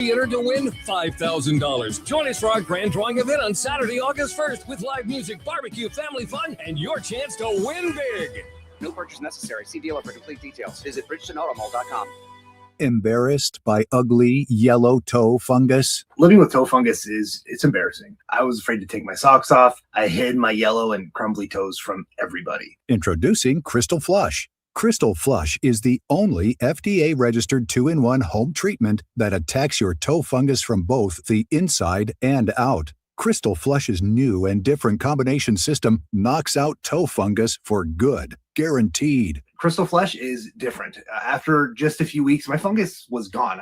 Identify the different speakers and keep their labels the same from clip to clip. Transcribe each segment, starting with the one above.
Speaker 1: Theater to win $5,000. Join us for our grand drawing event on Saturday, August 1st with live music, barbecue, family fun, and your chance to win big.
Speaker 2: No purchase necessary. See dealer for complete details. Visit bridgetonautomall.com.
Speaker 3: Embarrassed by ugly yellow toe fungus?
Speaker 4: Living with toe fungus it's embarrassing. I was afraid to take my socks off. I hid my yellow and crumbly toes from everybody.
Speaker 3: Introducing Crystal Flush. Crystal Flush is the only FDA-registered 2-in-1 home treatment that attacks your toe fungus from both the inside and out. Crystal Flush's new and different combination system knocks out toe fungus for good, guaranteed.
Speaker 4: Crystal Flush is different. After just a few weeks, my fungus was gone.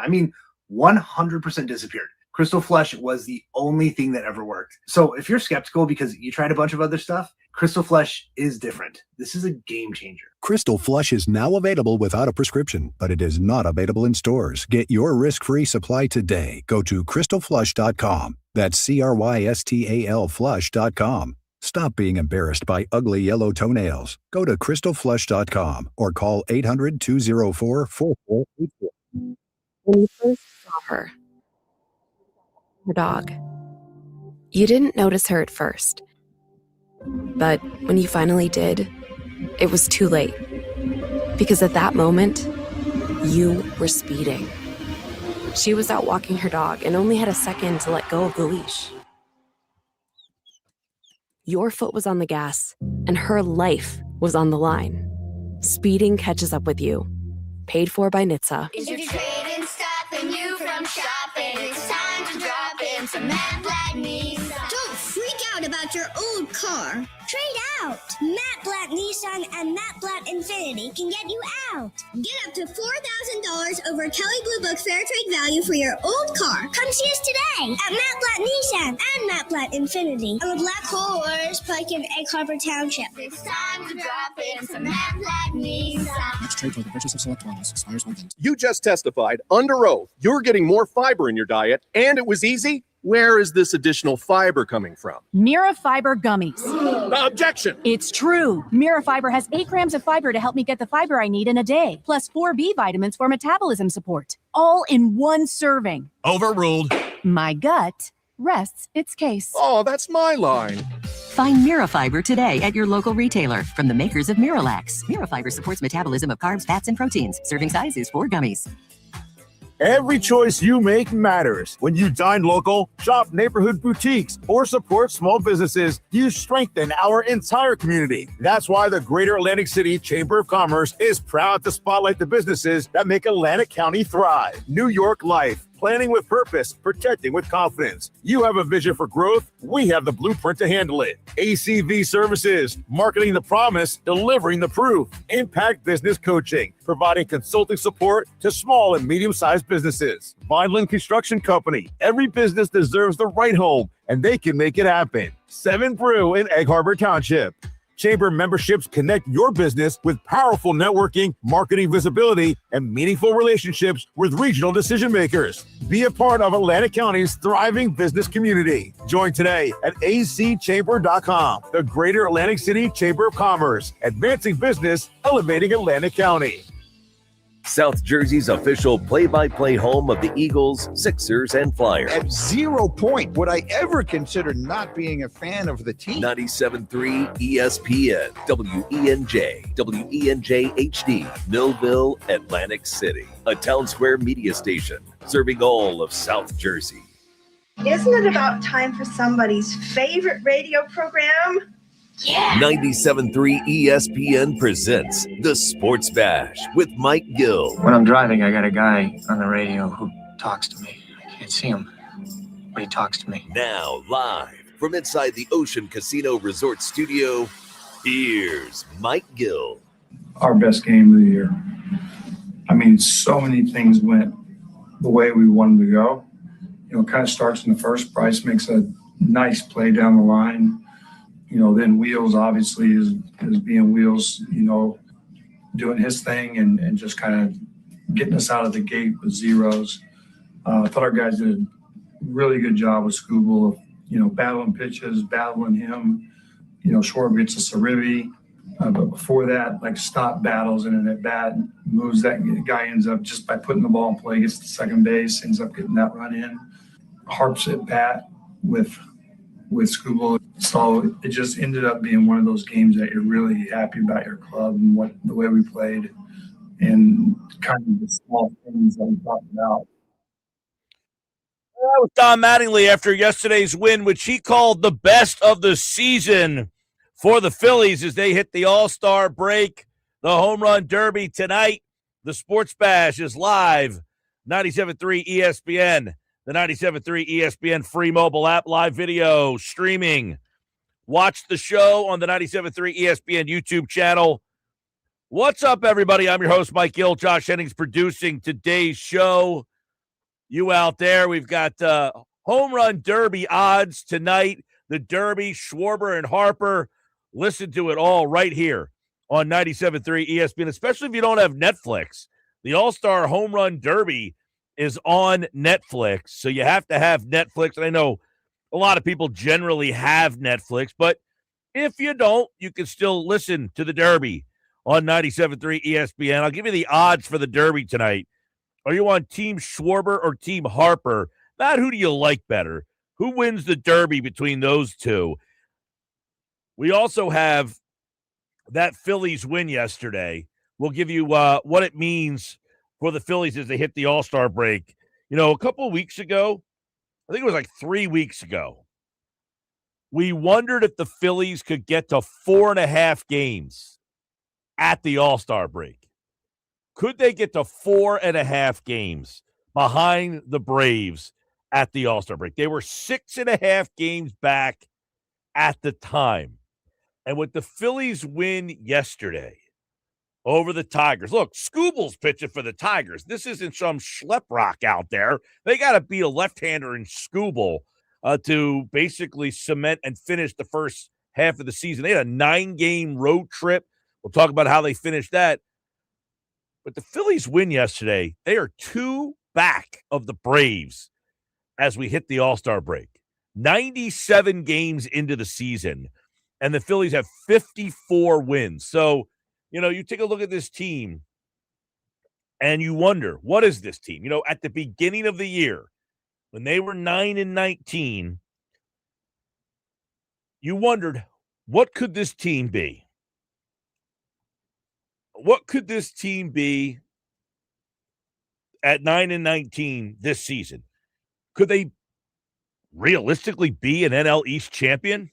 Speaker 4: 100% disappeared. Crystal Flush was the only thing that ever worked. So if you're skeptical because you tried a bunch of other stuff, Crystal Flush is different. This is a game changer.
Speaker 3: Crystal Flush is now available without a prescription, but it is not available in stores. Get your risk-free supply today. Go to crystalflush.com. That's CRYSTAL flush.com. Stop being embarrassed by ugly yellow toenails. Go to crystalflush.com or call 800-204-4484.
Speaker 5: When you first saw her dog, you didn't notice her at first. But when you finally did, it was too late. Because at that moment, you were speeding. She was out walking her dog and only had a second to let go of the leash. Your foot was on the gas, and her life was on the line. Speeding catches up with you. Paid for by NHTSA.
Speaker 6: Is your trading stopping you from shopping? It's time to drop in some Matt Black Nissan.
Speaker 7: Don't freak out about your old car. Trade out. Matt Black Nissan and Matt Black Infinity can get you out. Get up to $4,000 over Kelley Blue Book Fair Trade value for your old car. Come see us today at Matt Black Nissan and Matt Black Infinity on the Black Hole Warriors Pike in Egg Harbor Township.
Speaker 6: It's time to drop in some Matt Black Nissan.
Speaker 8: Next trade for the purchase of select models expires 1
Speaker 9: You just testified under oath you're getting more fiber in your diet, and it was easy. Where is this additional fiber coming from?
Speaker 10: Mira Fiber Gummies.
Speaker 9: Objection!
Speaker 10: It's true. Mira Fiber has 8 grams of fiber to help me get the fiber I need in a day, plus 4 B vitamins for metabolism support, all in one serving.
Speaker 9: Overruled.
Speaker 10: My gut rests its case.
Speaker 9: Oh, that's my line.
Speaker 11: Find Mira Fiber today at your local retailer from the makers of Miralax. Mira Fiber supports metabolism of carbs, fats, and proteins. Serving size is 4 gummies.
Speaker 12: Every choice you make matters. When you dine local, shop neighborhood boutiques, or support small businesses, you strengthen our entire community. That's why the Greater Atlantic City Chamber of Commerce is proud to spotlight the businesses that make Atlantic County thrive. New York Life. Planning with purpose, protecting with confidence. You have a vision for growth. We have the blueprint to handle it. ACV Services, marketing the promise, delivering the proof. Impact Business Coaching, providing consulting support to small and medium-sized businesses. Vineland Construction Company, every business deserves the right home, and they can make it happen. 7 Brew in Egg Harbor Township. Chamber memberships connect your business with powerful networking, marketing visibility, and meaningful relationships with regional decision makers. Be a part of Atlantic County's thriving business community. Join today at acchamber.com, the Greater Atlantic City Chamber of Commerce, advancing business, elevating Atlantic County.
Speaker 13: South Jersey's official play-by-play home of the Eagles, Sixers, and Flyers.
Speaker 14: At 0 point would I ever consider not being a fan of the team.
Speaker 13: 97.3 ESPN, WENJ, WENJ HD, Millville, Atlantic City. A Town Square media station serving all of South Jersey.
Speaker 15: Isn't it about time for somebody's favorite radio program?
Speaker 13: Yeah. 97.3 ESPN presents The Sports Bash with Mike Gill.
Speaker 16: When I'm driving, I got a guy on the radio who talks to me. I can't see him, but he talks to me.
Speaker 13: Now, live from inside the Ocean Casino Resort Studio, here's Mike Gill.
Speaker 17: Our best game of the year. So many things went the way we wanted to go. It kind of starts in the first. Bryce makes a nice play down the line. Then Wheels obviously is being Wheels, doing his thing and just kind of getting us out of the gate with zeros. I thought our guys did a really good job with Scooble, battling pitches, battling him. Short gets a Saribi. But before that, like stop battles in an at bat, moves that guy ends up just by putting the ball in play, gets to second base, ends up getting that run in, harps at bat with Scooble. So it just ended up being one of those games that you're really happy about your club and the way we played and kind of the small things that we talked about.
Speaker 18: That was Don Mattingly after yesterday's win, which he called the best of the season for the Phillies as they hit the All-Star break. The Home Run Derby tonight. The Sports Bash is live. 97.3 ESPN. The 97.3 ESPN free mobile app, live video streaming. Watch the show on the 97.3 ESPN YouTube channel. What's up, everybody? I'm your host, Mike Gill. Josh Hennings producing today's show. You out there, we've got Home Run Derby odds tonight. The Derby, Schwarber and Harper. Listen to it all right here on 97.3 ESPN, especially if you don't have Netflix. The All-Star Home Run Derby is on Netflix, so you have to have Netflix. And I know a lot of people generally have Netflix, but if you don't, you can still listen to the Derby on 97.3 ESPN. I'll give you the odds for the Derby tonight. Are you on Team Schwarber or Team Harper? Not who do you like better. Who wins the Derby between those two? We also have that Phillies win yesterday. We'll give you what it means for the Phillies as they hit the All-Star break. You know, a couple of weeks ago, I think it was like 3 weeks ago, we wondered if the Phillies could get to 4.5 games at the All-Star break. Could they get to 4.5 games behind the Braves at the All-Star break? They were 6.5 games back at the time. And with the Phillies win yesterday over the Tigers, look, Scooble's pitching for the Tigers. This isn't some schlep rock out there. They got to be a left-hander in Scooble to basically cement and finish the first half of the season. They had a 9-game road trip. We'll talk about how they finished that. But the Phillies win yesterday. They are 2 back of the Braves as we hit the All-Star break. 97 games into the season, and the Phillies have 54 wins. So, you know, you take a look at this team, and you wonder, what is this team? You know, at the beginning of the year, when they were 9-19, you wondered, what could this team be? What could this team be at 9-19 this season? Could they realistically be an NL East champion?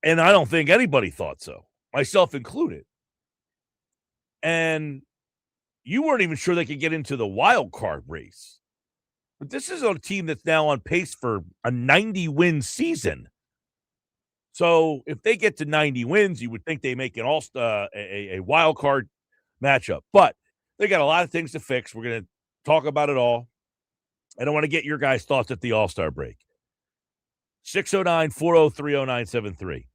Speaker 18: And I don't think anybody thought so, myself included. And you weren't even sure they could get into the wild card race. But this is a team that's now on pace for a 90-win season. So if they get to 90 wins, you would think they make an a wild card matchup. But they got a lot of things to fix. We're going to talk about it all. I don't want to get your guys' thoughts at the All-Star break. 609-403-0973.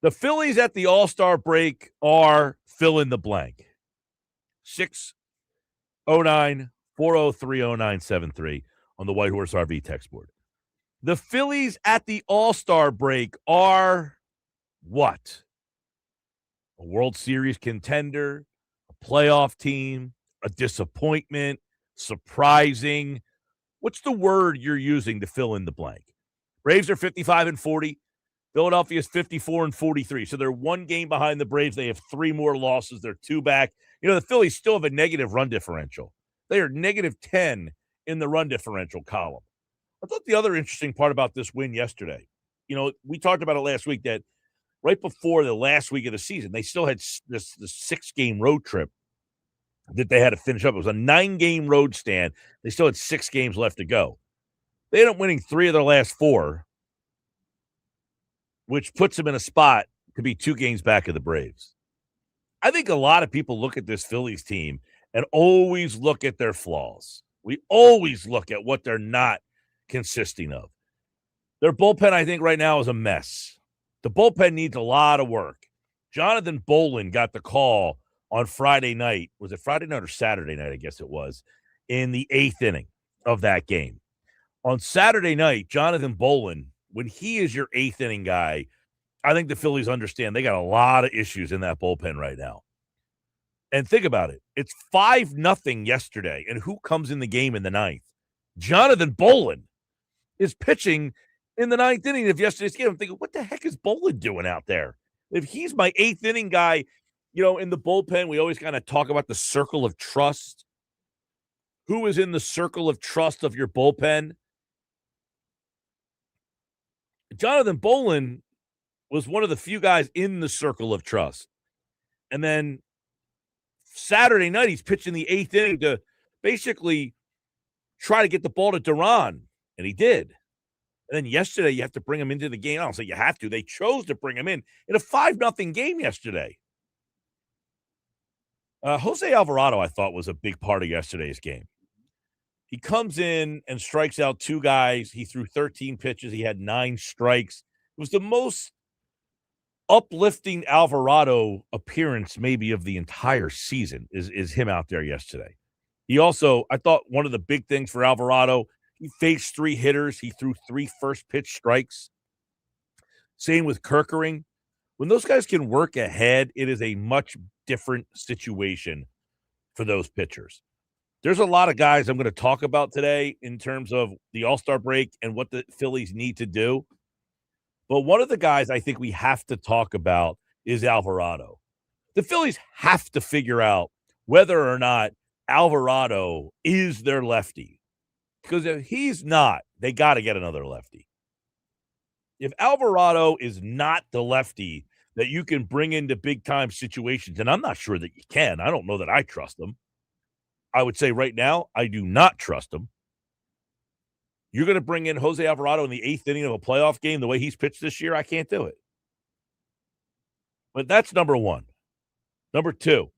Speaker 18: The Phillies at the All-Star break are fill in the blank. 609-403-0973 on the White Horse RV text board. The Phillies at the All-Star break are what? A World Series contender, a playoff team, a disappointment, surprising. What's the word you're using to fill in the blank? Braves are 55-40. Philadelphia is 54-43. So they're 1 game behind the Braves. They have 3 more losses. They're 2 back. You know, the Phillies still have a negative run differential. They are -10 in the run differential column. I thought the other interesting part about this win yesterday, you know, we talked about it last week that right before the last week of the season, they still had this 6-game road trip that they had to finish up. It was a 9-game road stand. They still had 6 games left to go. They ended up winning 3 of their last 4, which puts them in a spot to be 2 games back of the Braves. I think a lot of people look at this Phillies team and always look at their flaws. We always look at what they're not consisting of. Their bullpen, I think, right now is a mess. The bullpen needs a lot of work. Jonathan Bolin got the call on Friday night. Was it Friday night or Saturday night? I guess it was, in the 8th inning of that game. On Saturday night, Jonathan Bolin, when he is your 8th inning guy, I think the Phillies understand they got a lot of issues in that bullpen right now. And think about it. It's 5-0 yesterday. And who comes in the game in the ninth? Jonathan Bolin is pitching in the ninth inning of yesterday's game. I'm thinking, what the heck is Bolin doing out there? If he's my eighth inning guy, in the bullpen, we always kind of talk about the circle of trust. Who is in the circle of trust of your bullpen? Jonathan Bolin was one of the few guys in the circle of trust. And then Saturday night, he's pitching the eighth inning to basically try to get the ball to Duran, and he did. And then yesterday, you have to bring him into the game. I don't say you have to. They chose to bring him in a 5-0 game yesterday. Jose Alvarado, I thought, was a big part of yesterday's game. He comes in and strikes out two guys. He threw 13 pitches. He had 9 strikes. It was the most uplifting Alvarado appearance maybe of the entire season is him out there yesterday. He also, I thought one of the big things for Alvarado, he faced 3 hitters. He threw 3 first pitch strikes. Same with Kerkering. When those guys can work ahead, it is a much different situation for those pitchers. There's a lot of guys I'm going to talk about today in terms of the All-Star break and what the Phillies need to do. But one of the guys I think we have to talk about is Alvarado. The Phillies have to figure out whether or not Alvarado is their lefty. Because if he's not, they got to get another lefty. If Alvarado is not the lefty that you can bring into big-time situations, and I'm not sure that you can. I don't know that I trust him. I would say right now, I do not trust him. You're going to bring in Jose Alvarado in the 8th inning of a playoff game the way he's pitched this year? I can't do it. But that's number one. Number 2,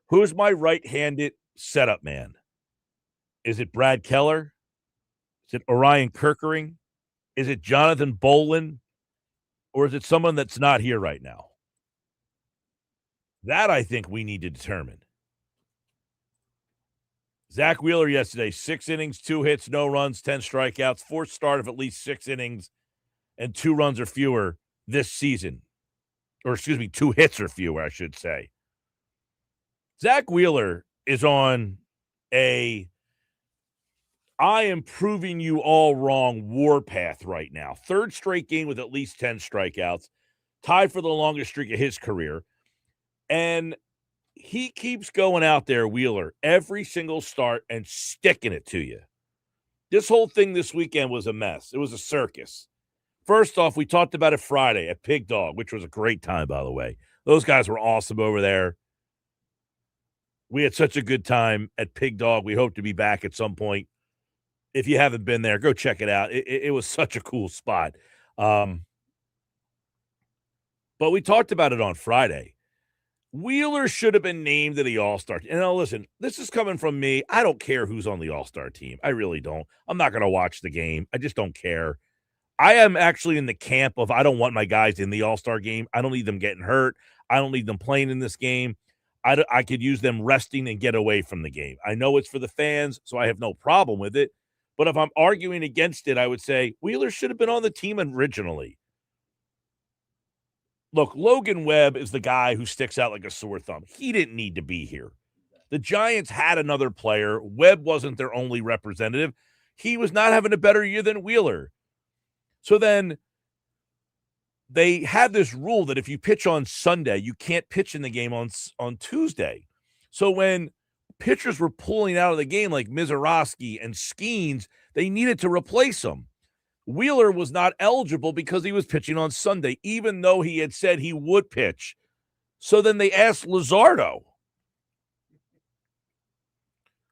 Speaker 18: who's my right-handed setup man? Is it Brad Keller? Is it Orion Kerkering? Is it Jonathan Bolin? Or is it someone that's not here right now? That I think we need to determine. Zach Wheeler yesterday, 6 innings, 2 hits, no runs, 10 strikeouts, 4th start of at least 6 innings, and 2 runs or fewer this season. Or, 2 hits or fewer, I should say. Zach Wheeler is on a I am proving you all wrong warpath right now. 3rd straight game with at least 10 strikeouts, tied for the longest streak of his career. And he keeps going out there, Wheeler, every single start and sticking it to you. This whole thing this weekend was a mess. It was a circus. First off, we talked about it Friday at Pig Dog, which was a great time, by the way. Those guys were awesome over there. We had such a good time at Pig Dog. We hope to be back at some point. If you haven't been there, go check it out. It was such a cool spot. But we talked about it on Friday. Wheeler should have been named to the All-Star team. And now listen, this is coming from me. I don't care who's on the All-Star team. I really don't. I'm not going to watch the game. I just don't care. I am actually in the camp of I don't want my guys in the All-Star game. I don't need them getting hurt. I don't need them playing in this game. I could use them resting and get away from the game. I know it's for the fans, so I have no problem with it. But if I'm arguing against it, I would say Wheeler should have been on the team originally. Look, Logan Webb is the guy who sticks out like a sore thumb. He didn't need to be here. The Giants had another player. Webb wasn't their only representative. He was not having a better year than Wheeler. So then they had this rule that if you pitch on Sunday, you can't pitch in the game on Tuesday. So when pitchers were pulling out of the game like Mizorowski and Skeens, they needed to replace them. Wheeler was not eligible because he was pitching on Sunday, even though he had said he would pitch. So then they asked Luzardo.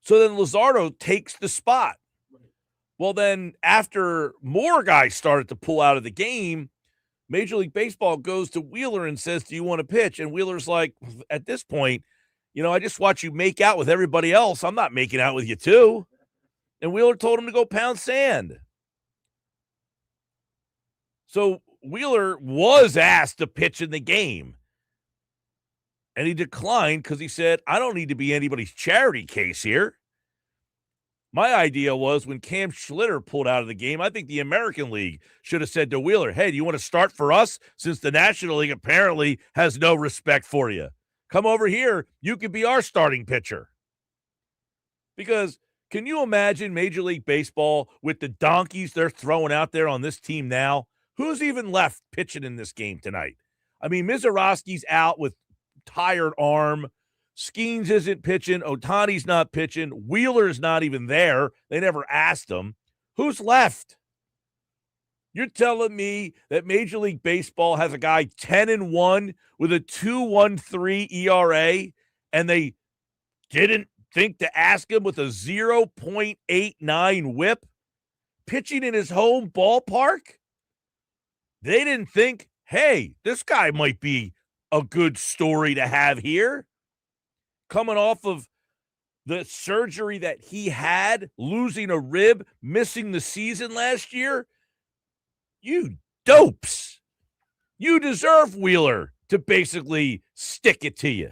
Speaker 18: So then Luzardo takes the spot. Well, then after more guys started to pull out of the game, Major League Baseball goes to Wheeler and says, do you want to pitch? And Wheeler's like, at this point, I just watch you make out with everybody else. I'm not making out with you too. And Wheeler told him to go pound sand. So Wheeler was asked to pitch in the game. And he declined because he said, I don't need to be anybody's charity case here. My idea was when Cam Schlitter pulled out of the game, I think the American League should have said to Wheeler, hey, do you want to start for us since the National League apparently has no respect for you? Come over here. You could be our starting pitcher. Because can you imagine Major League Baseball with the donkeys they're throwing out there on this team now? Who's even left pitching in this game tonight? I mean, Mizorowski's out with tired arm. Skeens isn't pitching. Ohtani's not pitching. Wheeler's not even there. They never asked him. Who's left? You're telling me that Major League Baseball has a guy 10-1 with a 2.13 ERA, and they didn't think to ask him with a 0.89 whip, pitching in his home ballpark? They didn't think, hey, this guy might be a good story to have here. Coming off of the surgery that he had, losing a rib, missing the season last year. You dopes. You deserve Wheeler to basically stick it to you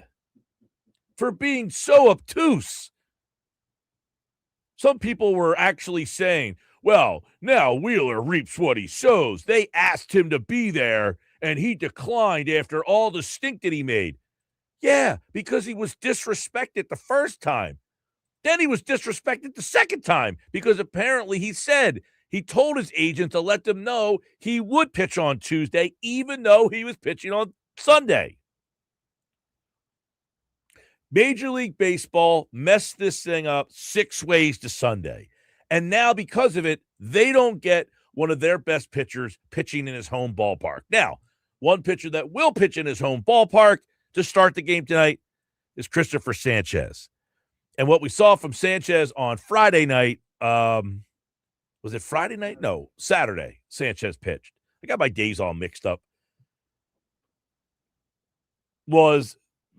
Speaker 18: for being so obtuse. Some people were actually saying, well, now Wheeler reaps what he sows. They asked him to be there, and he declined after all the stink that he made. Yeah, because he was disrespected the first time. Then he was disrespected the second time because apparently he told his agent to let them know he would pitch on Tuesday, even though he was pitching on Sunday. Major League Baseball messed this thing up 6 ways to Sunday. And now because of it, they don't get one of their best pitchers pitching in his home ballpark. Now, one pitcher that will pitch in his home ballpark to start the game tonight is Christopher Sanchez. And what we saw from Sanchez on Friday night, was it Friday night? No, Saturday, Sanchez pitched. I got my days all mixed up. Was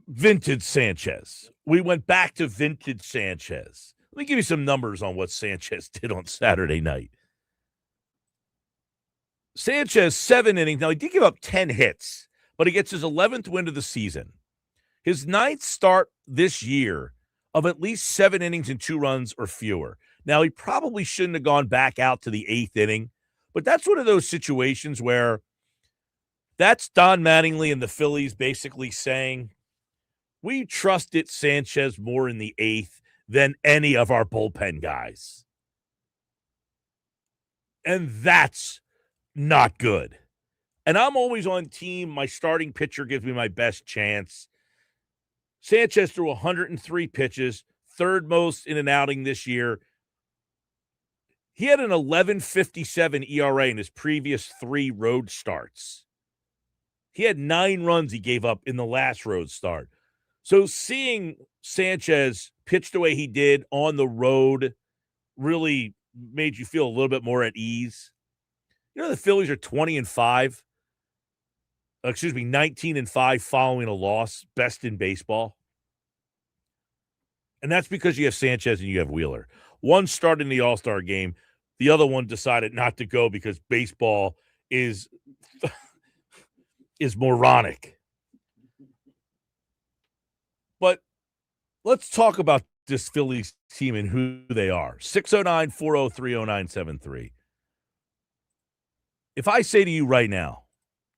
Speaker 18: vintage Sanchez. We went back to vintage Sanchez. Let me give you some numbers on what Sanchez did on Saturday night. Sanchez, 7 innings. Now, he did give up 10 hits, but he gets his 11th win of the season. His 9th start this year of at least 7 innings and 2 runs or fewer. Now, he probably shouldn't have gone back out to the 8th inning, but that's one of those situations where that's Don Mattingly and the Phillies basically saying, we trusted Sanchez more in the 8th than any of our bullpen guys. And that's not good. And I'm always on team. My starting pitcher gives me my best chance. Sanchez threw 103 pitches, 3rd most in an outing this year. He had an 11.57 ERA in his previous 3 road starts. He had 9 runs he gave up in the last road start. So seeing Sanchez pitch the way he did on the road really made you feel a little bit more at ease. You know, the Phillies are 19-5 following a loss, best in baseball. And that's because you have Sanchez and you have Wheeler. One started in the All-Star game. The other one decided not to go because baseball is moronic. But let's talk about this Phillies team and who they are. 609-403-0973. If I say to you right now,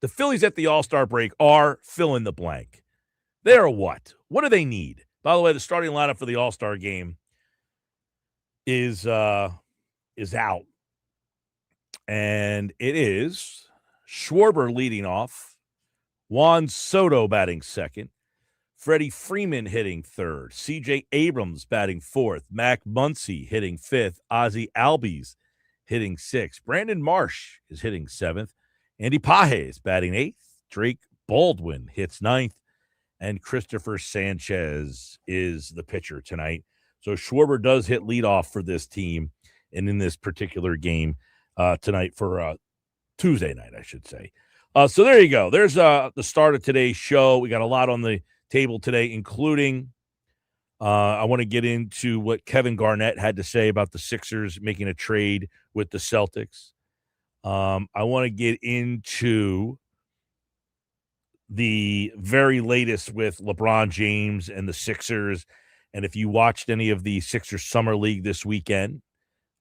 Speaker 18: the Phillies at the All-Star break are fill in the blank. They are what? What do they need? By the way, the starting lineup for the All-Star game is out. And it is Schwarber leading off, Juan Soto batting second, Freddie Freeman hitting third, C.J. Abrams batting fourth, Mac Muncy hitting fifth, Ozzie Albies hitting sixth, Brandon Marsh is hitting seventh, Andy Pages batting eighth, Drake Baldwin hits ninth, and Christopher Sanchez is the pitcher tonight. So Schwarber does hit leadoff for this team and in this particular game tonight for Tuesday night, I should say. So there you go. There's the start of today's show. We got a lot on the table today, including I want to get into what Kevin Garnett had to say about the Sixers making a trade with the Celtics. I want to get into the very latest with LeBron James and the Sixers And if you watched any of the Sixers Summer League this weekend,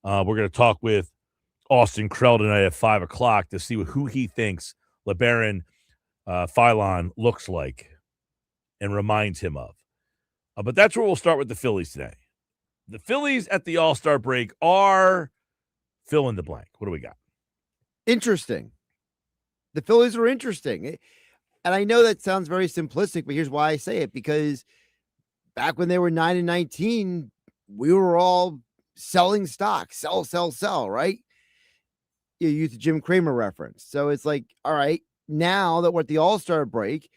Speaker 18: we're going to talk with Austin Krell tonight at 5 o'clock to see who he thinks LeBaron Philon looks like and reminds him of. But that's where we'll start with the Phillies today. The Phillies at the All-Star break are fill in the blank. What do we got?
Speaker 19: Interesting. The Phillies are interesting. And I know that sounds very simplistic, but here's why I say it. Because back when they were 9-19, we were all selling stock. Sell, right? You use the Jim Cramer reference. So it's like, all right, now that we're at the All-Star break,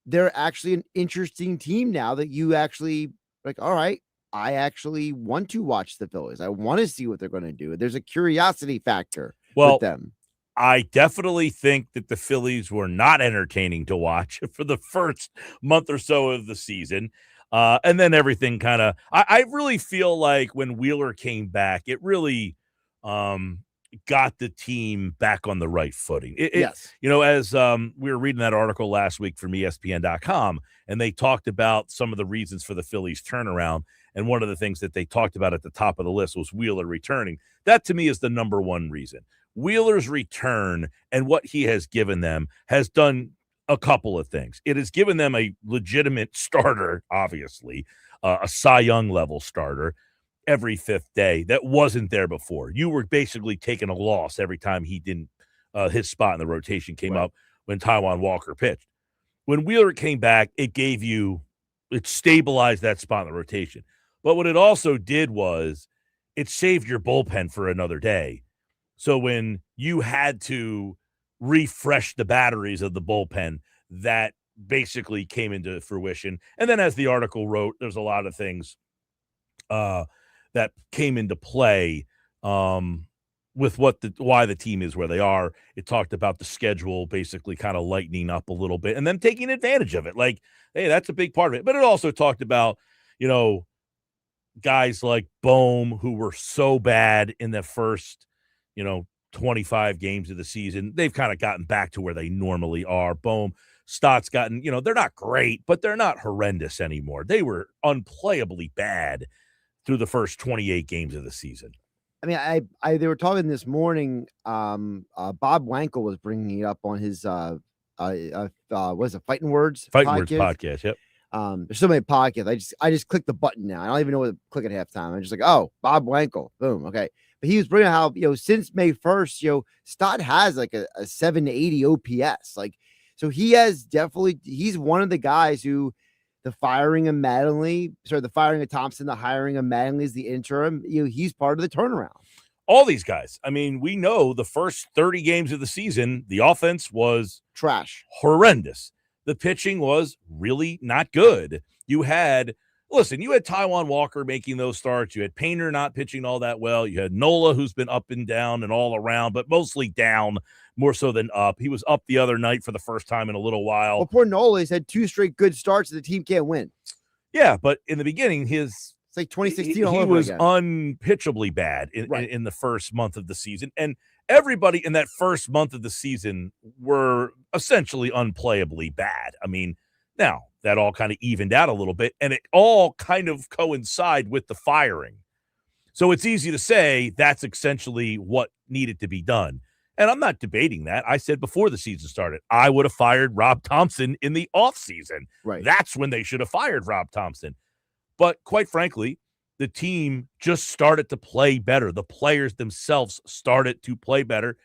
Speaker 19: they're actually an interesting team now that you actually like, all right, I actually want to watch the Phillies. I want to see what they're going to do. There's a curiosity factor with them.
Speaker 18: I definitely think that the Phillies were not entertaining to watch for the first month or so of the season. And then everything kind of, I really feel like when Wheeler came back, it really got the team back on the right footing.
Speaker 19: Yes.
Speaker 18: As we were reading that article last week from ESPN.com, and they talked about some of the reasons for the Phillies turnaround. And one of the things that they talked about at the top of the list was Wheeler returning. That, to me, is the number one reason. Wheeler's return and what he has given them has done a couple of things. It has given them a legitimate starter, obviously, a Cy Young level starter every fifth day that wasn't there before. You were basically taking a loss every time he didn't, his spot in the rotation came up when Taijuan Walker pitched. When Wheeler came back, it stabilized that spot in the rotation. But what it also did was it saved your bullpen for another day. So when you had to refresh the batteries of the bullpen, that basically came into fruition. And then as the article wrote, there's a lot of things that came into play with why the team is where they are. It talked about the schedule basically kind of lightening up a little bit and then taking advantage of it. Like, hey, that's a big part of it. But it also talked about, guys like Bohm, who were so bad in the first, 25 games of the season. They've kind of gotten back to where they normally are. Bohm, Stott's gotten, they're not great, but they're not horrendous anymore. They were unplayably bad through the first 28 games of the season.
Speaker 19: I mean, they were talking this morning. Bob Wankel was bringing it up on his what is it, Fighting Words
Speaker 18: podcast. Yep.
Speaker 19: There's so many podcasts. I just click the button now. I don't even know what to click at halftime. I'm just like, oh, Bob Wankel, boom, okay. But he was bringing how since May 1st, Stott has like a 780 OPS, like so he's one of the guys who the firing of Thompson, the hiring of Mattingly is the interim. He's part of the turnaround.
Speaker 18: All these guys. I mean, we know the first 30 games of the season, the offense was
Speaker 19: trash,
Speaker 18: horrendous. The pitching was really not good. You had Taijuan Walker making those starts. You had Painter not pitching all that well. You had Nola, who's been up and down and all around, but mostly down more so than up. He was up the other night for the first time in a little while.
Speaker 19: Well, poor Nola, he's had 2 straight good starts and the team can't win.
Speaker 18: Yeah, but in the beginning, it's
Speaker 19: like 2016.
Speaker 18: He was unpitchably bad in the first month of the season. And everybody in that first month of the season were essentially unplayably bad. I mean, now that all kind of evened out a little bit, and it all kind of coincide with the firing. So it's easy to say that's essentially what needed to be done. And I'm not debating that. I said before the season started, I would have fired Rob Thompson in the offseason.
Speaker 19: Right.
Speaker 18: That's when they should have fired Rob Thompson. But quite frankly, the team just started to play better. The players themselves started to play better.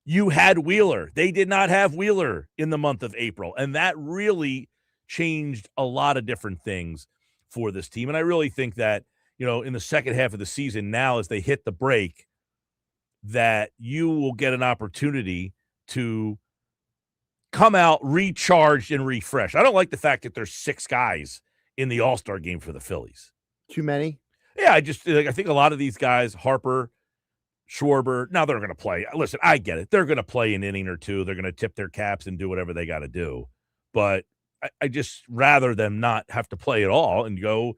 Speaker 18: You had Wheeler. They did not have Wheeler in the month of April. And that really changed a lot of different things for this team. And I really think that, in the second half of the season now, as they hit the break, that you will get an opportunity to come out recharged and refreshed. I don't like the fact that there's 6 guys in the All-Star game for the Phillies.
Speaker 19: Too many?
Speaker 18: Yeah, I think a lot of these guys, Harper, Schwarber, now they're going to play. Listen, I get it. They're going to play an inning or two. They're going to tip their caps and do whatever they got to do. But I just rather them not have to play at all and go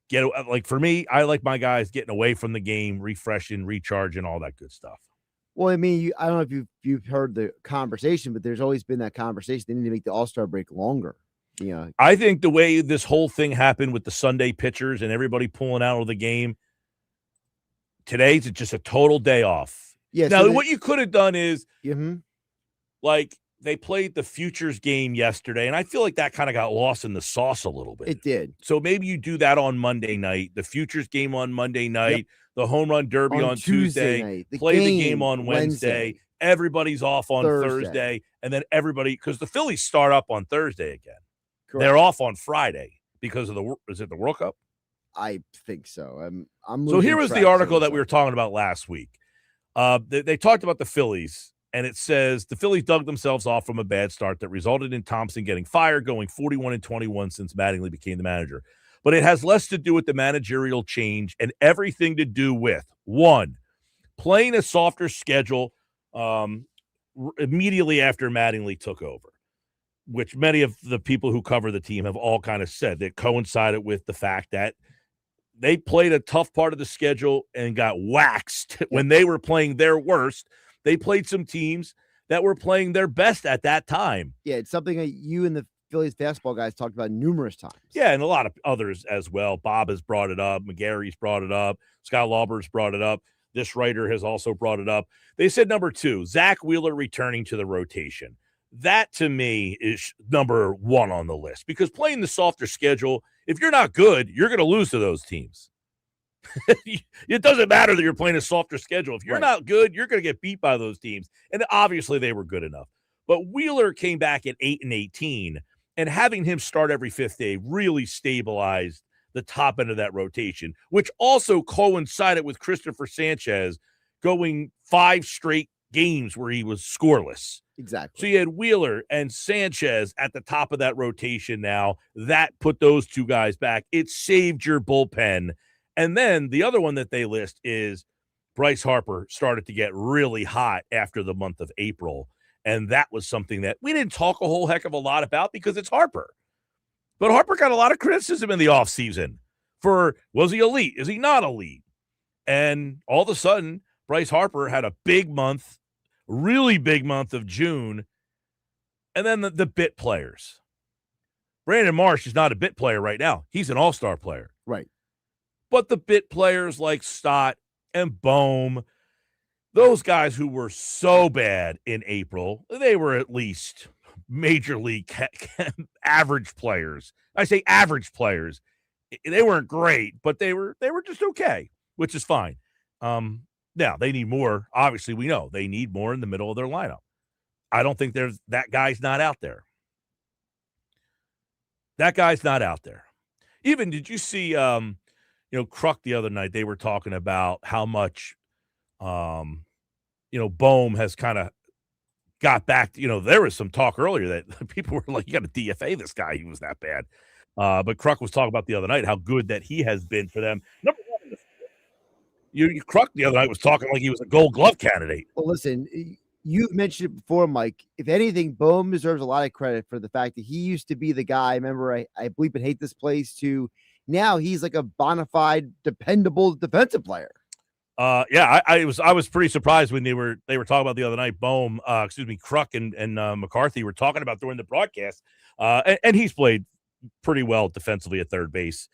Speaker 18: get, like, for me, I like my guys getting away from the game, refreshing, recharging, all that good stuff.
Speaker 19: Well, I mean, I don't know if you've heard the conversation, but there's always been that conversation. They need to make the All-Star break longer.
Speaker 18: I think the way this whole thing happened with the Sunday pitchers and everybody pulling out of the game, today's just a total day off.
Speaker 19: Yeah.
Speaker 18: Now, what you could have done is,
Speaker 19: Mm-hmm.
Speaker 18: like, they played the Futures game yesterday, and I feel like that kind of got lost in the sauce a little bit.
Speaker 19: It did.
Speaker 18: So maybe you do that on Monday night, the Futures game on Monday night, the Home Run Derby on Tuesday,
Speaker 19: night,
Speaker 18: play the game on Wednesday. Everybody's off on Thursday, and then everybody, because the Phillies start up on Thursday again.
Speaker 19: Correct.
Speaker 18: They're off on Friday because of is it the World Cup?
Speaker 19: I think so. I'm
Speaker 18: so here was the article that we were talking about last week. They talked about the Phillies, and it says the Phillies dug themselves off from a bad start that resulted in Thompson getting fired, going 41-21 since Mattingly became the manager. But it has less to do with the managerial change and everything to do with, one, playing a softer schedule immediately after Mattingly took over, which many of the people who cover the team have all kind of said that coincided with the fact that they played a tough part of the schedule and got waxed when they were playing their worst. They played some teams that were playing their best at that time.
Speaker 19: Yeah, it's something that you and the Phillies basketball guys talked about numerous times.
Speaker 18: Yeah, and a lot of others as well. Bob has brought it up. McGarry's brought it up. Scott Lauber's brought it up. This writer has also brought it up. They said number 2, Zach Wheeler returning to the rotation. That, to me, is number 1 on the list because playing the softer schedule, if you're not good, you're going to lose to those teams. It doesn't matter that you're playing a softer schedule. If you're not good, you're going to get beat by those teams. And obviously they were good enough. But Wheeler came back at 8-18, and having him start every 5th day really stabilized the top end of that rotation, which also coincided with Christopher Sanchez going 5 straight games where he was scoreless.
Speaker 19: Exactly.
Speaker 18: So you had Wheeler and Sanchez at the top of that rotation now. That put those 2 guys back. It saved your bullpen. And then the other one that they list is Bryce Harper started to get really hot after the month of April. And that was something that we didn't talk a whole heck of a lot about because it's Harper. But Harper got a lot of criticism in the offseason for, was he elite? Is he not elite? And all of a sudden, Bryce Harper had a big month, really big month of June. And then the bit players. Brandon Marsh is not a bit player right now. He's an all-star player.
Speaker 19: Right.
Speaker 18: But the bit players like Stott and Bohm, those guys who were so bad in April, they were at least major league average players. I say average players. They weren't great, but they were just okay, which is fine. Now, they need more. Obviously, we know they need more in the middle of their lineup. I don't think that guy's not out there. That guy's not out there. Even, did you see Kruk the other night? They were talking about how much Bohm has kind of got back. There was some talk earlier that people were like, you got to DFA this guy. He was that bad. But Kruk was talking about the other night how good that he has been for them. Number 1, Kruk the other night was talking like he was a Gold Glove candidate.
Speaker 19: Well, listen, you've mentioned it before, Mike. If anything, Bohm deserves a lot of credit for the fact that he used to be the guy. I remember I bleep and hate this place too. Now he's like a bona fide, dependable defensive player.
Speaker 18: I was pretty surprised when they were talking about the other night. Kruk and McCarthy were talking about during the broadcast, and he's played pretty well defensively at third base.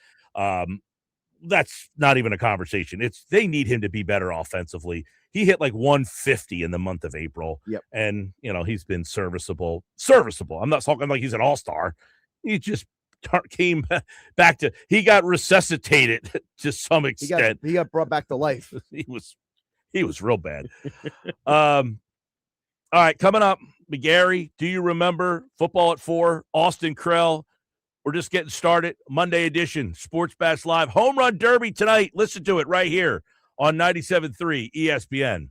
Speaker 18: That's not even a conversation. They need him to be better offensively. He hit like 150 in the month of April.
Speaker 19: Yep.
Speaker 18: And he's been serviceable. I'm not talking like he's an all-star. He just came back to, he got resuscitated to some extent.
Speaker 19: He got brought back to life.
Speaker 18: He was real bad. All right, coming up, McGarry, do you remember Football at 4, Austin Krell? We're just getting started. Monday edition, Sports Bash Live. Home Run Derby tonight. Listen to it right here on 97.3 ESPN.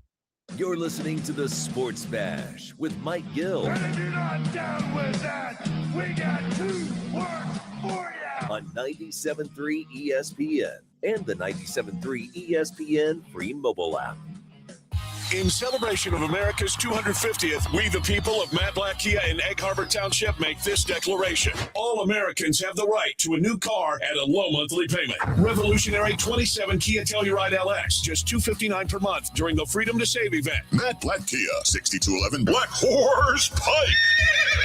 Speaker 13: You're listening to the Sports Bash with Mike Gill.
Speaker 6: And if you're not down with that, we got 2 words for you.
Speaker 13: On 97.3 ESPN and the 97.3 ESPN free mobile app.
Speaker 20: In celebration of America's 250th, we the people of Matt Blatt Kia in Egg Harbor Township make this declaration. All Americans have the right to a new car at a low monthly payment. Revolutionary 27 Kia Telluride LX, just $259 per month during the Freedom to Save event.
Speaker 21: Matt Blatt Kia, 6211 Black Horse Pike,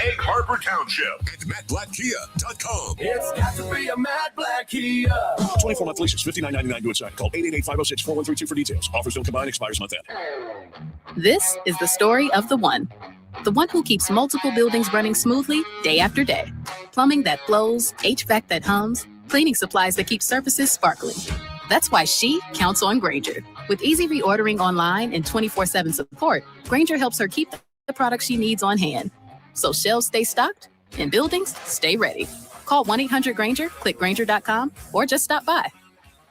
Speaker 21: Egg Harbor Township, at mattblattkia.com.
Speaker 1: It's got to be a Matt Blatt Kia.
Speaker 20: 24-month leases, $59.99 to inside. Call 888-506-4132 for details. Offers don't combine, expires month end.
Speaker 22: This is the story of the one who keeps multiple buildings running smoothly day after day. Plumbing that flows, HVAC that hums, cleaning supplies that keep surfaces sparkling. That's why she counts on Grainger. With easy reordering online and 24/7 support, Grainger helps her keep the products she needs on hand. So shelves stay stocked and buildings stay ready. Call 1-800-GRAINGER, click Grainger.com, or just stop by.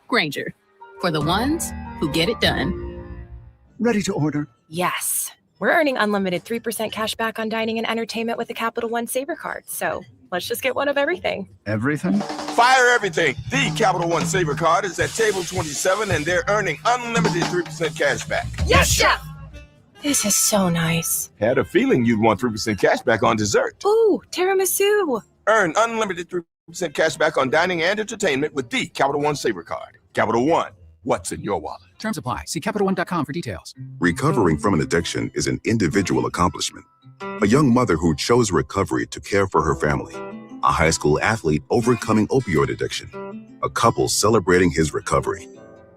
Speaker 22: Grainger, for the ones who get it done.
Speaker 23: Ready to order?
Speaker 24: Yes. We're earning unlimited 3% cash back on dining and entertainment with the Capital One Saver card. So let's just get one of everything.
Speaker 23: Everything?
Speaker 25: Fire everything. The Capital One Saver card is at table 27 and they're earning unlimited 3% cash back.
Speaker 24: Yes, Chef! This is so nice.
Speaker 25: Had a feeling you'd want 3% cash back on dessert.
Speaker 24: Ooh, tiramisu.
Speaker 25: Earn unlimited 3% cash back on dining and entertainment with the Capital One Saver card. Capital One, what's in your wallet?
Speaker 8: Terms apply. See CapitalOne.com for details.
Speaker 26: Recovering from an addiction is an individual accomplishment. A young mother who chose recovery to care for her family. A high school athlete overcoming opioid addiction. A couple celebrating his recovery.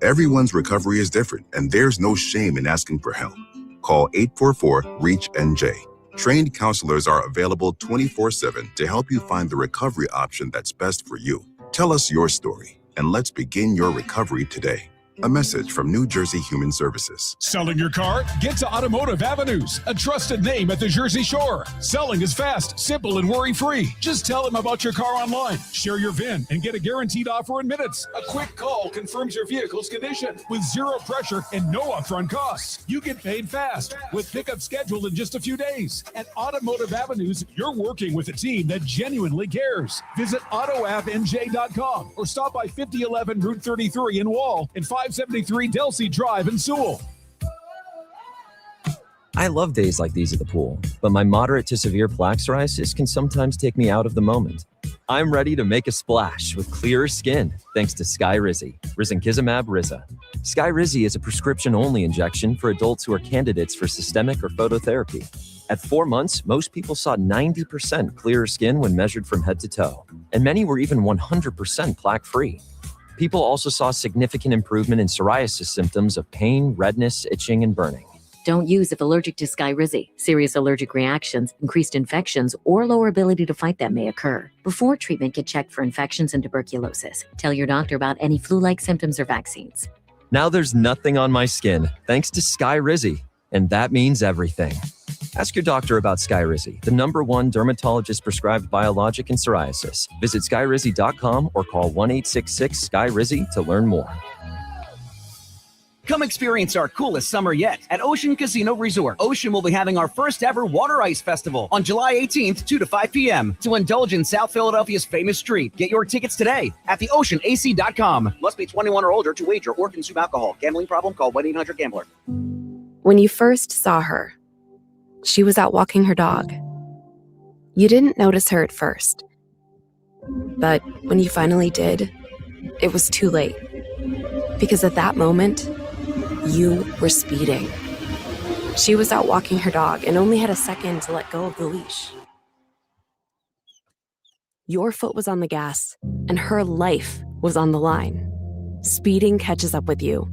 Speaker 26: Everyone's recovery is different, and there's no shame in asking for help. Call 844-REACH-NJ. Trained counselors are available 24/7 to help you find the recovery option that's best for you. Tell us your story, and let's begin your recovery today. A message from New Jersey Human Services.
Speaker 27: Selling your car? Get to Automotive Avenues, a trusted name at the Jersey Shore. Selling is fast, simple, and worry-free. Just tell them about your car online, share your VIN, and get a guaranteed offer in minutes. A quick call confirms your vehicle's condition with zero pressure and no upfront costs. You get paid fast with pickup scheduled in just a few days. At Automotive Avenues, you're working with a team that genuinely cares. Visit AutoAvNJ.com or stop by 5011 Route 33 in Wall and 573 Delsey Drive in Sewell.
Speaker 28: I love days like these at the pool, but my moderate to severe plaque psoriasis can sometimes take me out of the moment. I'm ready to make a splash with clearer skin thanks to Skyrizi, Risankizumab Riza. Skyrizi is a prescription-only injection for adults who are candidates for systemic or phototherapy. At 4 months, most people saw 90% clearer skin when measured from head to toe, and many were even 100% plaque-free. People also saw significant improvement in psoriasis symptoms of pain, redness, itching, and burning.
Speaker 29: Don't use if allergic to Skyrizi. Serious allergic reactions, increased infections, or lower ability to fight them may occur. Before treatment, get checked for infections and tuberculosis. Tell your doctor about any flu-like symptoms or vaccines.
Speaker 28: Now there's nothing on my skin thanks to Skyrizi, and that means everything. Ask your doctor about Skyrizi, the #1 dermatologist-prescribed biologic in psoriasis. Visit skyrizi.com or call 1-866-SKY-RIZI to learn more.
Speaker 30: Come experience our coolest summer yet at Ocean Casino Resort. Ocean will be having our first ever Water Ice Festival on July 18th, 2 to 5 p.m. to indulge in South Philadelphia's famous street. Get your tickets today at theoceanac.com. Must be 21 or older to wager or consume alcohol. Gambling problem? Call 1-800-GAMBLER.
Speaker 5: When you first saw her, she was out walking her dog. You didn't notice her at first. But when you finally did, it was too late. Because at that moment, you were speeding. She was out walking her dog and only had a second to let go of the leash. Your foot was on the gas, and her life was on the line. Speeding catches up with you.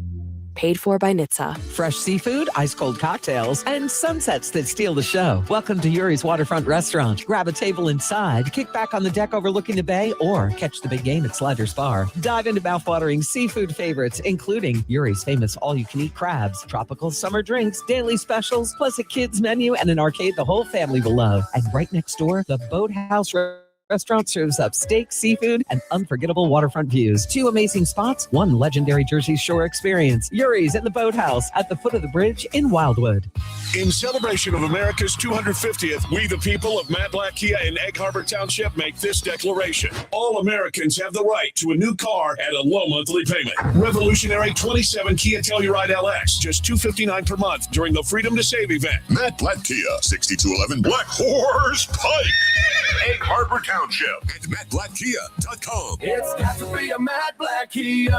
Speaker 5: Paid for by NHTSA.
Speaker 31: Fresh seafood, ice-cold cocktails, and sunsets that steal the show. Welcome to Yuri's Waterfront Restaurant. Grab a table inside, kick back on the deck overlooking the bay, or catch the big game at Sliders Bar. Dive into mouthwatering seafood favorites, including Yuri's famous all-you-can-eat crabs, tropical summer drinks, daily specials, plus a kids menu and an arcade the whole family will love. And right next door, the Boathouse Restaurant serves up steak, seafood, and unforgettable waterfront views. 2 amazing spots, 1 legendary Jersey Shore experience. Yuri's at the Boathouse at the foot of the bridge in Wildwood.
Speaker 20: In celebration of America's 250th, we the people of Matlack Kia in Egg Harbor Township make this declaration. All Americans have the right to a new car at a low monthly payment. Revolutionary 27 Kia Telluride LX, just $259 per month during the Freedom to Save event.
Speaker 21: Matlack Kia, 6211 Black Horse Pike, Egg Harbor Township at MattBlackKia.com.
Speaker 1: It's got to be a Matt Black Kia.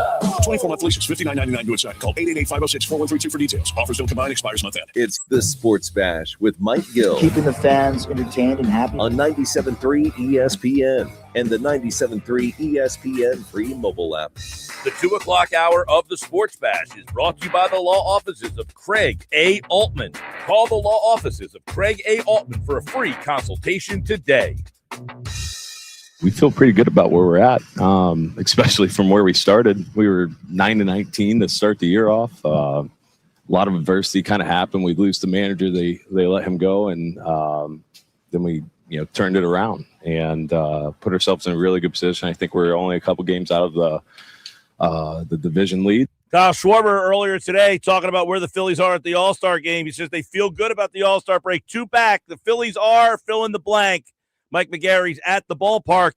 Speaker 20: 24-month leases, $59.99 new inside. Call 888-506-4132 for details. Offers don't combine, expires month end.
Speaker 13: It's the Sports Bash with Mike Gill.
Speaker 2: Keeping the fans entertained and happy.
Speaker 13: On 97.3 ESPN and the 97.3 ESPN free mobile app.
Speaker 18: The 2 o'clock hour of the Sports Bash is brought to you by the law offices of Craig A. Altman. Call the law offices of Craig A. Altman for a free consultation today.
Speaker 3: We feel pretty good about where we're at, especially from where we started. We were 9-19 to start the year off. A lot of adversity kind of happened. We lose the manager. They let him go, and then we turned it around and put ourselves in a really good position. I think we're only a couple games out of the division lead.
Speaker 18: Kyle Schwarber earlier today talking about where the Phillies are at the All-Star game. He says they feel good about the All-Star break. 2 back. The Phillies are fill in the blank. Mike McGarry's at the ballpark,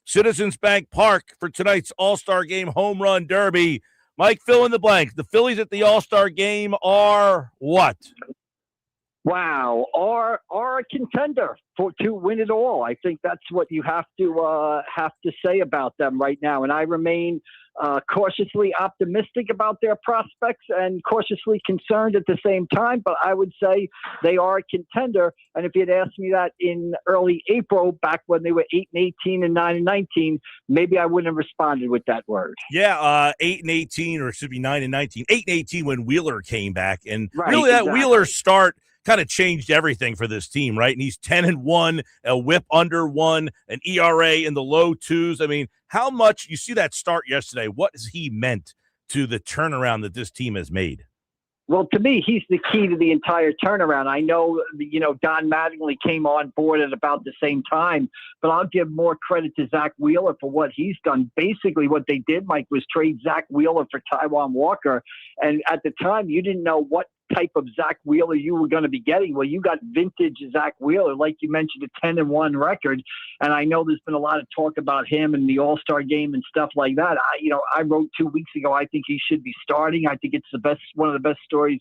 Speaker 18: Citizens Bank Park, for tonight's All-Star Game Home Run Derby. Mike, fill in the blank. The Phillies at the All-Star Game are what?
Speaker 4: Wow, are a contender to win it all. I think that's what you have to say about them right now. And I remain cautiously optimistic about their prospects and cautiously concerned at the same time. But I would say they are a contender. And if you'd asked me that in early April, back when they were 8-18 and 9-19, maybe I wouldn't have responded with that word.
Speaker 18: Yeah, 8-18, or it should be 9-19. 8-18 when Wheeler came back, and
Speaker 4: right,
Speaker 18: really that
Speaker 4: exactly.
Speaker 18: Wheeler start kind of changed everything for this team, right? And he's 10-1, a whip under 1, an ERA in the low 2s. I mean, how much you see that start yesterday? What has he meant to the turnaround that this team has made?
Speaker 4: Well, to me, he's the key to the entire turnaround. I know, Don Mattingly came on board at about the same time, but I'll give more credit to Zach Wheeler for what he's done. Basically, what they did, Mike, was trade Zach Wheeler for Taijuan Walker. And at the time, you didn't know what type of Zach Wheeler you were going to be getting. Well, you got vintage Zach Wheeler, like you mentioned, a 10-1 record. And I know there's been a lot of talk about him and the All-Star game and stuff like that. I wrote 2 weeks ago, I think he should be starting. I think it's one of the best stories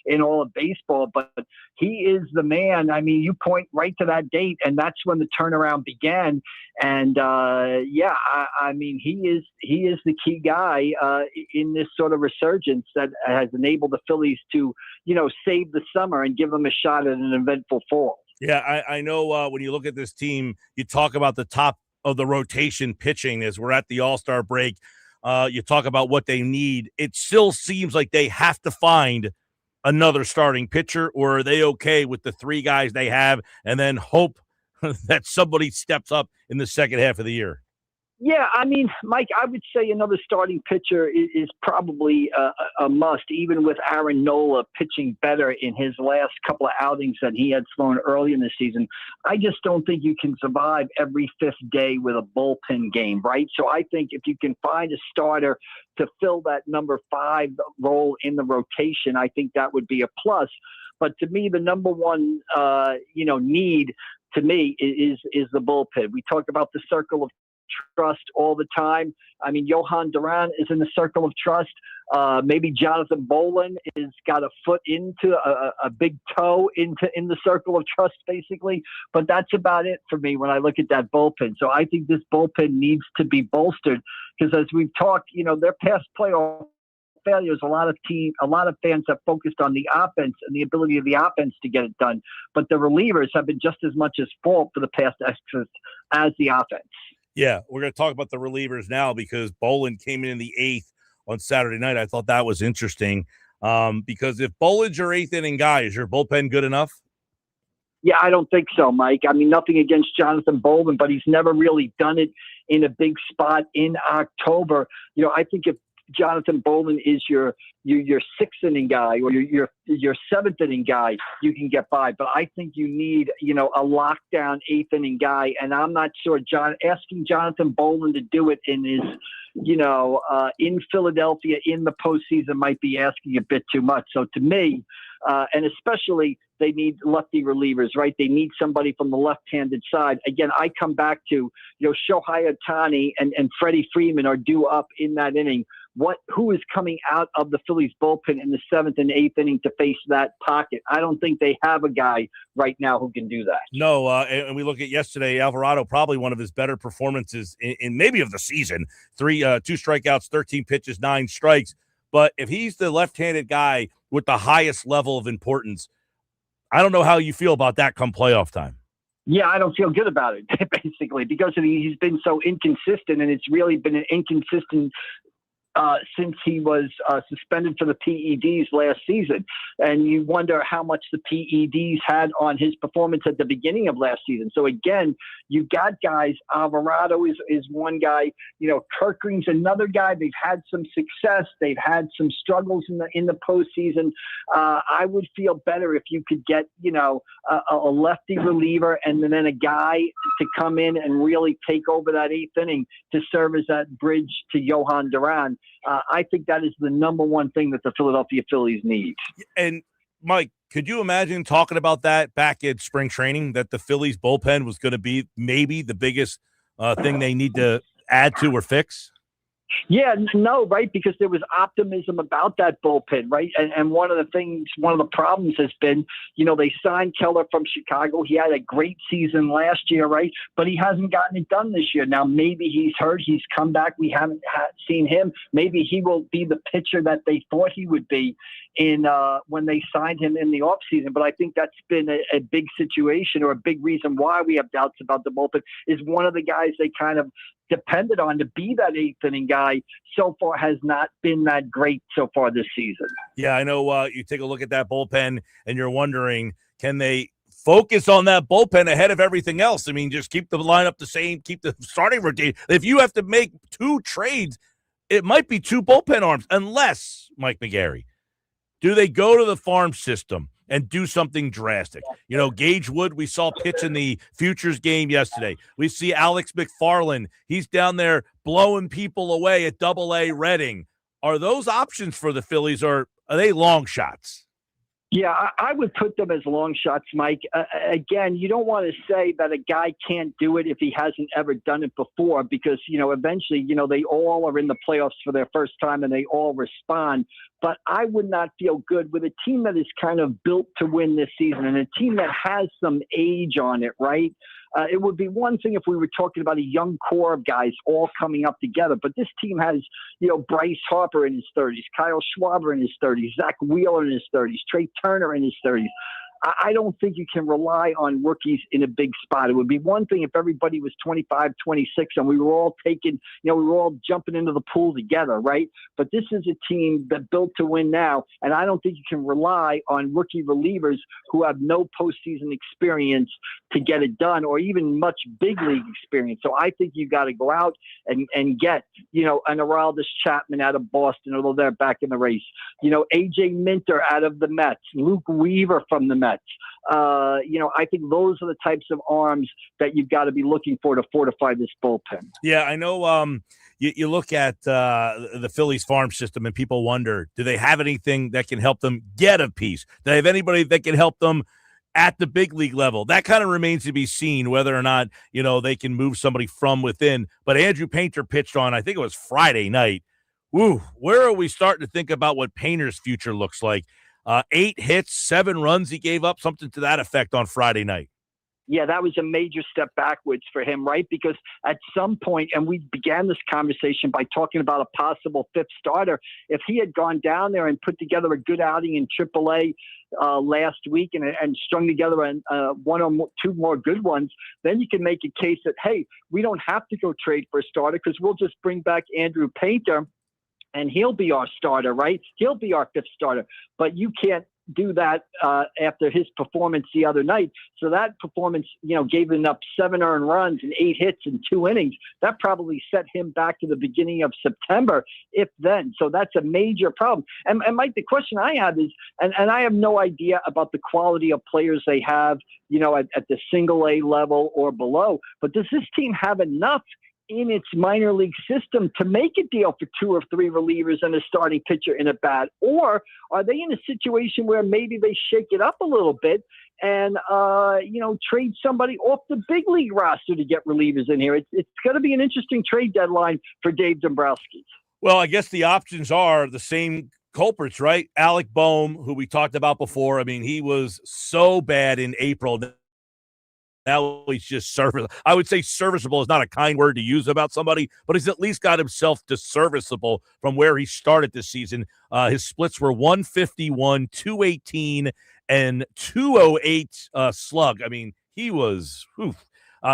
Speaker 4: in all of baseball, but he is the man. I mean, you point right to that date, and that's when the turnaround began. And I mean, he is the key guy in this sort of resurgence that has enabled the Phillies to, save the summer and give them a shot at an eventful fall.
Speaker 18: Yeah, I know when you look at this team, you talk about the top of the rotation pitching as we're at the All-Star break. You talk about what they need. It still seems like they have to find another starting pitcher, or are they okay with the 3 guys they have and then hope that somebody steps up in the second half of the year?
Speaker 4: Yeah, I mean, Mike, I would say another starting pitcher is probably a must, even with Aaron Nola pitching better in his last couple of outings than he had thrown early in the season. I just don't think you can survive every 5th day with a bullpen game, right? So I think if you can find a starter to fill that number 5 role in the rotation, I think that would be a plus. But to me, the number one, need to me is the bullpen. We talk about the circle of trust all the time. I mean, Johan Duran is in the circle of trust. Maybe Jonathan Bolin has got a foot into a big toe in the circle of trust, basically. But that's about it for me when I look at that bullpen. So I think this bullpen needs to be bolstered because, as we've talked, their past playoff failures, a lot of fans have focused on the offense and the ability of the offense to get it done. But the relievers have been just as much as fault for the past extras as the offense.
Speaker 18: Yeah, we're going to talk about the relievers now because Bolin came in the 8th on Saturday night. I thought that was interesting because if Bolin's your 8th inning guy, is your bullpen good enough?
Speaker 4: Yeah, I don't think so, Mike. I mean, nothing against Jonathan Bolin, but he's never really done it in a big spot in October. I think if Jonathan Bowlen is your sixth inning guy or your seventh inning guy, you can get by. But I think you need, a lockdown eighth inning guy. And I'm not sure asking Jonathan Bowlen to do it in his, in Philadelphia in the postseason might be asking a bit too much. So to me, and especially they need lefty relievers, right? They need somebody from the left-handed side. Again, I come back to, Shohei Ohtani and Freddie Freeman are due up in that inning. Who is coming out of the Phillies bullpen in the seventh and eighth inning to face that pocket? I don't think they have a guy right now who can do that.
Speaker 18: No, and we look at yesterday, Alvarado, probably one of his better performances in maybe of the season. 2 strikeouts, 13 pitches, 9 strikes. But if he's the left-handed guy with the highest level of importance, I don't know how you feel about that come playoff time.
Speaker 4: Yeah, I don't feel good about it, basically, because he's been so inconsistent, and it's really been an inconsistent since he was suspended for the PEDs last season. And you wonder how much the PEDs had on his performance at the beginning of last season. So again, you've got guys. Alvarado is one guy. Kirk Green's another guy. They've had some success. They've had some struggles in the postseason. I would feel better if you could get, a lefty reliever and then a guy to come in and really take over that eighth inning to serve as that bridge to Johan Duran. I think that is the number one thing that the Philadelphia Phillies need.
Speaker 18: And Mike, could you imagine talking about that back at spring training, that the Phillies bullpen was going to be maybe the biggest thing they need to add to or fix?
Speaker 4: Yeah, no, right, because there was optimism about that bullpen, right? And one of the problems has been, they signed Keller from Chicago. He had a great season last year, right? But he hasn't gotten it done this year. Now, maybe he's hurt. He's come back. We haven't seen him. Maybe he will be the pitcher that they thought he would be when they signed him in the offseason. But I think that's been a big situation, or a big reason why we have doubts about the bullpen, is one of the guys they kind of depended on to be that eighth inning guy so far has not been that great so far this season.
Speaker 18: Yeah, I know you take a look at that bullpen and you're wondering, can they focus on that bullpen ahead of everything else? I mean, just keep the lineup the same, keep the starting rotation. If you have to make 2 trades, it might be 2 bullpen arms, unless, Mike McGarry, do they go to the farm system and do something drastic? Gage Wood, we saw pitch in the Futures game yesterday. We see Alex McFarland. He's down there blowing people away at Double-A Reading. Are those options for the Phillies, or are they long shots?
Speaker 4: Yeah, I would put them as long shots, Mike. Again, you don't want to say that a guy can't do it if he hasn't ever done it before, because, eventually, they all are in the playoffs for their first time and they all respond. But I would not feel good with a team that is kind of built to win this season, and a team that has some age on it, right? It would be one thing if we were talking about a young core of guys all coming up together. But this team has, Bryce Harper in his 30s, Kyle Schwarber in his 30s, Zach Wheeler in his 30s, Trey Turner in his 30s. I don't think you can rely on rookies in a big spot. It would be one thing if everybody was 25, 26, and we were all we were all jumping into the pool together, right? But this is a team that built to win now, and I don't think you can rely on rookie relievers who have no postseason experience to get it done, or even much big league experience. So I think you got to go out and get, an Aroldis Chapman out of Boston, although they're back in the race. AJ Minter out of the Mets, Luke Weaver from the Mets. I think those are the types of arms that you've got to be looking for to fortify this bullpen.
Speaker 18: Yeah, I know. You look at the Phillies farm system and people wonder, do they have anything that can help them get a piece? Do they have anybody that can help them at the big league level? That kind of remains to be seen, whether or not, they can move somebody from within. But Andrew Painter pitched on, I think it was Friday night. Woo, where are we starting to think about what Painter's future looks like? 8 hits, 7 runs he gave up, something to that effect on Friday night.
Speaker 4: Yeah, that was a major step backwards for him, right? Because at some point, and we began this conversation by talking about a possible 5th starter, if he had gone down there and put together a good outing in AAA last week and strung together 1 or 2 more good ones, then you can make a case that, hey, we don't have to go trade for a starter because we'll just bring back Andrew Painter and he'll be our starter, right? He'll be our 5th starter. But you can't do that after his performance the other night. So that performance, gave him up 7 earned runs and 8 hits in 2 innings. That probably set him back to the beginning of September, if then. So that's a major problem. And Mike, the question I have is, and I have no idea about the quality of players they have, at the single A level or below, but does this team have enough in its minor league system to make a deal for 2 or 3 relievers and a starting pitcher in a bat? Or are they in a situation where maybe they shake it up a little bit and, trade somebody off the big league roster to get relievers in here? It's going to be an interesting trade deadline for Dave Dombrowski.
Speaker 18: Well, I guess the options are the same culprits, right? Alec Boehm, who we talked about before. I mean, he was so bad in April. Now he's just serviceable. I would say serviceable is not a kind word to use about somebody, but he's at least got himself to serviceable from where he started this season. His splits were 151, 218, and 208 slug. I mean, he was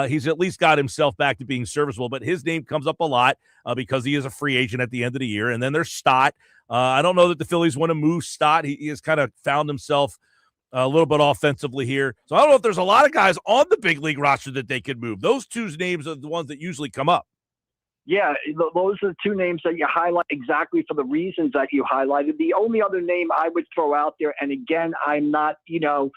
Speaker 18: he's at least got himself back to being serviceable, but his name comes up a lot because he is a free agent at the end of the year. And then there's Stott. I don't know that the Phillies want to move Stott. He has kind of found himself a little bit offensively here. So I don't know if there's a lot of guys on the big league roster that they could move. Those 2 names are the ones that usually come up.
Speaker 4: Yeah, those are the 2 names that you highlight exactly for the reasons that you highlighted. The only other name I would throw out there, and again, I'm not, no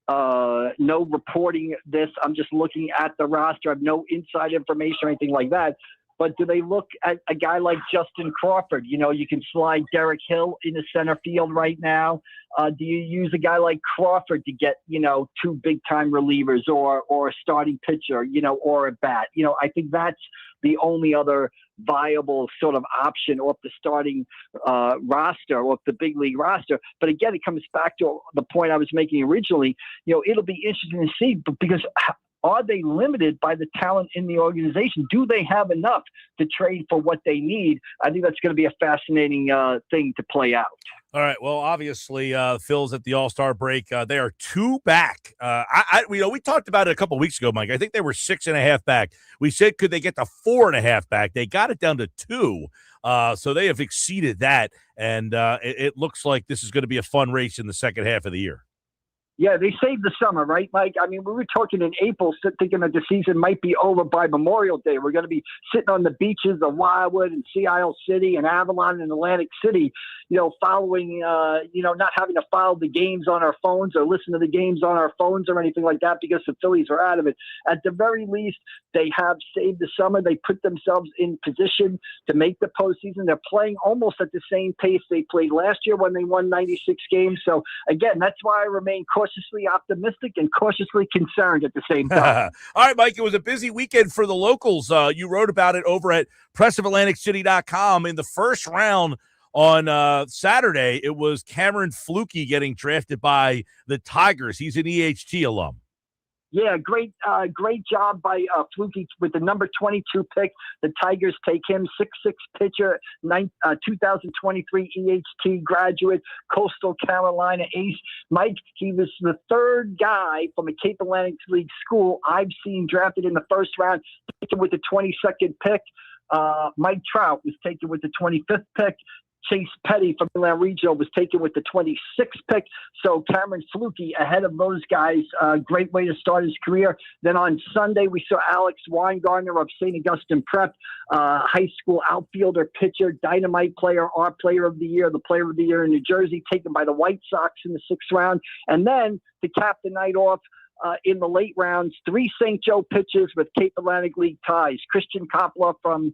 Speaker 4: reporting this. I'm just looking at the roster. I have no inside information or anything like that. But do they look at a guy like Justin Crawford? You can slide Derek Hill into center field right now. Do you use a guy like Crawford to get, 2 big-time relievers or a starting pitcher, or a bat? I think that's the only other viable sort of option off the starting roster, off the big league roster. But again, it comes back to the point I was making originally. It'll be interesting to see because are they limited by the talent in the organization? Do they have enough to trade for what they need? I think that's going to be a fascinating thing to play out.
Speaker 18: All right. Well, obviously, Phil's at the All-Star break. They are 2 back. We talked about it a couple weeks ago, Mike. I think they were 6.5 back. We said, could they get to 4.5 back? They got it down to 2. So they have exceeded that. And it looks like this is going to be a fun race in the second half of the year.
Speaker 4: Yeah, they saved the summer, right, Mike? I mean, we were talking in April, thinking that the season might be over by Memorial Day. We're going to be sitting on the beaches of Wildwood and Sea Isle City and Avalon and Atlantic City, following, not having to follow the games on our phones or listen to the games on our phones or anything like that because the Phillies are out of it. At the very least, they have saved the summer. They put themselves in position to make the postseason. They're playing almost at the same pace they played last year when they won 96 games. So, again, that's why I remain cautiously optimistic and cautiously concerned at the same time.
Speaker 18: All right, Mike, it was a busy weekend for the locals. You wrote about it over at PressOfAtlanticCity.com. In the first round on Saturday, it was Cameron Flukie getting drafted by the Tigers. He's an EHT alum.
Speaker 4: Yeah, great job by Flukie with the number 22 pick. The Tigers take him, 6'6" pitcher, 2023 EHT graduate, Coastal Carolina ace. Mike, he was the 3rd guy from a Cape Atlantic League school I've seen drafted in the first round, taken with the 22nd pick. Mike Trout was taken with the 25th pick. Chase Petty from Milan Regional was taken with the 26th pick. So Cameron Flukie ahead of those guys. Great way to start his career. Then on Sunday, we saw Alex Weingartner of St. Augustine Prep, high school outfielder, pitcher, dynamite player, our player of the year, the player of the year in New Jersey, taken by the White Sox in the 6th round. And then to cap the night off, in the late rounds, 3 St. Joe pitchers with Cape Atlantic League ties. Christian Coppola from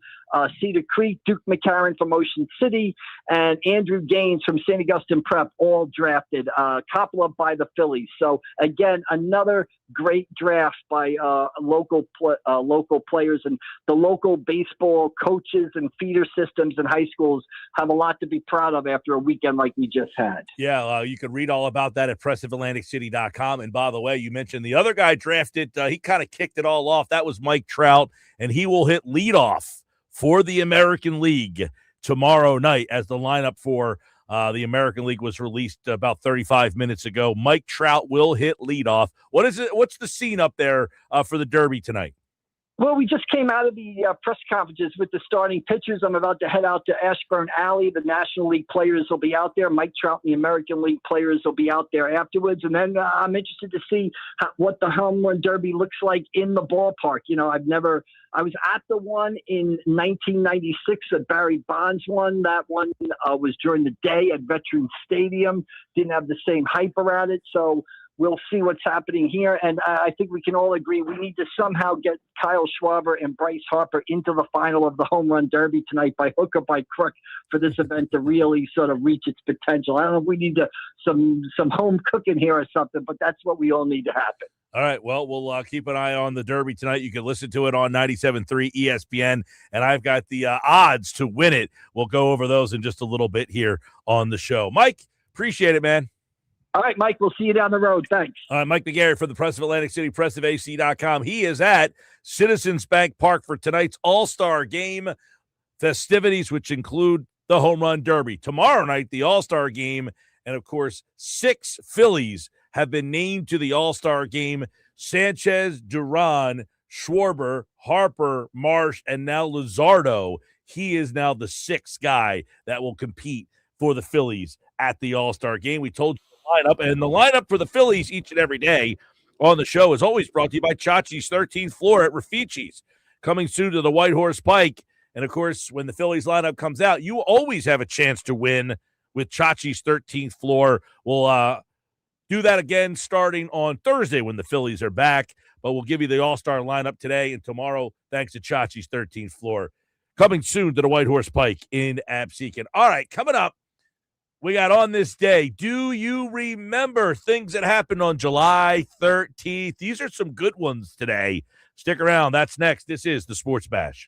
Speaker 4: Cedar Creek, Duke McCarron from Ocean City, and Andrew Gaines from St. Augustine Prep, all drafted. Coppola by the Phillies. So, again, another great draft by local players. And the local baseball coaches and feeder systems and high schools have a lot to be proud of after a weekend like we just had.
Speaker 18: Yeah, you can read all about that at PressOfAtlanticCity.com. And by the way, you mentioned the other guy drafted. He kind of kicked it all off. That was Mike Trout, and he will hit leadoff for the American League tomorrow night as the lineup for the American League was released about 35 minutes ago. Mike Trout will hit leadoff. What is it? What's the scene up there for the Derby tonight?
Speaker 4: Well, we just came out of the press conferences with the starting pitchers. I'm about to head out to Ashburn Alley. The National League players will be out there. Mike Trout and the American League players will be out there afterwards. And then I'm interested to see what the Home Run Derby looks like in the ballpark. You know, I was at the one in 1996 that Barry Bonds won. That one was during the day at Veterans Stadium. Didn't have the same hype around it. So we'll see what's happening here. And I think we can all agree we need to somehow get Kyle Schwarber and Bryce Harper into the final of the Home Run Derby tonight by hook or by crook for this event to really sort of reach its potential. I don't know if we need some home cooking here or something, but that's what we all need to happen.
Speaker 18: All right, well, we'll keep an eye on the Derby tonight. You can listen to it on 97.3 ESPN, and I've got the odds to win it. We'll go over those in just a little bit here on the show. Mike, appreciate it, man.
Speaker 4: All right, Mike, we'll see you down the road. Thanks.
Speaker 18: Mike McGarry from the Press of Atlantic City, pressofac.com. He is at Citizens Bank Park for tonight's All-Star Game festivities, which include the Home Run Derby. Tomorrow night, the All-Star Game, and, of course, 6 Phillies have been named to the All-Star Game. Sanchez, Duran, Schwarber, Harper, Marsh, and now Luzardo. He is now the 6th guy that will compete for the Phillies at the All-Star Game. We told you the lineup, and the lineup for the Phillies each and every day on the show is always brought to you by Chachi's 13th floor at Rafici's, coming soon to the White Horse Pike. And, of course, when the Phillies lineup comes out, you always have a chance to win with Chachi's 13th floor. We'll do that again starting on Thursday when the Phillies are back, but we'll give you the All-Star lineup today and tomorrow thanks to Chachi's 13th floor. Coming soon to the White Horse Pike in Absecon. All right, coming up, we got On This Day. Do you remember things that happened on July 13th? These are some good ones today. Stick around. That's next. This is the Sports Bash.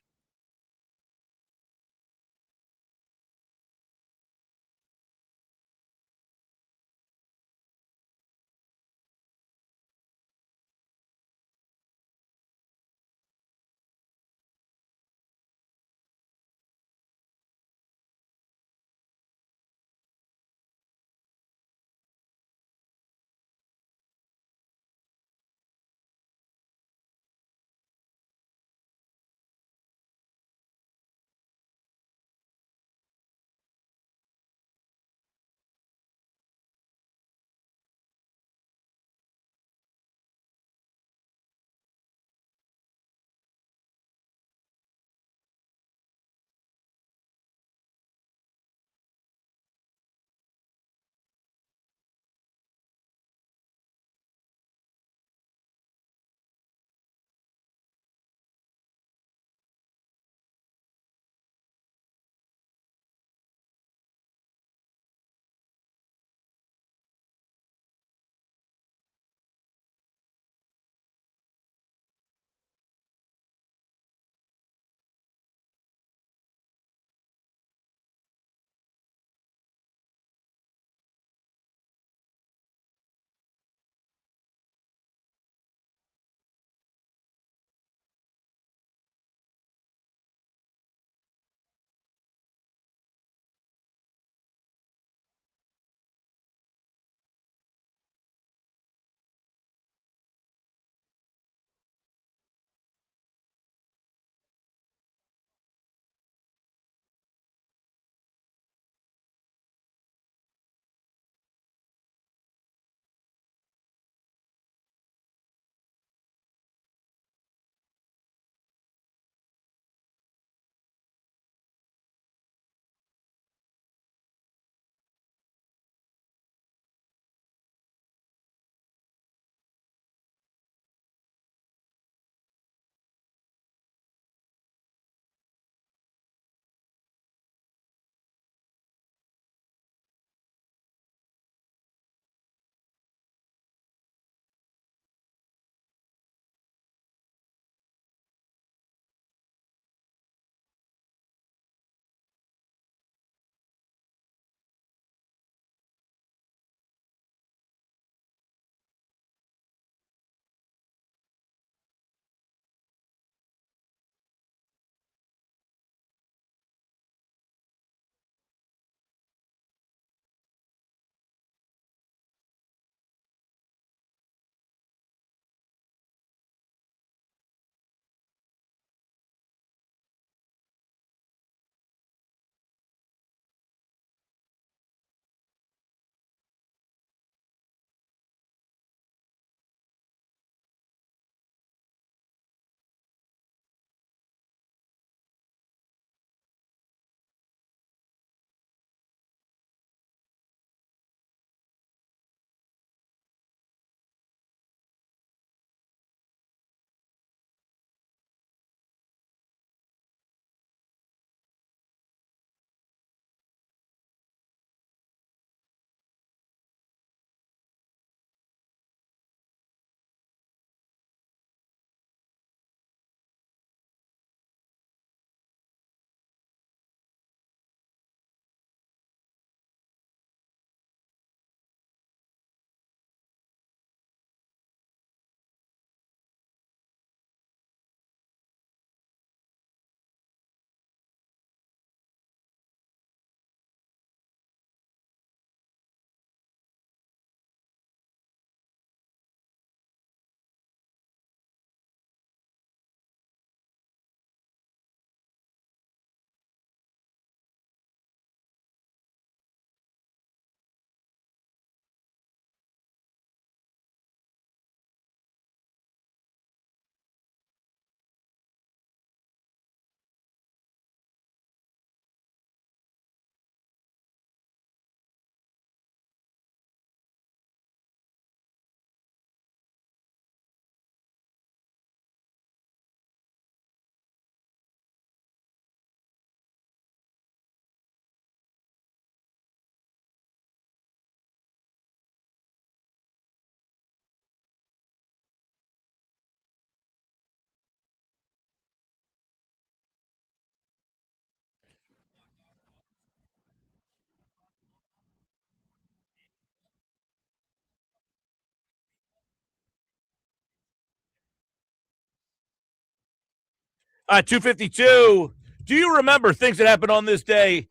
Speaker 18: 252. Do you remember things that happened on this day?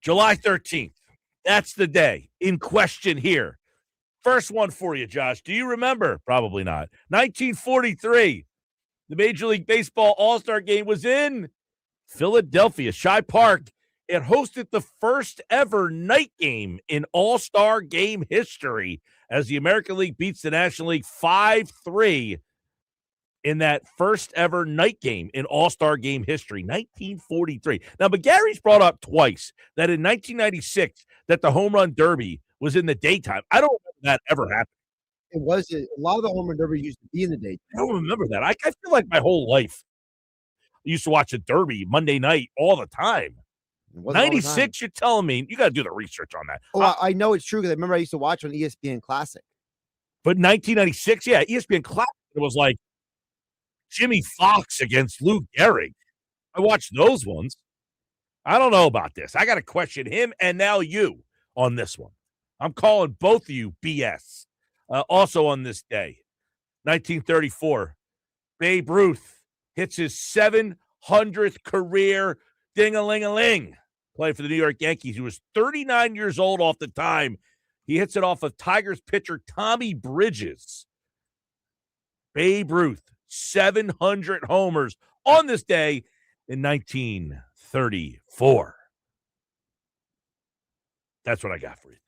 Speaker 18: July 13th. That's the day in question here. First one for you, Josh. Do you remember? Probably not. 1943. The Major League Baseball All-Star Game was in Philadelphia, Shibe Park. It hosted the first ever night game in All-Star Game history as the American League beats the National League 5-3 in that first ever night game in All-Star Game history, 1943. Now, McGarry's brought up twice that in 1996 that the Home Run Derby was in the daytime. I don't remember that ever happened.
Speaker 6: It was a lot of the home run derby used to be in the daytime.
Speaker 18: I don't remember that. I feel like my whole life I used to watch the Derby Monday night all the time. 96, you're telling me. You got to do the research on that.
Speaker 6: Oh, I know it's true because I remember I used to watch on ESPN Classic.
Speaker 18: But 1996, yeah, ESPN Classic, it was like Jimmy Fox against Lou Gehrig. I watched those ones. I don't know about this. I got to question him and now you on this one. I'm calling both of you BS. Also on this day, 1934, Babe Ruth hits his 700th career ding-a-ling-a-ling. Playing for the New York Yankees. He was 39 years old off the time. He hits it off of Tigers pitcher Tommy Bridges. Babe Ruth, 700 homers on this day in 1934. That's what I got for you today.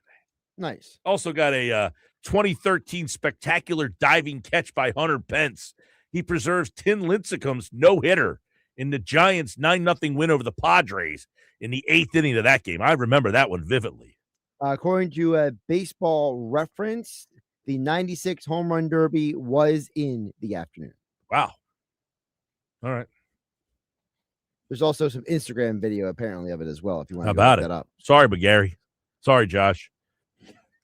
Speaker 6: Nice.
Speaker 18: Also got a 2013 spectacular diving catch by Hunter Pence. He preserves Tim Lincecum's no-hitter in the Giants' 9-0 win over the Padres in the 8th inning of that game. I remember that one vividly.
Speaker 6: According to Baseball Reference, the 96 Home Run Derby was in the afternoon.
Speaker 18: Wow. All right.
Speaker 6: There's also some Instagram video apparently of it as well if you want to
Speaker 18: look
Speaker 6: that up.
Speaker 18: Sorry, McGarry. Sorry, Josh.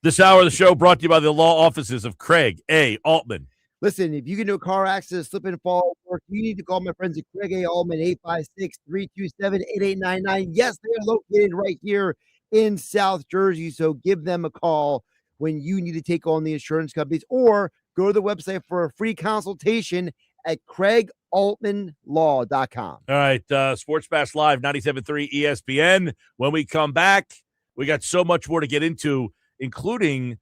Speaker 18: This hour of the show brought to you by the law offices of Craig A. Altman.
Speaker 6: Listen, if you get into a car accident, slip and fall, or you need to call my friends at Craig A. Altman, 856-327-8899. Yes, they are located right here in South Jersey, so give them a call when you need to take on the insurance companies, or go to the website for a free consultation at CraigAltmanLaw.com.
Speaker 18: All right, Sports Bash Live, 97.3 ESPN. When we come back, we got so much more to get into, including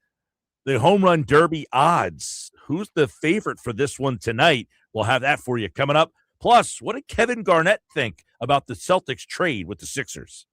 Speaker 18: the Home Run Derby odds. Who's the favorite for this one tonight? We'll have that for you coming up. Plus, what did Kevin Garnett think about the Celtics trade with the Sixers?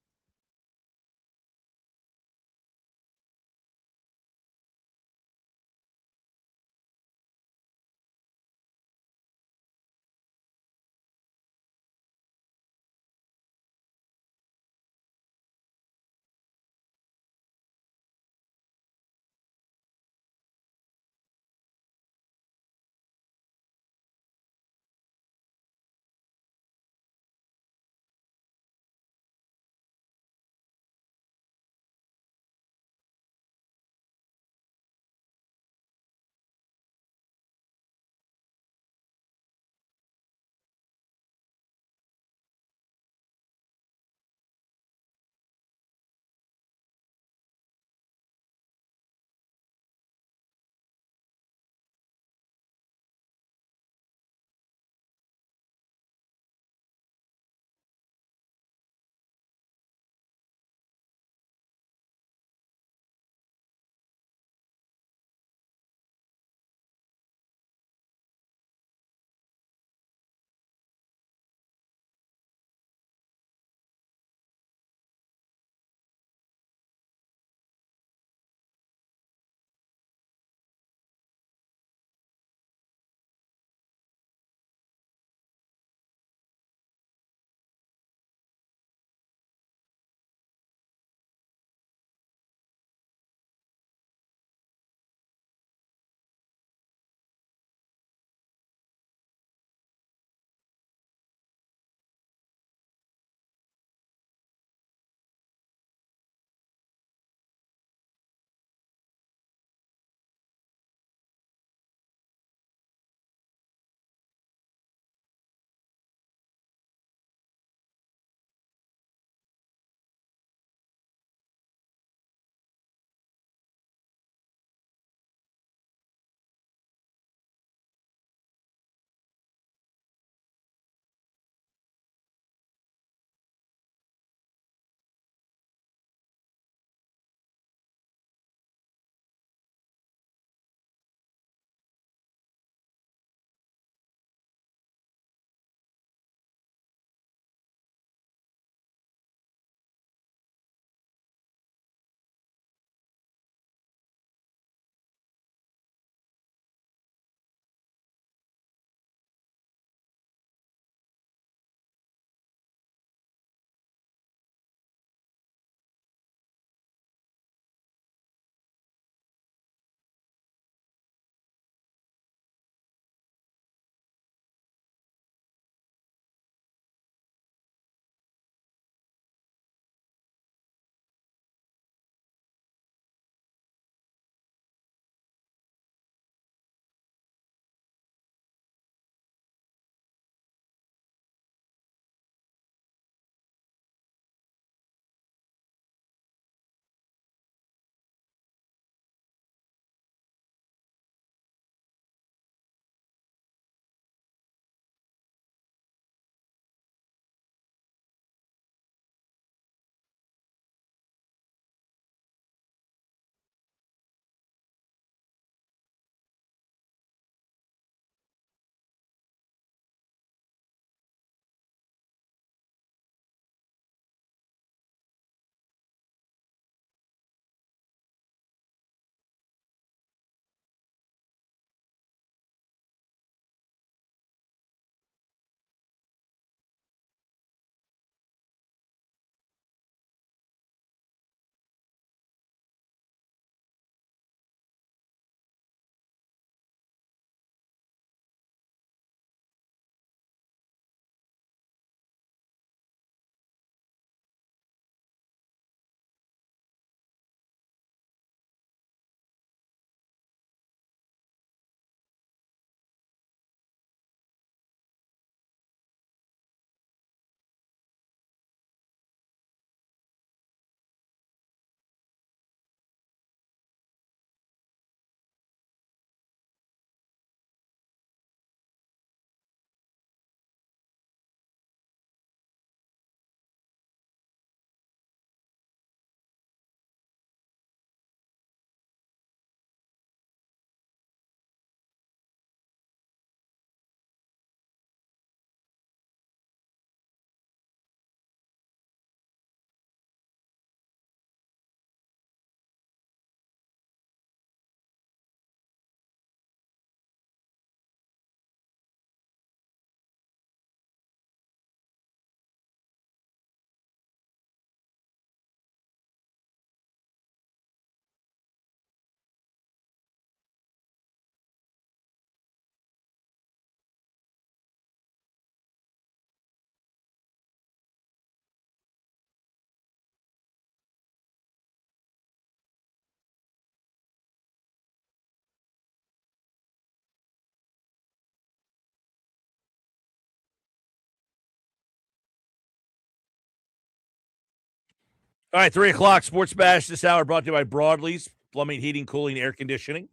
Speaker 18: All right, 3 o'clock Sports Bash this hour brought to you by Broadleys Plumbing, Heating, Cooling, Air Conditioning.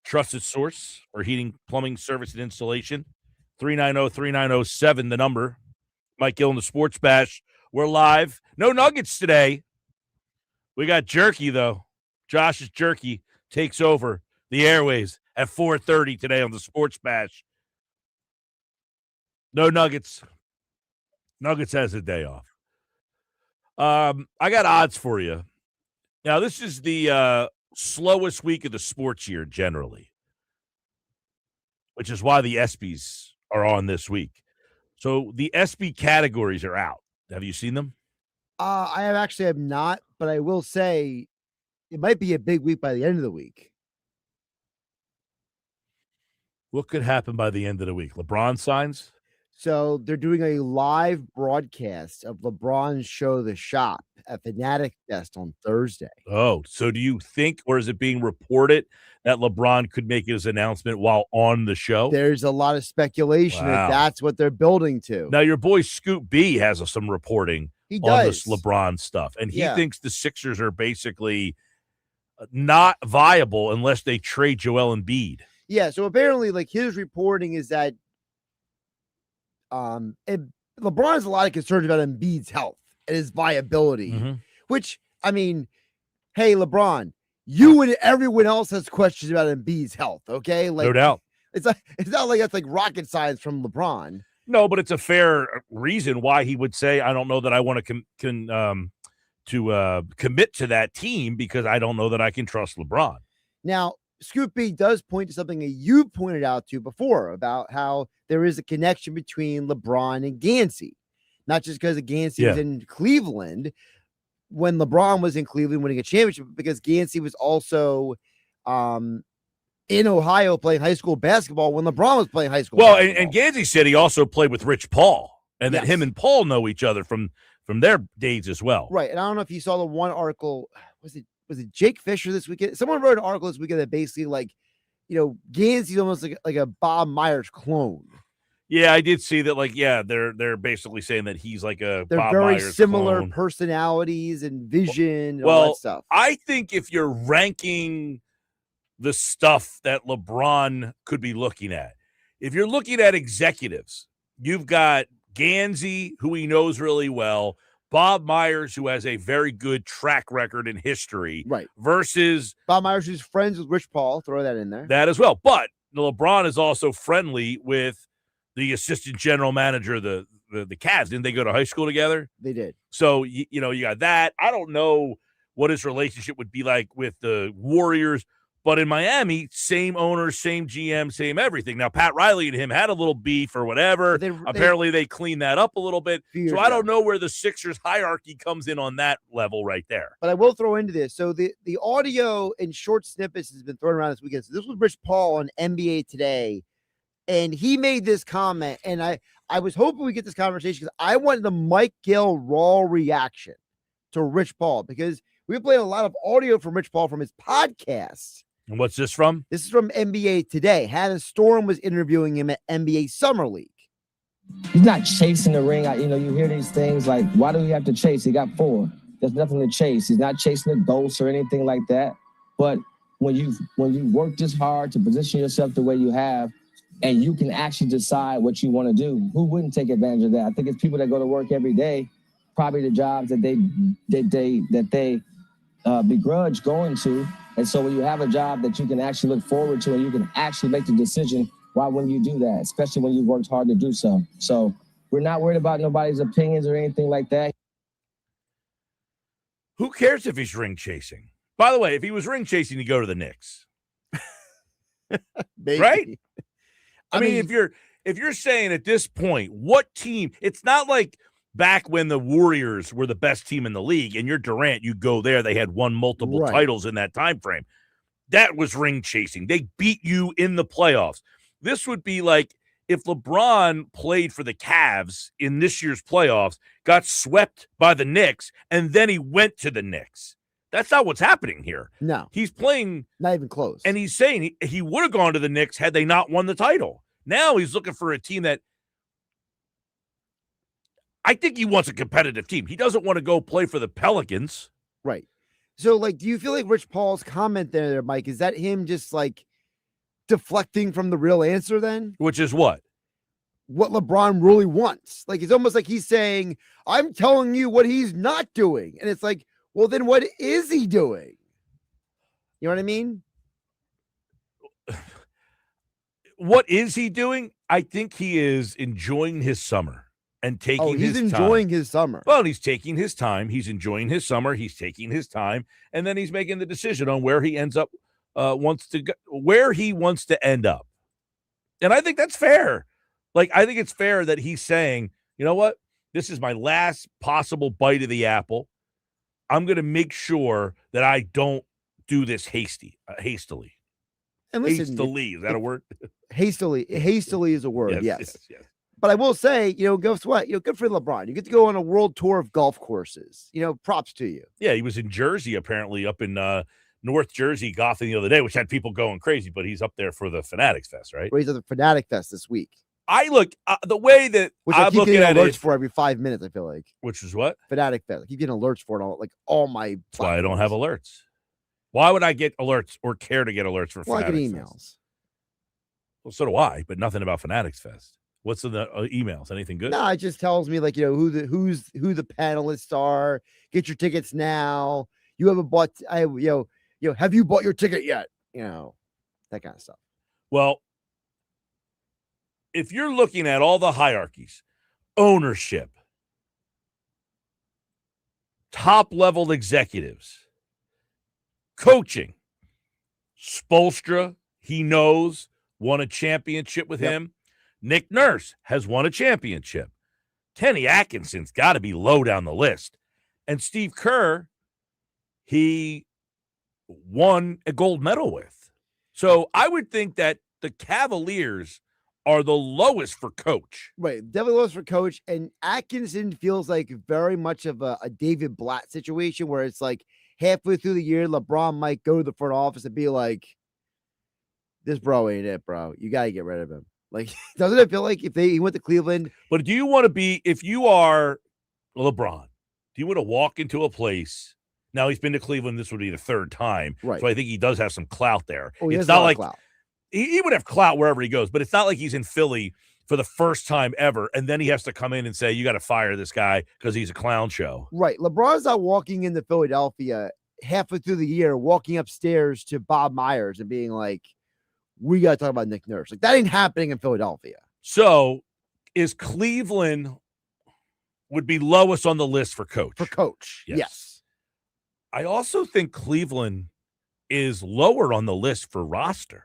Speaker 18: Trusted source for heating, plumbing, service, and installation. 390-3907, the number. Mike Gill in the Sports Bash. We're live. No Nuggets today. We got Jerky, though. Josh's Jerky takes over the airways at 4:30 today on the Sports Bash. No Nuggets. Nuggets has a day off. I got odds for you. Now, this is the slowest week of the sports year generally, which is why the ESPYs are on this week. So the ESPY categories are out. Have you seen them?
Speaker 6: I have not, but I will say it might be a big week by the end of the week.
Speaker 18: What could happen by the end of the week? LeBron signs?
Speaker 6: So they're doing a live broadcast of LeBron's show, The Shop, at Fanatic Fest on Thursday.
Speaker 18: Oh, so do you think, or is it being reported that LeBron could make his announcement while on the show?
Speaker 6: There's a lot of speculation that that's what they're building to.
Speaker 18: Now, your boy Scoop B has some reporting on this LeBron stuff, and he thinks the Sixers are basically not viable unless they trade Joel Embiid.
Speaker 6: Yeah, so apparently, like, his reporting is that LeBron has a lot of concerns about Embiid's health and his viability, which, I mean, hey, LeBron, you and everyone else has questions about Embiid's health, okay? Like,
Speaker 18: no doubt.
Speaker 6: It's not like that's like rocket science from LeBron.
Speaker 18: No, but it's a fair reason why he would say, I don't know that I want to commit to that team because I don't know that I can trust LeBron.
Speaker 6: Now, Scoop B does point to something that you pointed out to before about how there is a connection between LeBron and Gansey, not just because Gansey was in Cleveland when LeBron was in Cleveland winning a championship, because Gansey was also in Ohio playing high school basketball when LeBron was playing high school.
Speaker 18: Well, and Gansey said he also played with Rich Paul, and that him and Paul know each other from their days as well.
Speaker 6: Right. And I don't know if you saw the one article, was it Jake Fisher this weekend? Someone wrote an article this weekend that basically, like, Gansey's almost like a Bob Myers clone.
Speaker 18: Yeah, I did see that. Like, they're basically saying that he's like
Speaker 6: they're
Speaker 18: Bob
Speaker 6: very
Speaker 18: Myers
Speaker 6: similar
Speaker 18: clone.
Speaker 6: Personalities and vision and all that stuff.
Speaker 18: I think if you're ranking the stuff that LeBron could be looking at, if you're looking at executives, you've got Gansey, who he knows really well, Bob Myers, who has a very good track record in history,
Speaker 6: right?
Speaker 18: Versus
Speaker 6: Bob Myers, who's friends with Rich Paul. Throw that in there.
Speaker 18: That as well. But LeBron is also friendly with the assistant general manager of the Cavs. Didn't they go to high school together?
Speaker 6: They did.
Speaker 18: So, you got that. I don't know what his relationship would be like with the Warriors, but in Miami, same owner, same GM, same everything. Now, Pat Riley and him had a little beef or whatever. Apparently, they cleaned that up a little bit. So I don't know where the Sixers hierarchy comes in on that level right there.
Speaker 6: But I will throw into this. So the audio in short snippets has been thrown around this weekend. So this was Rich Paul on NBA Today, and he made this comment. And I was hoping we get this conversation because I wanted the Mike Gill raw reaction to Rich Paul, because we played a lot of audio from Rich Paul from his podcast.
Speaker 18: And what's this from?
Speaker 6: This is from NBA Today. Hannah Storm was interviewing him at NBA Summer League.
Speaker 7: He's not chasing the ring. You hear these things like, why do we have to chase? He got 4. There's nothing to chase. He's not chasing the ghosts or anything like that. But when you work this hard to position yourself the way you have, and you can actually decide what you want to do, who wouldn't take advantage of that? I think it's people that go to work every day, probably the jobs that they begrudge going to. And so when you have a job that you can actually look forward to and you can actually make the decision, why wouldn't you do that? Especially when you worked hard to do so. So we're not worried about nobody's opinions or anything like that.
Speaker 18: Who cares if he's ring chasing? By the way, if he was ring chasing, he'd go to the Knicks. Right? I mean, if you're saying at this point, what team, it's not like back when the Warriors were the best team in the league and you're Durant, you go there, they had won multiple titles in that time frame. That was ring chasing. They beat you in the playoffs. This would be like if LeBron played for the Cavs in this year's playoffs, got swept by the Knicks, and then he went to the Knicks. That's not what's happening here.
Speaker 6: No.
Speaker 18: He's playing.
Speaker 6: Not even close.
Speaker 18: And he's saying he would have gone to the Knicks had they not won the title. Now he's looking for a team that, I think he wants a competitive team. He doesn't want to go play for the Pelicans.
Speaker 6: Right. So, like, do you feel like Rich Paul's comment there, Mike, is that him just like deflecting from the real answer then?
Speaker 18: Which is what?
Speaker 6: What LeBron really wants. Like, it's almost like he's saying, I'm telling you what he's not doing. And it's like, well, then what is he doing? You know what I mean?
Speaker 18: What is he doing? I think he is enjoying his summer and taking his time.
Speaker 6: He's enjoying his summer.
Speaker 18: Well, he's taking his time. He's enjoying his summer. He's taking his time. And then he's making the decision on where he ends up, where he wants to end up. And I think that's fair. Like, I think it's fair that he's saying, you know what? This is my last possible bite of the apple. I'm going to make sure that I don't do this hastily.
Speaker 6: And listen,
Speaker 18: hastily, is that a word?
Speaker 6: Hastily is a word. Yes.
Speaker 18: Yes.
Speaker 6: But I will say, guess what? Good for LeBron. You get to go on a world tour of golf courses. Props to you.
Speaker 18: Yeah, he was in Jersey, apparently, up in North Jersey golfing the other day, which had people going crazy, but he's up there for the Fanatics Fest, right?
Speaker 6: Well, he's at the Fanatic Fest this week.
Speaker 18: I look, the way that
Speaker 6: which
Speaker 18: I'm
Speaker 6: I keep
Speaker 18: looking
Speaker 6: getting
Speaker 18: at
Speaker 6: alerts
Speaker 18: it,
Speaker 6: for every 5 minutes, I feel like.
Speaker 18: Which is what?
Speaker 6: Fanatic Fest. I keep getting alerts for it on all my platforms.
Speaker 18: That's why I don't have alerts. Why would I get alerts or care to get alerts for
Speaker 6: Well, I
Speaker 18: Fanatics
Speaker 6: get emails.
Speaker 18: Fest? Well, so do I, but nothing about Fanatics Fest. What's in the emails? Anything good?
Speaker 6: No, it just tells me who the panelists are. Get your tickets now. You haven't bought. Have you bought your ticket yet? That kind of stuff.
Speaker 18: Well, if you're looking at all the hierarchies, ownership, top-level executives, coaching, Spoelstra, he knows, won a championship with him. Nick Nurse has won a championship. Kenny Atkinson's got to be low down the list. And Steve Kerr, he won a gold medal with. So I would think that the Cavaliers are the lowest for coach.
Speaker 6: Right. Definitely lowest for coach. And Atkinson feels like very much of a David Blatt situation where it's like halfway through the year, LeBron might go to the front office and be like, this bro ain't it, bro. You got to get rid of him. Like, doesn't it feel like if he went to Cleveland?
Speaker 18: But do you want to be, if you are LeBron, do you want to walk into a place? Now he's been to Cleveland. This would be the third time.
Speaker 6: Right.
Speaker 18: So I think he does have some clout there.
Speaker 6: Oh,
Speaker 18: it's not like
Speaker 6: clout.
Speaker 18: He would have clout wherever he goes, but it's not like he's in Philly for the first time ever. And then he has to come in and say, you got to fire this guy because he's a clown show.
Speaker 6: Right. LeBron's not walking into Philadelphia halfway through the year, walking upstairs to Bob Myers and being like, we got to talk about Nick Nurse. Like, that ain't happening in Philadelphia.
Speaker 18: So is Cleveland would be lowest on the list for coach?
Speaker 6: For coach, yes.
Speaker 18: I also think Cleveland is lower on the list for roster.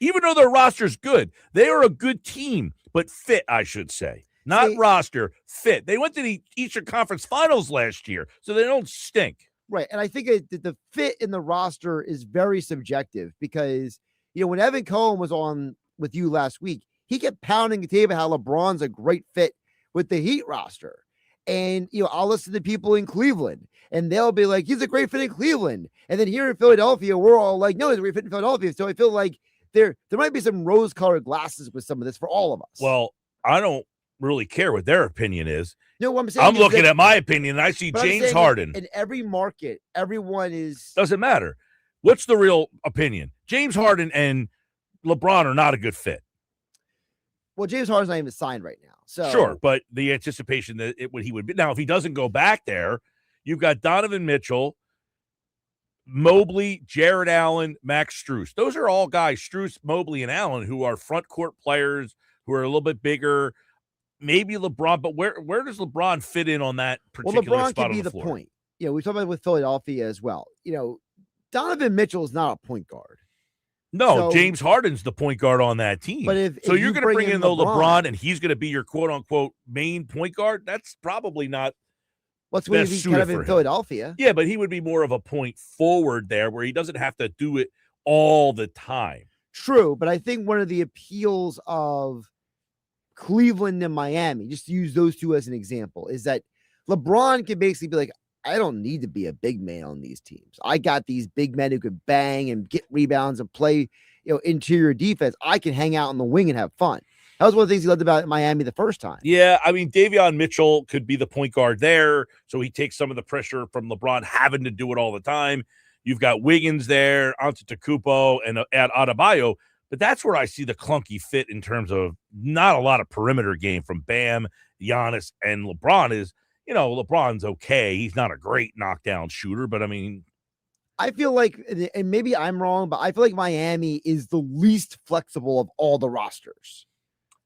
Speaker 18: Even though their roster's good, they are a good team, but fit, I should say. Not roster, fit. They went to the Eastern Conference Finals last year, so they don't stink.
Speaker 6: Right, and I think the fit in the roster is very subjective because, when Evan Cohen was on with you last week, he kept pounding the table how LeBron's a great fit with the Heat roster. And, I'll listen to people in Cleveland, and they'll be like, he's a great fit in Cleveland. And then here in Philadelphia, we're all like, no, he's a great fit in Philadelphia. So I feel like there might be some rose-colored glasses with some of this for all of us.
Speaker 18: Well, I don't really care what their opinion is.
Speaker 6: No, what I'm saying
Speaker 18: I'm looking at my opinion, and I see James Harden.
Speaker 6: In every market, everyone is...
Speaker 18: Doesn't matter. What's the real opinion? James Harden and LeBron are not a good fit.
Speaker 6: Well, James Harden's not even signed right now. So
Speaker 18: sure, but the anticipation that he would be. Now, if he doesn't go back there, you've got Donovan Mitchell, Mobley, Jared Allen, Max Strus. Those are all guys, Strus, Mobley, and Allen, who are front court players, who are a little bit bigger. Maybe LeBron, but where does LeBron fit in on that particular spot on the floor?
Speaker 6: Well, LeBron can be the point. We talked about it with Philadelphia as well. Donovan Mitchell is not a point guard.
Speaker 18: No, James Harden's the point guard on that team.
Speaker 6: But
Speaker 18: if you're going to bring in LeBron and he's going to be your quote unquote main point guard, that's probably not.
Speaker 6: What's when he's kind of in Philadelphia?
Speaker 18: Yeah, but he would be more of a point forward there where he doesn't have to do it all the time.
Speaker 6: True, but I think one of the appeals of Cleveland and Miami, just to use those two as an example, is that LeBron can basically be like, I don't need to be a big man on these teams. I got these big men who could bang and get rebounds and play, interior defense. I can hang out on the wing and have fun. That was one of the things he loved about Miami the first time.
Speaker 18: Yeah, I mean, Davion Mitchell could be the point guard there, so he takes some of the pressure from LeBron having to do it all the time. You've got Wiggins there, Antetokounmpo, and Adebayo, but that's where I see the clunky fit in terms of not a lot of perimeter game from Bam, Giannis, and LeBron is, LeBron's okay. He's not a great knockdown shooter, but I mean,
Speaker 6: I feel like, and maybe I'm wrong, but I feel like Miami is the least flexible of all the rosters.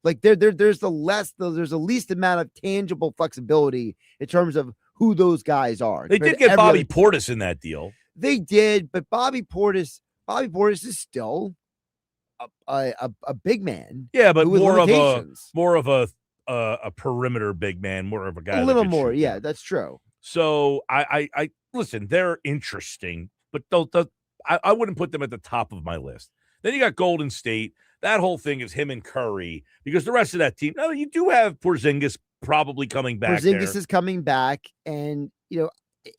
Speaker 6: Like there's the least amount of tangible flexibility in terms of who those guys are.
Speaker 18: They did get Bobby Portis in that deal.
Speaker 6: They did, but Bobby Portis is still a big man.
Speaker 18: Yeah, but more of a perimeter big man, more of a guy.
Speaker 6: A little more, yeah, that's true.
Speaker 18: So I listen. They're interesting, but I wouldn't put them at the top of my list. Then you got Golden State. That whole thing is him and Curry, because the rest of that team. No, you do have Porzingis probably coming back.
Speaker 6: Porzingis is coming back, and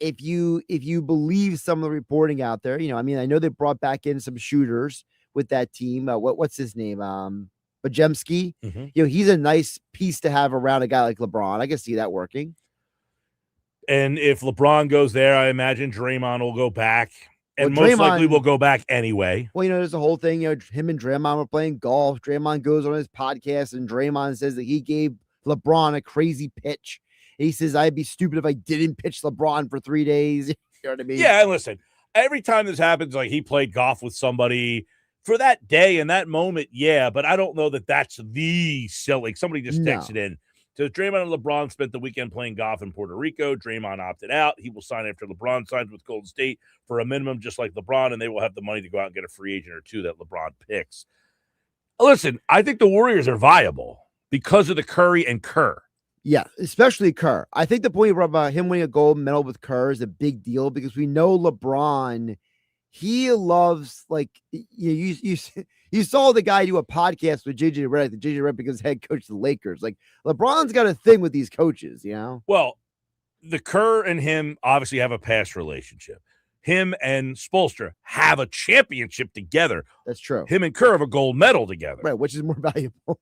Speaker 6: if you believe some of the reporting out there, I mean, I know they brought back in some shooters with that team. What's his name? Bajemski.
Speaker 18: Mm-hmm.
Speaker 6: He's a nice piece to have around a guy like LeBron. I can see that working.
Speaker 18: And if LeBron goes there, I imagine Draymond will go back. And most likely will go back anyway.
Speaker 6: Well, there's the whole thing, him and Draymond were playing golf. Draymond goes on his podcast, and Draymond says that he gave LeBron a crazy pitch. And he says, I'd be stupid if I didn't pitch LeBron for 3 days. You know what I mean?
Speaker 18: Yeah, and listen, every time this happens, like he played golf with somebody for that day and that moment, yeah, but I don't know that that's the silly. Somebody just texted in. So Draymond and LeBron spent the weekend playing golf in Puerto Rico. Draymond opted out. He will sign after LeBron signs with Golden State for a minimum, just like LeBron, and they will have the money to go out and get a free agent or two that LeBron picks. Listen, I think the Warriors are viable because of the Curry and Kerr.
Speaker 6: Yeah, especially Kerr. I think the point you brought about him winning a gold medal with Kerr is a big deal because we know LeBron, he loves, like, you saw the guy do a podcast with JJ Redick because head coach of the Lakers. Like, LeBron's got a thing with these coaches,
Speaker 18: Well, the Kerr and him obviously have a past relationship. Him and Spoelstra have a championship together.
Speaker 6: That's true.
Speaker 18: Him and Kerr have a gold medal together.
Speaker 6: Right, which is more valuable.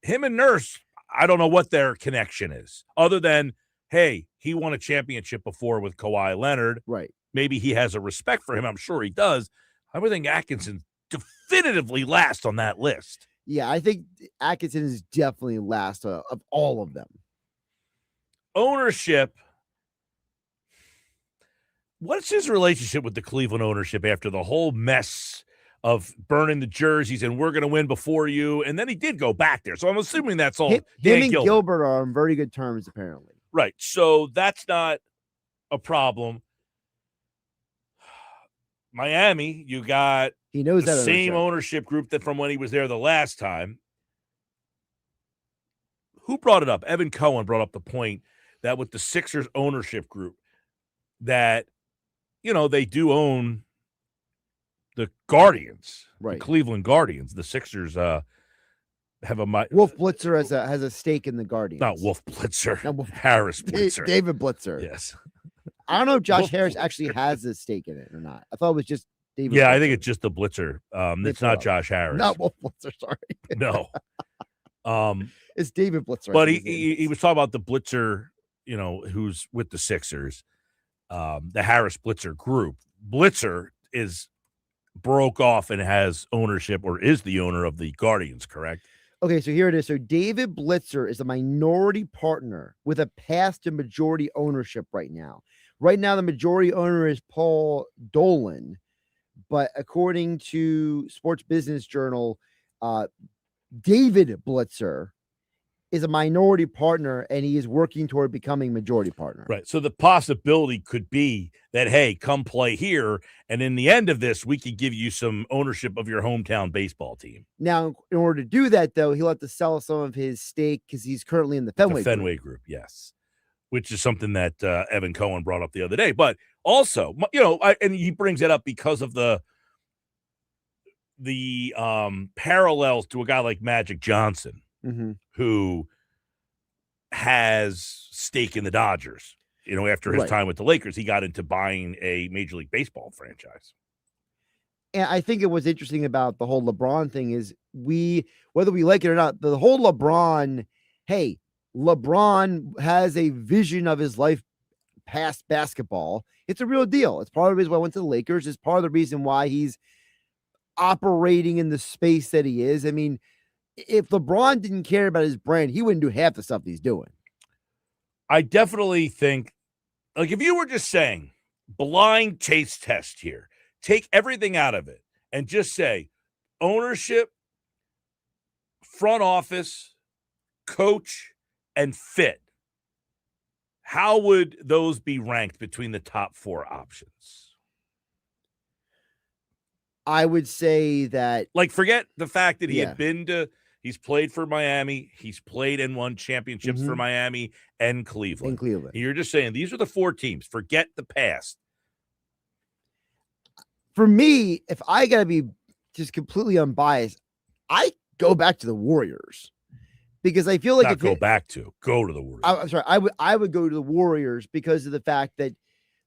Speaker 18: Him and Nurse, I don't know what their connection is, other than, hey, he won a championship before with Kawhi Leonard.
Speaker 6: Right.
Speaker 18: Maybe he has a respect for him. I'm sure he does. I would think Atkinson definitively last on that list.
Speaker 6: Yeah, I think Atkinson is definitely last of all of them.
Speaker 18: Ownership. What's his relationship with the Cleveland ownership after the whole mess of burning the jerseys and we're going to win before you? And then he did go back there. So I'm assuming that's all.
Speaker 6: Him and Gilbert are on very good terms, apparently.
Speaker 18: Right. So that's not a problem. Miami, you got
Speaker 6: he knows
Speaker 18: the
Speaker 6: that
Speaker 18: same ownership group that from when he was there the last time. Who brought it up? Evan Cohen brought up the point that with the Sixers ownership group that, they do own the Guardians,
Speaker 6: right?
Speaker 18: The Cleveland Guardians. The Sixers have
Speaker 6: Wolf Blitzer has a stake in the Guardians.
Speaker 18: Not Wolf Blitzer. Harris Blitzer.
Speaker 6: David Blitzer.
Speaker 18: Yes.
Speaker 6: I don't know if Josh Harris actually has a stake in it or not. I thought it was just David.
Speaker 18: Yeah,
Speaker 6: Blitzer.
Speaker 18: I think it's just the Blitzer. It's not Josh Harris.
Speaker 6: Not Wolf Blitzer, sorry.
Speaker 18: No.
Speaker 6: It's David Blitzer.
Speaker 18: But he was talking about the Blitzer, who's with the Sixers, the Harris Blitzer group. Blitzer broke off and has ownership or is the owner of the Guardians, correct?
Speaker 6: Okay, so here it is. So David Blitzer is a minority partner with a path to majority ownership right now. Right now, the majority owner is Paul Dolan, but according to Sports Business Journal, David Blitzer is a minority partner, and he is working toward becoming majority partner.
Speaker 18: Right. So the possibility could be that, hey, come play here, and in the end of this, we could give you some ownership of your hometown baseball team.
Speaker 6: Now, in order to do that, though, he'll have to sell some of his stake because he's currently in the Fenway
Speaker 18: group. Yes. Which is something that Evan Cohen brought up the other day. But also, and he brings it up because of the parallels to a guy like Magic Johnson, who has stake in the Dodgers. After his time with the Lakers, he got into buying a Major League Baseball franchise.
Speaker 6: And I think it was interesting about the whole LeBron thing is whether we like it or not, the whole LeBron has a vision of his life past basketball. It's a real deal. It's part of the reason why I went to the Lakers. It's part of the reason why he's operating in the space that he is. I mean, if LeBron didn't care about his brand, he wouldn't do half the stuff he's doing.
Speaker 18: I definitely think, like, if you were just saying blind taste test here, take everything out of it and just say ownership, front office, coach, and fit, how would those be ranked between the top 4 options?
Speaker 6: I would say that,
Speaker 18: like, forget the fact that he had he's played for Miami, he's played and won championships for Miami and Cleveland. You're just saying these are the 4 teams. Forget the past.
Speaker 6: For me, if I got to be just completely unbiased, I go back to the Warriors because I feel like
Speaker 18: go to the Warriors.
Speaker 6: I'm sorry. I would go to the Warriors because of the fact that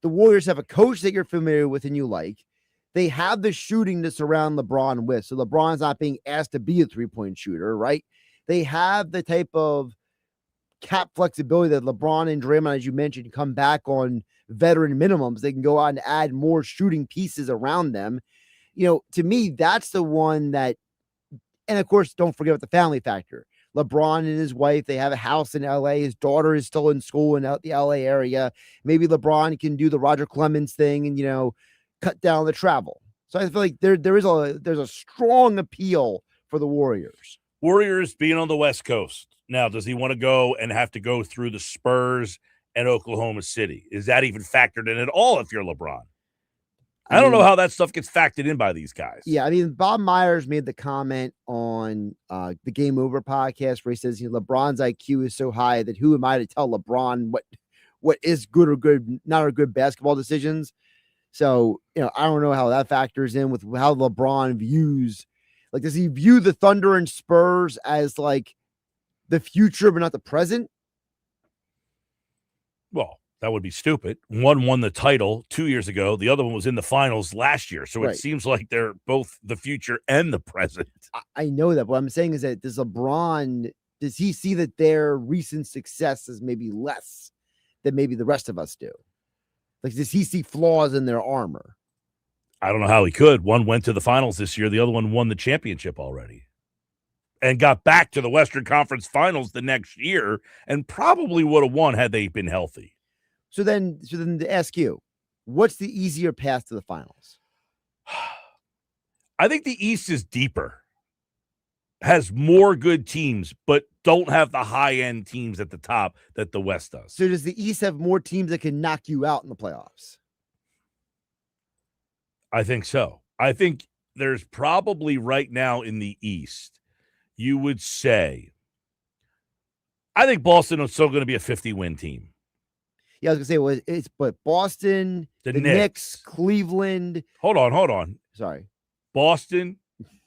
Speaker 6: the Warriors have a coach that you're familiar with and you like. They have the shooting to surround LeBron with. So LeBron's not being asked to be a 3-point shooter, right? They have the type of cap flexibility that LeBron and Draymond, as you mentioned, come back on veteran minimums. They can go out and add more shooting pieces around them. To me, that's the one that, and of course, don't forget about the family factor. LeBron and his wife, they have a house in LA. His daughter is still in school in the LA area. Maybe LeBron can do the Roger Clemens thing and, cut down the travel. So I feel like there's a strong appeal for the Warriors.
Speaker 18: Warriors being on the West Coast. Now, does he want to go and have to go through the Spurs and Oklahoma City? Is that even factored in at all if you're LeBron? I don't know how that stuff gets factored in by these guys.
Speaker 6: Yeah, I mean, Bob Myers made the comment on the Game Over podcast where he says, LeBron's IQ is so high that who am I to tell LeBron what is good or good, not a good basketball decisions. So, I don't know how that factors in with how LeBron views, like, does he view the Thunder and Spurs as like the future, but not the present?
Speaker 18: Well, that would be stupid. One won the title 2 years ago. The other one was in the finals last year. So It seems like they're both the future and the present.
Speaker 6: I know that. What I'm saying is that does he see that their recent success is maybe less than maybe the rest of us do? Like, does he see flaws in their armor?
Speaker 18: I don't know how he could. One went to the finals this year. The other one won the championship already and got back to the Western Conference Finals the next year and probably would have won had they been healthy.
Speaker 6: So then to ask you, what's the easier path to the finals?
Speaker 18: I think the East is deeper, has more good teams, but don't have the high-end teams at the top that the West does.
Speaker 6: So does the East have more teams that can knock you out in the playoffs?
Speaker 18: I think so. I think there's probably right now in the East, you would say, I think Boston is still going to be a 50-win team.
Speaker 6: Yeah, I was going to say, but Boston, the Knicks, Cleveland.
Speaker 18: Hold on.
Speaker 6: Sorry.
Speaker 18: Boston,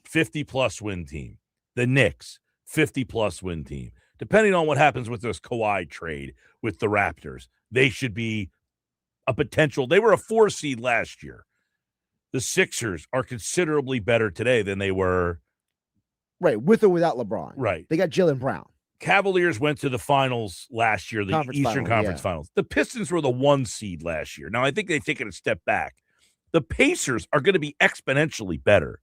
Speaker 18: 50-plus win team. The Knicks, 50-plus win team. Depending on what happens with this Kawhi trade with the Raptors, they should be a potential. They were a 4 seed last year. The Sixers are considerably better today than they were.
Speaker 6: Right, with or without LeBron.
Speaker 18: Right.
Speaker 6: They got Jaylen Brown.
Speaker 18: Cavaliers went to the finals last year, the Eastern Conference Finals. The Pistons were the 1 seed last year. Now, I think they've taken a step back. The Pacers are going to be exponentially better.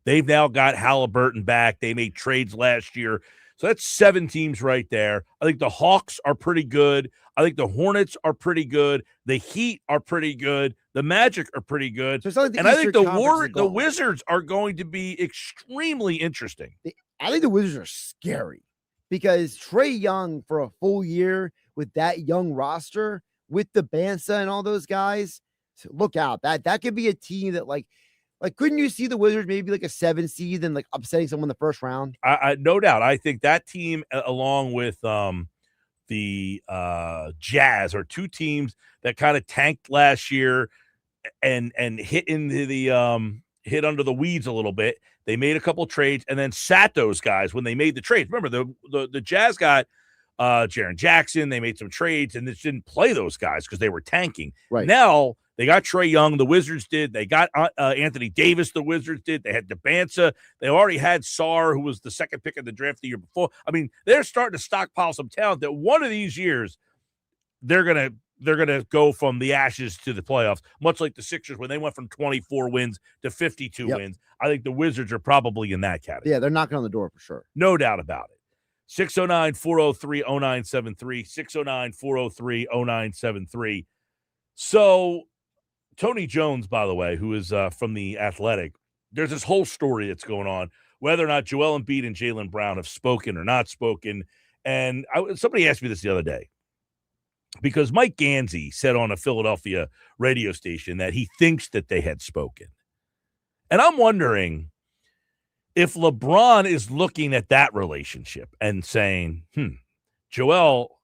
Speaker 18: They've now got Halliburton back. They made trades last year. So that's 7 teams right there. I think the Hawks are pretty good. I think the Hornets are pretty good. The Heat are pretty good. The Magic are pretty good.
Speaker 6: So like
Speaker 18: and I think the Wizards are going to be extremely interesting.
Speaker 6: I think the Wizards are scary because Trae Young for a full year with that young roster, with the Bansa and all those guys, so look out. That could be a team that like couldn't you see the Wizards maybe like a 7 seed and like upsetting someone in the first round?
Speaker 18: I no doubt. I think that team, along with the Jazz, are 2 teams that kind of tanked last year and hit into the hit under the weeds a little bit. They made a couple trades and then sat those guys when they made the trades. Remember, the Jazz got Jaren Jackson. They made some trades and just didn't play those guys because they were tanking.
Speaker 6: Right
Speaker 18: now. They got Trae Young, the Wizards did. They got Anthony Davis, the Wizards did. They had Debanza. They already had Sarr, who was the second pick of the draft the year before. I mean, they're starting to stockpile some talent that one of these years they're gonna go from the ashes to the playoffs, much like the Sixers when they went from 24 wins to 52 wins. I think the Wizards are probably in that category.
Speaker 6: Yeah, they're knocking on the door for sure.
Speaker 18: No doubt about it. 609-403-0973, 609-403-0973. So Tony Jones, by the way, who is from The Athletic, there's this whole story that's going on, whether or not Joel Embiid and Jaylen Brown have spoken or not spoken. And somebody asked me this the other day, because Mike Gansey said on a Philadelphia radio station that he thinks that they had spoken. And I'm wondering if LeBron is looking at that relationship and saying, Joel,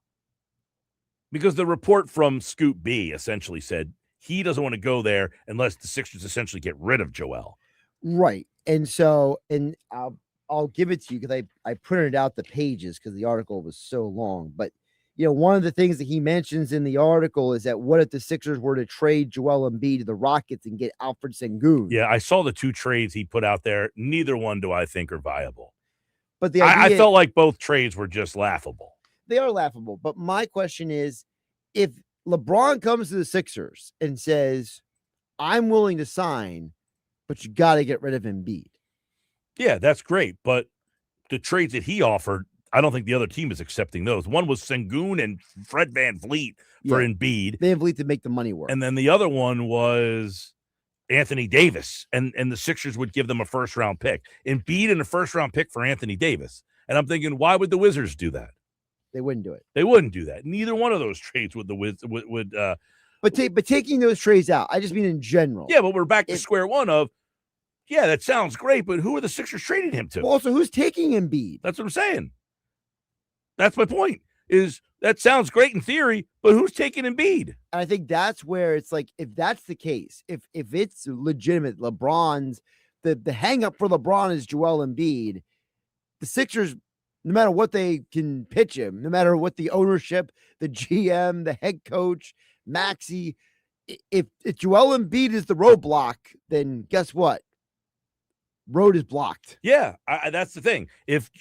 Speaker 18: because the report from Scoop B essentially said he doesn't want to go there unless the Sixers essentially get rid of Joel.
Speaker 6: Right. And so, and I'll give it to you because I printed out the pages because the article was so long. But, one of the things that he mentions in the article is that what if the Sixers were to trade Joel Embiid to the Rockets and get Alfred Sengun?
Speaker 18: Yeah, I saw the two trades he put out there. Neither one do I think are viable.
Speaker 6: But the
Speaker 18: I
Speaker 6: idea,
Speaker 18: felt like both trades were just laughable.
Speaker 6: They are laughable. But my question is, if LeBron comes to the Sixers and says, I'm willing to sign, but you got to get rid of Embiid.
Speaker 18: Yeah, that's great. But the trades that he offered, I don't think the other team is accepting those. One was Sengun and Fred VanVleet for Embiid.
Speaker 6: VanVleet to make the money work.
Speaker 18: And then the other one was Anthony Davis, and the Sixers would give them a first-round pick. Embiid and a first-round pick for Anthony Davis. And I'm thinking, why would the Wizards do that?
Speaker 6: They wouldn't do it.
Speaker 18: They wouldn't do that. Neither one of those trades would
Speaker 6: But taking those trades out, I just mean in general.
Speaker 18: Yeah, but we're back to square one of, yeah, that sounds great, but who are the Sixers trading him to?
Speaker 6: Well, also, who's taking Embiid?
Speaker 18: That's what I'm saying. That's my point, is that sounds great in theory, but who's taking Embiid?
Speaker 6: And I think that's where it's like, if that's the case, if it's legitimate, LeBron's, the hang up for LeBron is Joel Embiid, the Sixers, no matter what they can pitch him, no matter what the ownership, the GM, the head coach, Maxey, if Joel Embiid is the roadblock, then guess what? Road is blocked.
Speaker 18: Yeah, that's the thing. If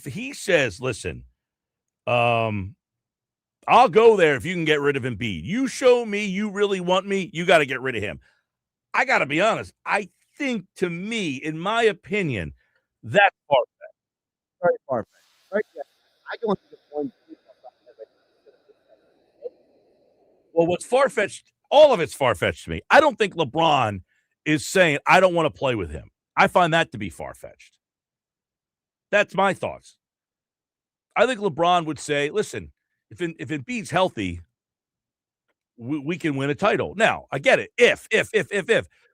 Speaker 18: he says, listen, I'll go there if you can get rid of Embiid. You show me you really want me, you got to get rid of him. I got to be honest. I think, to me, in my opinion, that's far-fetched.
Speaker 6: Very far-fetched. Right? Yeah. I can only get one.
Speaker 18: Well, what's far-fetched, all of it's far-fetched to me. I don't think LeBron is saying, I don't want to play with him. I find that to be far-fetched. That's my thoughts. I think LeBron would say, listen, if Embiid's healthy, we can win a title. Now, I get it. If.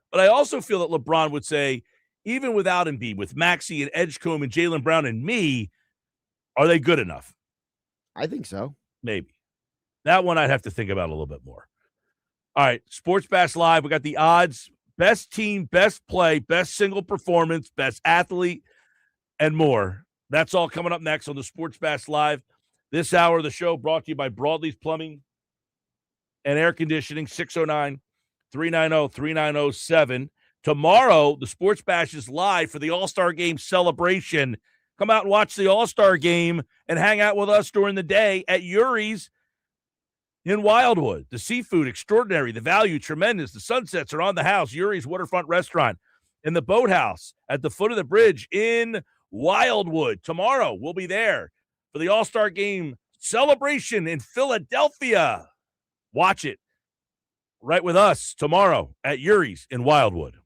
Speaker 18: But I also feel that LeBron would say, even without Embiid, with Maxey and Edgecombe and Jaylen Brown and me, are they good enough?
Speaker 6: I think so.
Speaker 18: Maybe. That one I'd have to think about a little bit more. All right, Sports Bash Live. We got the odds, best team, best play, best single performance, best athlete, and more. That's all coming up next on the Sports Bash Live. This hour of the show brought to you by Broadleaf's Plumbing and Air Conditioning, 609-390-3907. Tomorrow, the Sports Bash is live for the All-Star Game celebration. Come out and watch the All-Star Game and hang out with us during the day at Yuri's in Wildwood. The seafood, extraordinary. The value, tremendous. The sunsets are on the house. Yuri's Waterfront Restaurant and the Boathouse at the foot of the bridge in Wildwood. Tomorrow, we'll be there for the All-Star Game celebration in Philadelphia. Watch it right with us tomorrow at Yuri's in Wildwood.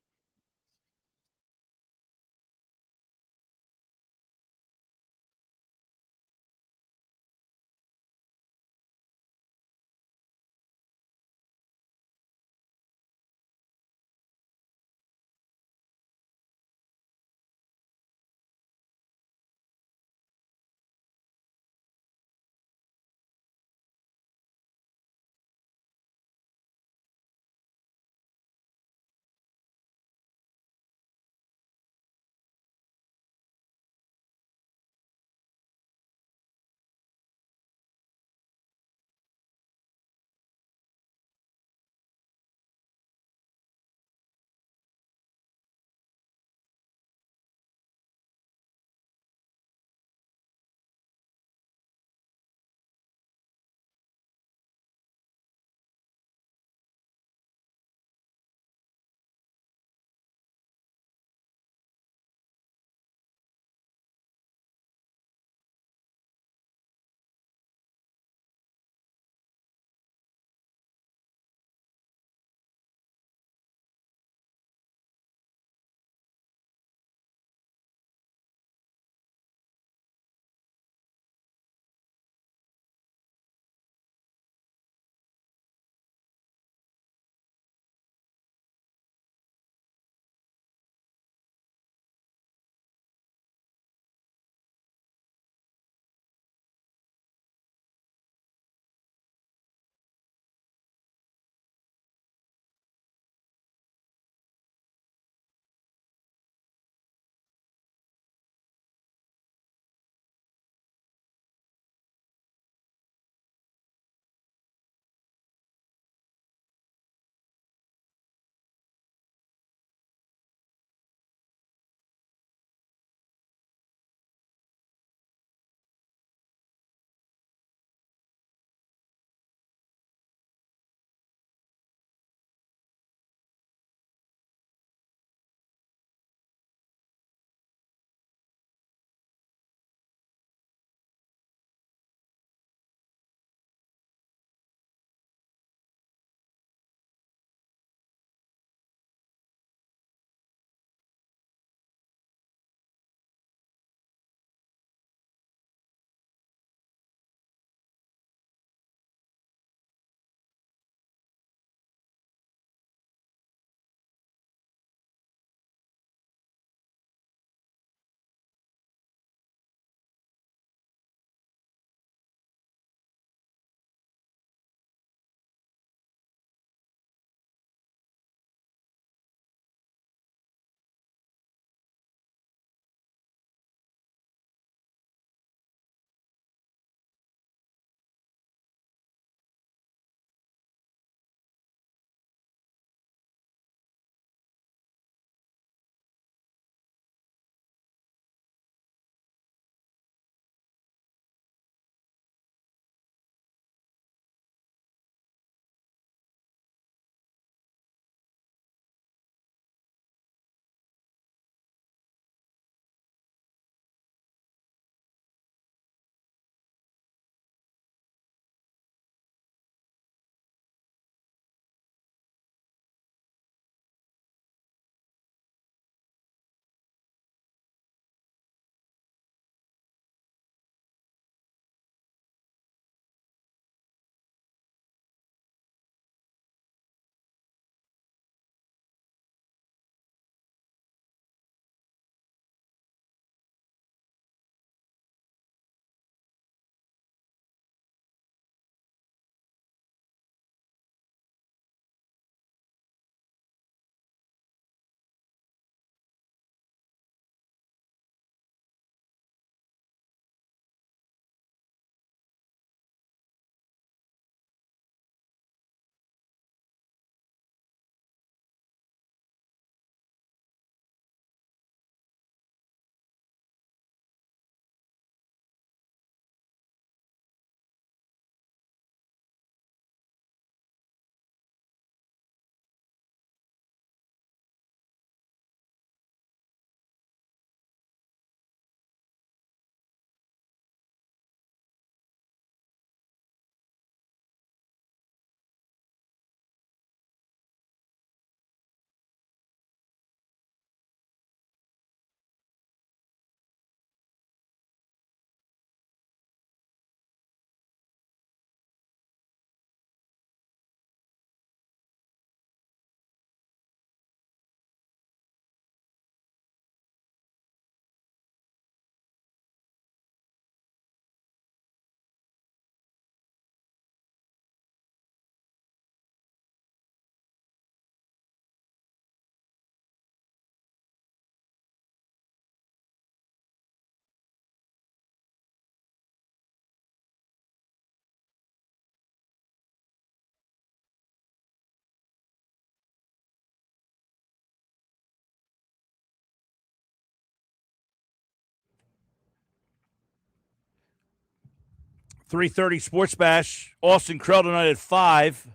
Speaker 18: 3:30 Sports Bash. Austin Krell tonight at 5.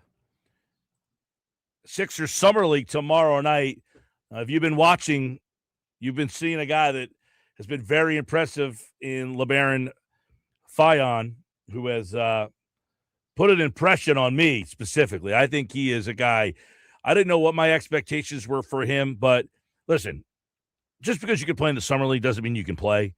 Speaker 18: Sixers Summer League tomorrow night. If you've been watching, you've been seeing a guy that has been very impressive in LeBaron Fayon, who has put an impression on me specifically. I think he is a guy. I didn't know what my expectations were for him, but listen, just because you can play in the Summer League doesn't mean you can play.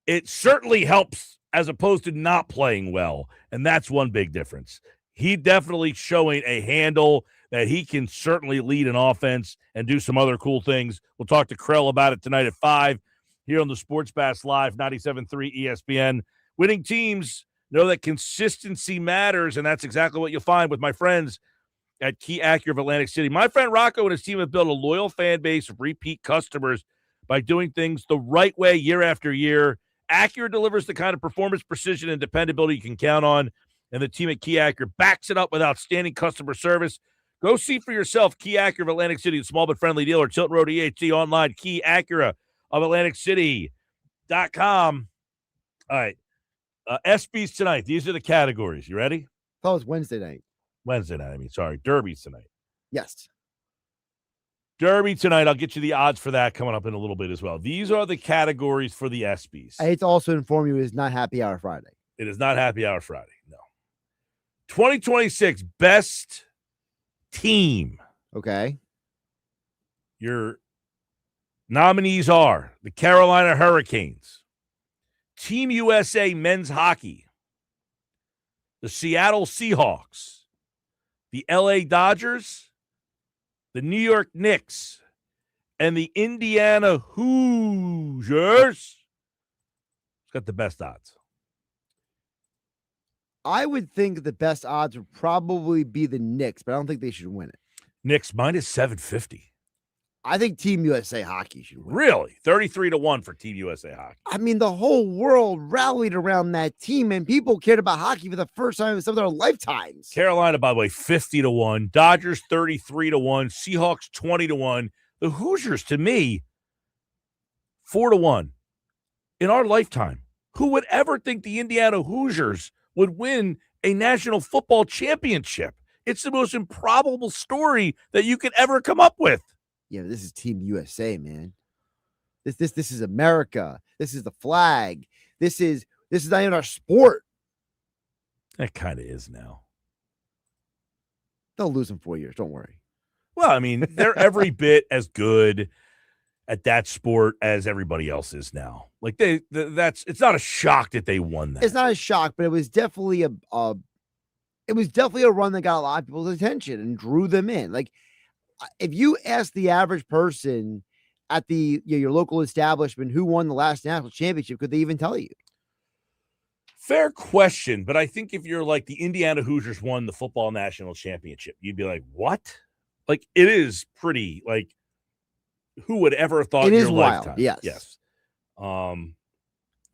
Speaker 18: It certainly helps as opposed to not playing well, and that's one big difference. He definitely showing a handle that he can certainly lead an offense and do some other cool things. We'll talk to Krell about it tonight at 5 here on the Sports Bash Live, 97.3 ESPN. Winning teams know that consistency matters, and that's exactly what you'll find with my friends at Key Acura of Atlantic City. My friend Rocco and his team have built a loyal fan base of repeat customers by doing things the right way year after year. Acura delivers the kind of performance, precision, and dependability you can count on, and the team at Key Acura backs it up with outstanding customer service. Go see for yourself Key Acura of Atlantic City, the small but friendly dealer, Tilton Road EHC, online, Key Acura of AtlanticCity.com. All right. SBs tonight. These are the categories. You ready?
Speaker 6: Oh, it's Wednesday night.
Speaker 18: Derbies tonight.
Speaker 6: Yes.
Speaker 18: Derby tonight. I'll get you the odds for that coming up in a little bit as well. These are the categories for the ESPYs.
Speaker 6: I hate to also inform you, it is not Happy Hour Friday.
Speaker 18: It is not Happy Hour Friday, no. 2026 best team.
Speaker 6: Okay.
Speaker 18: Your nominees are the Carolina Hurricanes, Team USA men's hockey, the Seattle Seahawks, the LA Dodgers, the New York Knicks, and the Indiana Hoosiers. It's got the best odds.
Speaker 6: I would think the best odds would probably be the Knicks, but I don't think they should win it.
Speaker 18: Knicks minus 750.
Speaker 6: I think Team USA Hockey should win.
Speaker 18: Really? 33-1 for Team USA Hockey.
Speaker 6: I mean, the whole world rallied around that team, and people cared about hockey for the first time in some of their lifetimes.
Speaker 18: Carolina, by the way, 50-1. Dodgers, 33-1. Seahawks, 20-1. The Hoosiers, to me, 4-1. In our lifetime, who would ever think the Indiana Hoosiers would win a national football championship? It's the most improbable story that you could ever come up with.
Speaker 6: Yeah, this is Team USA, man. This is America. This is the flag. This is not even our sport.
Speaker 18: That kind of is now.
Speaker 6: They'll lose in 4 years. Don't worry.
Speaker 18: Well, I mean, they're every bit as good at that sport as everybody else is now. Like it's not a shock that they won that.
Speaker 6: It's not a shock, but it was definitely a run that got a lot of people's attention and drew them in. Like, if you ask the average person at your local establishment who won the last national championship, could they even tell you?
Speaker 18: Fair question, but I think if you're like the Indiana Hoosiers won the football national championship, you'd be like, what? Like, it is pretty, like, who would ever have thought
Speaker 6: it
Speaker 18: in
Speaker 6: is
Speaker 18: your
Speaker 6: wild.
Speaker 18: lifetime?
Speaker 6: Yes.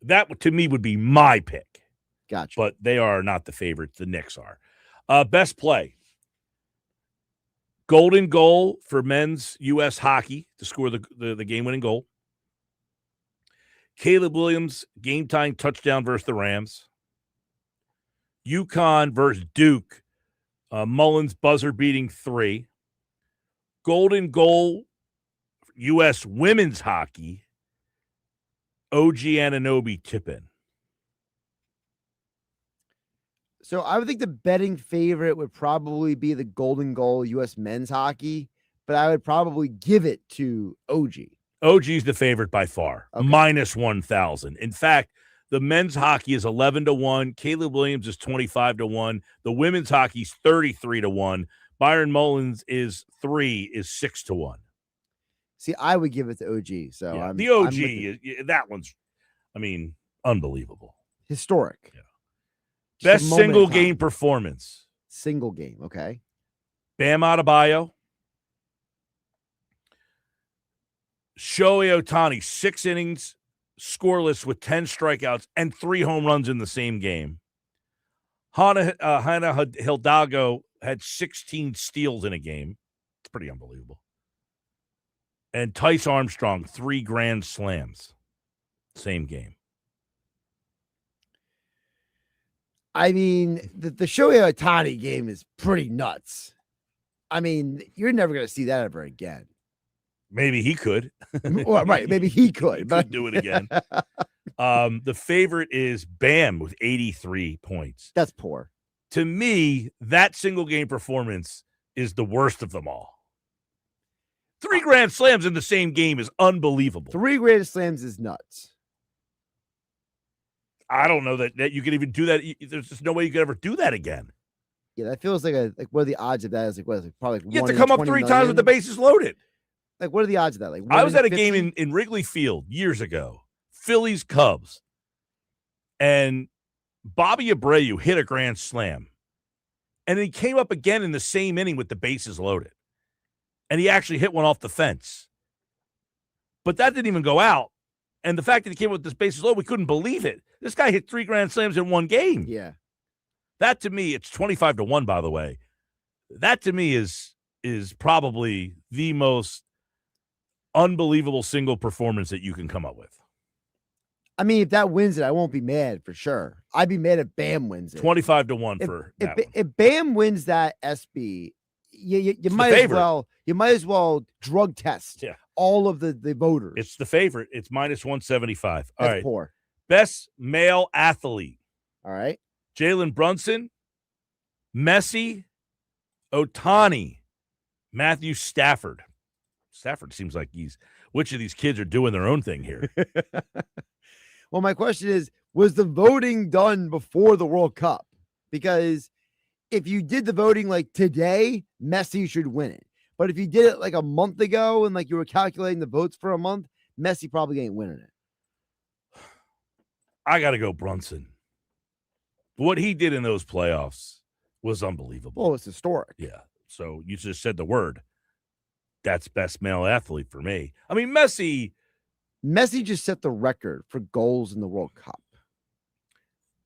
Speaker 18: That to me would be my pick.
Speaker 6: Gotcha.
Speaker 18: But they are not the favorites. The Knicks are. Best play. Golden goal for men's U.S. hockey to score the game-winning goal. Caleb Williams, game-tying touchdown versus the Rams. UConn versus Duke. Mullins buzzer-beating 3. Golden goal, U.S. women's hockey. OG Anunoby tip-in.
Speaker 6: So I would think the betting favorite would probably be the golden goal U.S. men's hockey, but I would probably give it to OG.
Speaker 18: OG's the favorite by far,
Speaker 6: okay.
Speaker 18: minus 1,000. In fact, the men's hockey is 11-1. Caleb Williams is 25-1. The women's hockey is 33-1. Byron Mullins is 6-1.
Speaker 6: See, I would give it to OG. So
Speaker 18: yeah, the OG, that one's, I mean, unbelievable.
Speaker 6: Historic.
Speaker 18: Yeah. Best single game performance.
Speaker 6: Single game, okay.
Speaker 18: Bam Adebayo. Shohei Ohtani, 6 innings, scoreless with 10 strikeouts and 3 home runs in the same game. Hannah Hidalgo had 16 steals in a game. It's pretty unbelievable. And Tice Armstrong, 3 grand slams. Same game.
Speaker 6: I mean, the Shohei Ohtani game is pretty nuts. I mean, you're never going to see that ever again.
Speaker 18: Maybe he could.
Speaker 6: Well, right. Maybe he could.
Speaker 18: He
Speaker 6: but
Speaker 18: could do it again. The favorite is Bam with 83 points.
Speaker 6: That's poor.
Speaker 18: To me, that single game performance is the worst of them all. 3 grand slams in the same game is unbelievable.
Speaker 6: 3 grand slams is nuts.
Speaker 18: I don't know that you can even do that. There's just no way you could ever do that again.
Speaker 6: Yeah, that feels like what are the odds of that? Is probably
Speaker 18: you have to come up 3 times with the bases loaded.
Speaker 6: Like, what are the odds of that? Like,
Speaker 18: I was at a game in Wrigley Field years ago, Phillies Cubs, and Bobby Abreu hit a grand slam, and he came up again in the same inning with the bases loaded, and he actually hit one off the fence. But that didn't even go out. And the fact that he came with this bases loaded, we couldn't believe it. This guy hit 3 grand slams in one game.
Speaker 6: Yeah.
Speaker 18: That to me, it's 25-1, by the way. That to me is probably the most unbelievable single performance that you can come up with.
Speaker 6: I mean, if that wins it, I won't be mad for sure. I'd be mad if Bam wins it.
Speaker 18: 25-1 for that one.
Speaker 6: If Bam wins that SB, you might as well drug test all of the voters.
Speaker 18: It's the favorite. It's -175. All right.
Speaker 6: Poor.
Speaker 18: Best male athlete.
Speaker 6: All right.
Speaker 18: Jalen Brunson, Messi, Ohtani, Matthew Stafford. Stafford seems like which of these kids are doing their own thing here?
Speaker 6: Well, my question is, was the voting done before the World Cup? Because if you did the voting like today, Messi should win it. But if you did it like a month ago and like you were calculating the votes for a month, Messi probably ain't winning it.
Speaker 18: I got to go Brunson. What he did in those playoffs was unbelievable.
Speaker 6: Well, it's historic.
Speaker 18: Yeah. So you just said the word. That's best male athlete for me. I mean, Messi
Speaker 6: just set the record for goals in the World Cup.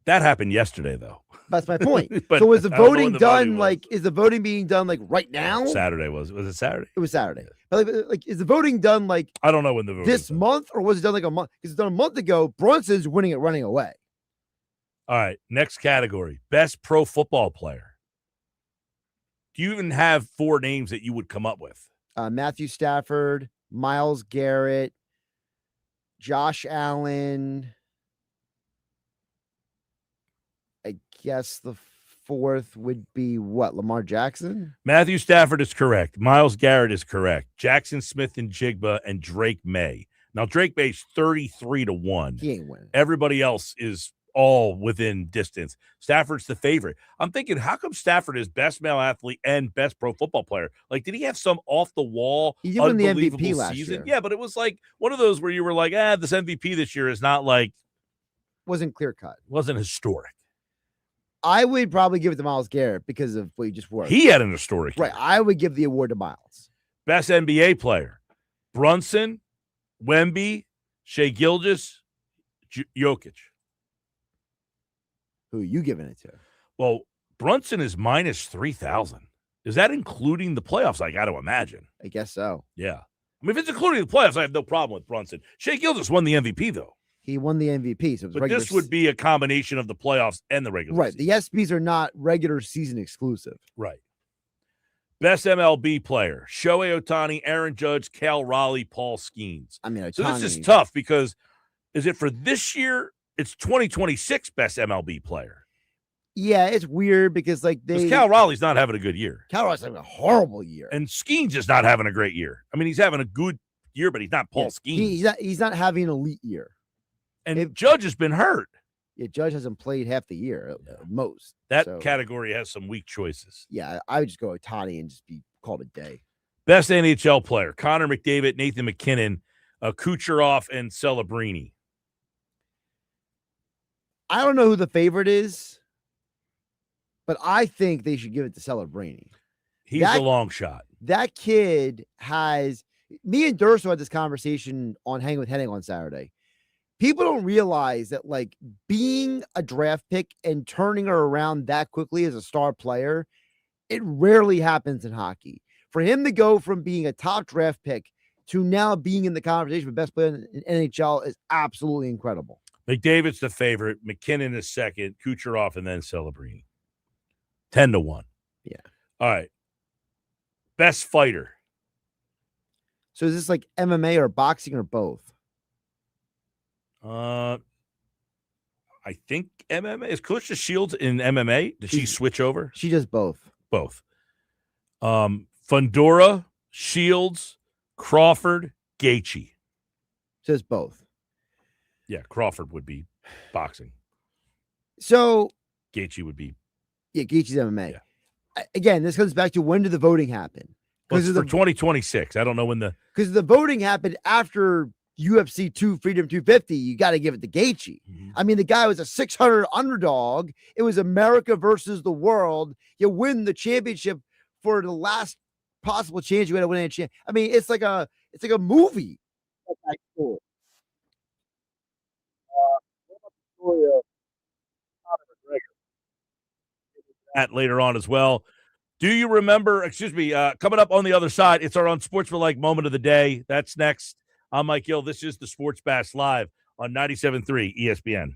Speaker 18: That happened yesterday, though.
Speaker 6: That's my point. So is the voting done is the voting being done like right now?
Speaker 18: Saturday was it Saturday?
Speaker 6: It was Saturday. But like is the voting done like
Speaker 18: I don't know when the voting
Speaker 6: this month, or was it done like a month? Because it's done a month ago. Brunson's winning it running away.
Speaker 18: All right, next category. Best pro football player. Do you even have 4 names that you would come up with?
Speaker 6: Matthew Stafford, Myles Garrett, Josh Allen. I guess the 4th would be what? Lamar Jackson?
Speaker 18: Matthew Stafford is correct. Myles Garrett is correct. Jackson Smith and Jigba and Drake May. Now, Drake May's 33-1.
Speaker 6: He ain't winning.
Speaker 18: Everybody else is all within distance. Stafford's the favorite. I'm thinking, how come Stafford is best male athlete and best pro football player? Like, did he have some off the wall,
Speaker 6: he did win the
Speaker 18: unbelievable
Speaker 6: MVP last
Speaker 18: season?
Speaker 6: year.
Speaker 18: Yeah, but it was like one of those where you were like, this MVP this year is not like
Speaker 6: wasn't clear cut.
Speaker 18: Wasn't historic.
Speaker 6: I would probably give it to Myles Garrett because of what you just were.
Speaker 18: He had an historic
Speaker 6: year. Right. I would give the award to Myles.
Speaker 18: Best NBA player. Brunson, Wemby, Shai Gilgeous, Jokic.
Speaker 6: Who are you giving it to?
Speaker 18: Well, Brunson is -3,000. Is that including the playoffs? I got to imagine.
Speaker 6: I guess so.
Speaker 18: Yeah. I mean, if it's including the playoffs, I have no problem with Brunson. Shai Gilgeous won the MVP, though.
Speaker 6: He won the MVP. So it was
Speaker 18: but this would be a combination of the playoffs and the regular season.
Speaker 6: The SBs are not regular season exclusive.
Speaker 18: Right. Best MLB player. Shohei Ohtani, Aaron Judge, Cal Raleigh, Paul Skeens.
Speaker 6: I mean, Ohtani,
Speaker 18: so this is tough because is it for this year? It's 2026 best MLB player.
Speaker 6: Yeah, it's weird because
Speaker 18: Cal Raleigh's not having a good year.
Speaker 6: Cal Raleigh's having a horrible year.
Speaker 18: And Skeens is not having a great year. I mean, he's having a good year, but he's not Paul Skeens.
Speaker 6: He's not having an elite year.
Speaker 18: And Judge has been hurt.
Speaker 6: Yeah, Judge hasn't played half the year most.
Speaker 18: That category has some weak choices.
Speaker 6: Yeah, I would just go Ohtani and just be called a day.
Speaker 18: Best NHL player. Connor McDavid, Nathan McKinnon, Kucherov, and Celebrini.
Speaker 6: I don't know who the favorite is, but I think they should give it to Celebrini.
Speaker 18: He's a long shot.
Speaker 6: That kid has – me and Durso had this conversation on Hang with Henning on Saturday. People don't realize that, like, being a draft pick and turning her around that quickly as a star player, it rarely happens in hockey. For him to go from being a top draft pick to now being in the conversation with best player in NHL is absolutely incredible.
Speaker 18: McDavid's the favorite. McKinnon is second. Kucherov, and then Celebrini. 10-1.
Speaker 6: Yeah.
Speaker 18: All right. Best fighter.
Speaker 6: So is this like MMA or boxing or both?
Speaker 18: I think MMA. Is Clarissa Shields in MMA? Did she switch over?
Speaker 6: She does both.
Speaker 18: Both. Fundora, Shields, Crawford, Gaethje.
Speaker 6: Says both.
Speaker 18: Yeah, Crawford would be boxing.
Speaker 6: So
Speaker 18: Gaethje would be.
Speaker 6: Yeah, Gaethje's MMA.
Speaker 18: Yeah.
Speaker 6: Again, this comes back to when did the voting happen?
Speaker 18: Well, it's for 2026. I don't know when
Speaker 6: because the voting happened after UFC 2 Freedom 250. You got to give it to Gaethje. I mean, the guy was a 600 underdog. It was America versus the world. You win the championship for the last possible chance you had to win a champ. I mean, it's like a movie. That's cool.
Speaker 18: That later on as well. Do you remember, coming up on the other side, it's our Unsportsmanlike Moment of the Day. That's next. I'm Mike Gill. This is the Sports Bash Live on 97.3 ESPN.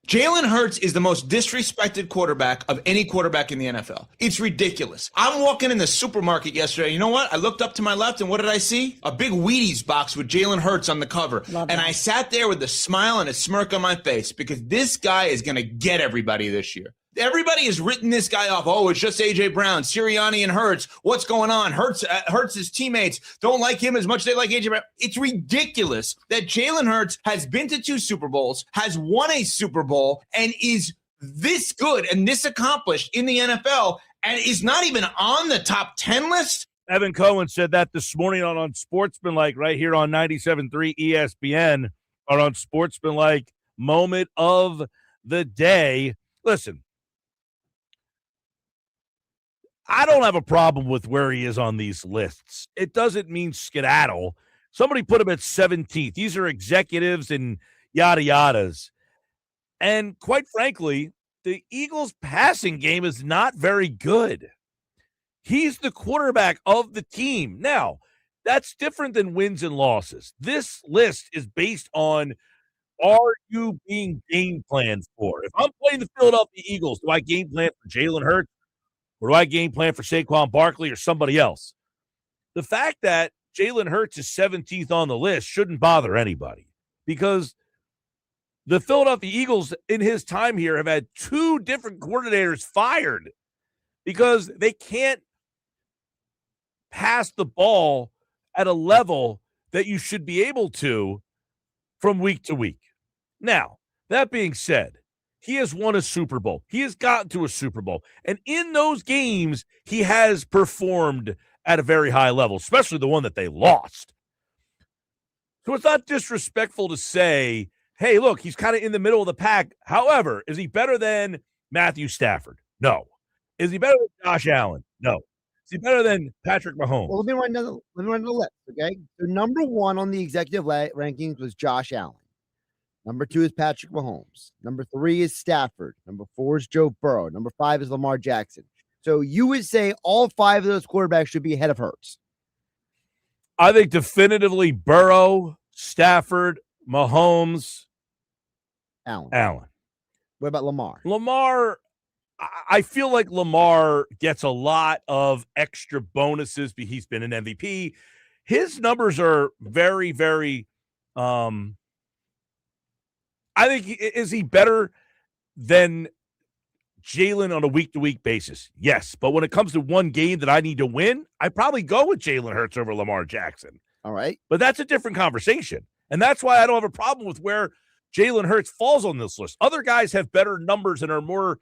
Speaker 9: Jalen Hurts is the most disrespected quarterback of any quarterback in the NFL. It's ridiculous. I'm walking in the supermarket yesterday. You know what? I looked up to my left, and what did I see? A big Wheaties box with Jalen Hurts on the cover. And I sat there with a smile and a smirk on my face because this guy is going to get everybody this year. Everybody has written this guy off. Oh, it's just A.J. Brown, Sirianni, and Hurts. What's going on? Hurts' teammates don't like him as much as they like A.J. Brown. It's ridiculous that Jalen Hurts has been to 2 Super Bowls, has won a Super Bowl, and is this good and this accomplished in the NFL, and is not even on the top 10 list.
Speaker 18: Evan Cohen said that this morning on Unsportsmanlike right here on 97.3 ESPN, or on Sportsmanlike Moment of the Day. Listen, I don't have a problem with where he is on these lists. It doesn't mean skedaddle. Somebody put him at 17th. These are executives and yada yadas. And quite frankly, the Eagles' passing game is not very good. He's the quarterback of the team. Now, that's different than wins and losses. This list is based on, are you being game planned for? If I'm playing the Philadelphia Eagles, do I game plan for Jalen Hurts? Or do I game plan for Saquon Barkley or somebody else? The fact that Jalen Hurts is 17th on the list shouldn't bother anybody, because the Philadelphia Eagles in his time here have had 2 different coordinators fired because they can't pass the ball at a level that you should be able to from week to week. Now, that being said, he has won a Super Bowl. He has gotten to a Super Bowl. And in those games, he has performed at a very high level, especially the one that they lost. So it's not disrespectful to say, hey, look, he's kind of in the middle of the pack. However, is he better than Matthew Stafford? No. Is he better than Josh Allen? No. Is he better than Patrick Mahomes?
Speaker 6: Well, let me run the list, okay? So number 1 on the executive rankings was Josh Allen. Number 2 is Patrick Mahomes. Number 3 is Stafford. Number 4 is Joe Burrow. Number 5 is Lamar Jackson. So you would say all 5 of those quarterbacks should be ahead of Hurts?
Speaker 18: I think definitively Burrow, Stafford, Mahomes, Allen.
Speaker 6: What about Lamar?
Speaker 18: Lamar, I feel like Lamar gets a lot of extra bonuses because he's been an MVP. His numbers are very, very I think, is he better than Jalen on a week-to-week basis? Yes. But when it comes to one game that I need to win, I probably go with Jalen Hurts over Lamar Jackson.
Speaker 6: All right.
Speaker 18: But that's a different conversation. And that's why I don't have a problem with where Jalen Hurts falls on this list. Other guys have better numbers and are more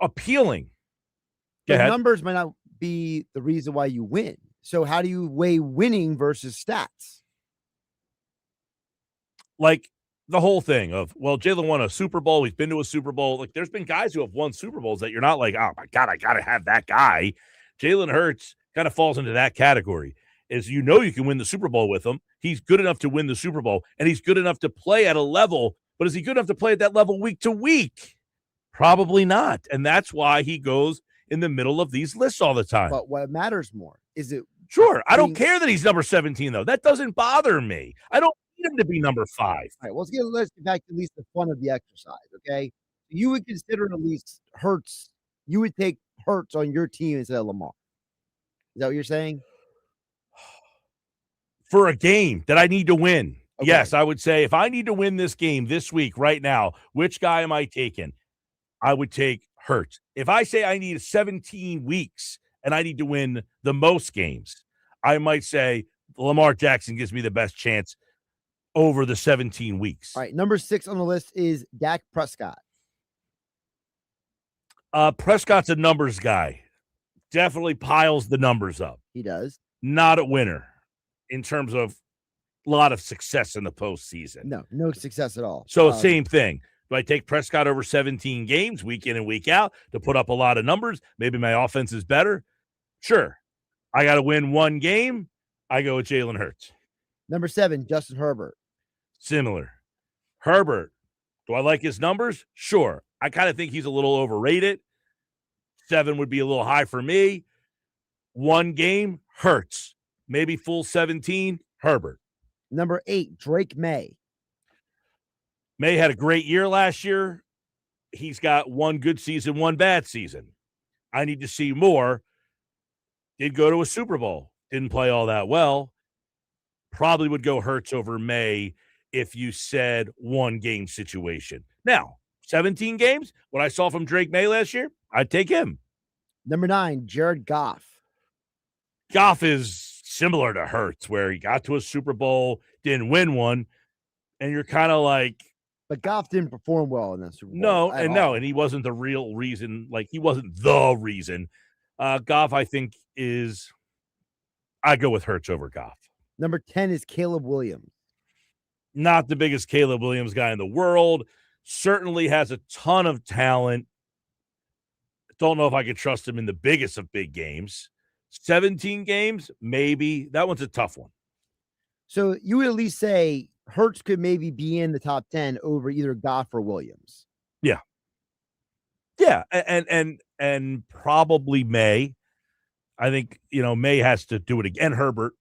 Speaker 18: appealing.
Speaker 6: The numbers might not be the reason why you win. So how do you weigh winning versus stats?
Speaker 18: Like, the whole thing of, well, Jalen won a Super Bowl. He's been to a Super Bowl. Like, there's been guys who have won Super Bowls that you're not like, oh, my God, I got to have that guy. Jalen Hurts kind of falls into that category. Is you can win the Super Bowl with him. He's good enough to win the Super Bowl, and he's good enough to play at a level. But is he good enough to play at that level week to week? Probably not. And that's why he goes in the middle of these lists all the time.
Speaker 6: But what matters more is it.
Speaker 18: Sure. I don't care that he's number 17, though. That doesn't bother me. I don't need him to be number 5.
Speaker 6: All right, well, let's get back to at least the fun of the exercise, okay? You would consider at least Hurts. You would take Hurts on your team instead of Lamar. Is that what you're saying?
Speaker 18: For a game that I need to win. Okay. Yes, I would say if I need to win this game this week, right now, which guy am I taking? I would take Hurts. If I say I need 17 weeks and I need to win the most games, I might say Lamar Jackson gives me the best chance over the 17 weeks.
Speaker 6: All right, number 6 on the list is Dak Prescott.
Speaker 18: Prescott's a numbers guy. Definitely piles the numbers up.
Speaker 6: He does.
Speaker 18: Not a winner in terms of a lot of success in the postseason.
Speaker 6: No success at all.
Speaker 18: So same thing. Do I take Prescott over 17 games, week in and week out, to put up a lot of numbers? Maybe my offense is better. Sure. I got to win one game. I go with Jalen Hurts.
Speaker 6: Number 7, Justin Herbert.
Speaker 18: Similar. Herbert. Do I like his numbers? Sure. I kind of think he's a little overrated. 7 would be a little high for me. One game, Hurts. Maybe full 17, Herbert.
Speaker 6: Number 8, Drake May.
Speaker 18: May had a great year last year. he's got one good season, one bad season. I need to see more. Did go to a Super Bowl. Didn't play all that well. Probably would go Hurts over May if you said one game situation. Now, 17 games, what I saw from Drake May last year, I'd take him.
Speaker 6: Number 9, Jared Goff.
Speaker 18: Goff is similar to Hurts, where he got to a Super Bowl, didn't win one, and you're kind of like.
Speaker 6: But Goff didn't perform well in that Super Bowl.
Speaker 18: No, and he wasn't the real reason. Like, he wasn't the reason. Goff, I think, I go with Hurts over Goff.
Speaker 6: Number 10 is Caleb Williams.
Speaker 18: Not the biggest Caleb Williams guy in the world. Certainly has a ton of talent. Don't know if I could trust him in the biggest of big games. 17 games, maybe. That one's a tough one.
Speaker 6: So you would at least say Hurts could maybe be in the top 10 over either Goff or Williams.
Speaker 18: Yeah. Yeah, and probably May. I think, May has to do it again. Herbert.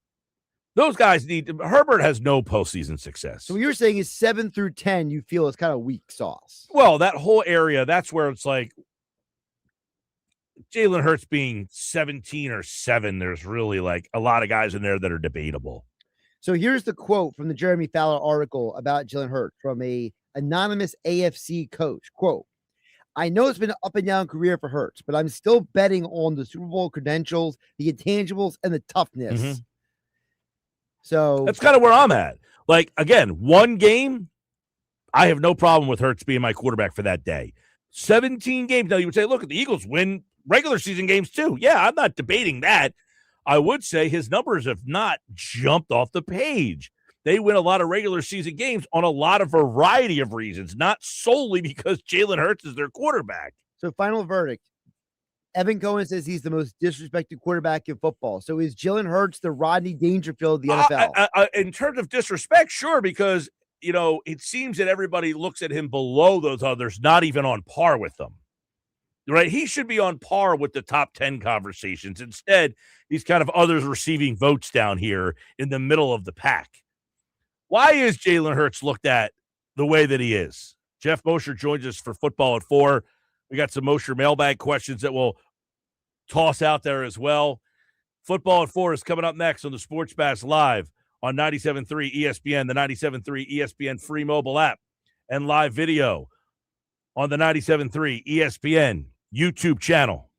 Speaker 18: Those guys Herbert has no postseason success.
Speaker 6: So what you're saying is 7 through 10 you feel is kind of weak sauce.
Speaker 18: Well, that whole area, that's where it's like Jalen Hurts being 17 or 7, there's really like a lot of guys in there that are debatable.
Speaker 6: So here's the quote from the Jeremy Fowler article about Jalen Hurts from a anonymous AFC coach. Quote, I know it's been an up and down career for Hurts, but I'm still betting on the Super Bowl credentials, the intangibles, and the toughness.
Speaker 18: Mm-hmm.
Speaker 6: So
Speaker 18: that's kind of where I'm at. Like, again, one game, I have no problem with Hurts being my quarterback for that day. 17 games. Now, you would say, look, the Eagles win regular season games too. Yeah, I'm not debating that. I would say his numbers have not jumped off the page. They win a lot of regular season games on a lot of variety of reasons, not solely because Jalen Hurts is their quarterback.
Speaker 6: So final verdict. Evan Cohen says he's the most disrespected quarterback in football. So is Jalen Hurts the Rodney Dangerfield of the NFL?
Speaker 18: In terms of disrespect, sure, because, it seems that everybody looks at him below those others, not even on par with them. Right? He should be on par with the top 10 conversations. Instead, he's kind of others receiving votes down here in the middle of the pack. Why is Jalen Hurts looked at the way that he is? Jeff Mosher joins us for Football at 4. We got some Mosher mailbag questions that we'll toss out there as well. Football at 4 is coming up next on the Sports Bash Live on 97.3 ESPN, the 97.3 ESPN free mobile app, and live video on the 97.3 ESPN YouTube channel.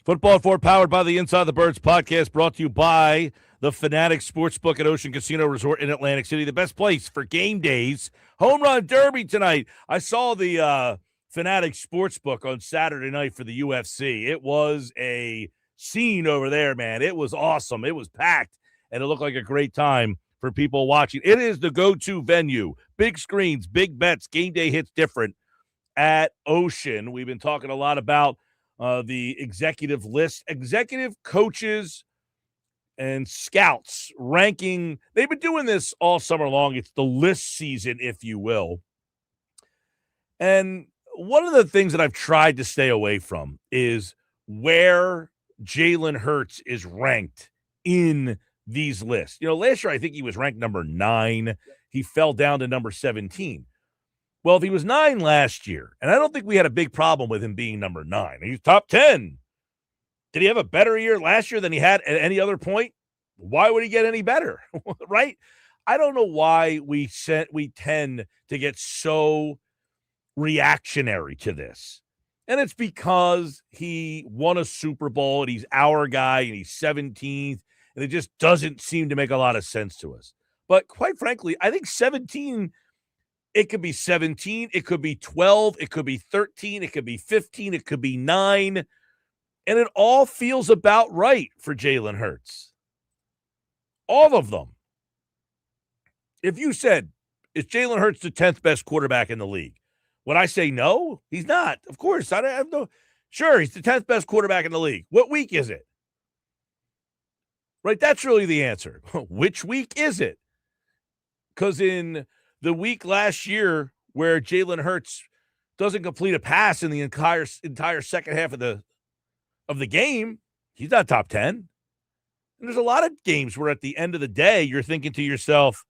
Speaker 18: Football at 4, powered by the Inside the Birds podcast, brought to you by the Fanatic Sportsbook at Ocean Casino Resort in Atlantic City, the best place for game days. Home Run Derby tonight. I saw the Fanatic Sportsbook on Saturday night for the UFC. It was a scene over there, man. It was awesome. It was packed, and it looked like a great time for people watching. It is the go-to venue. Big screens, big bets, game day hits different at Ocean. We've been talking a lot about the executive list, executive coaches and scouts ranking. They've been doing this all summer long. It's the list season, if you will. And one of the things that I've tried to stay away from is where Jalen Hurts is ranked in these lists. You know, last year I think he was ranked number 9. He fell down to number 17. Well, if he was 9 last year, and I don't think we had a big problem with him being number 9. He's top 10. Did he have a better year last year than he had at any other point? Why would he get any better? Right? I don't know why we tend to get so reactionary to this. And it's because he won a Super Bowl and he's our guy and he's 17th, and it just doesn't seem to make a lot of sense to us. But quite frankly, I think 17, it could be 17, it could be 12, it could be 13, it could be 15, it could be 9, and it all feels about right for Jalen Hurts. All of them. If you said, is Jalen Hurts the 10th best quarterback in the league? Would I say no? He's not. Of course. I have no. Sure, he's the 10th best quarterback in the league. What week is it? Right? That's really the answer. Which week is it? Because in the week last year where Jalen Hurts doesn't complete a pass in the entire second half of the game, he's not top 10. And there's a lot of games where at the end of the day, you're thinking to yourself,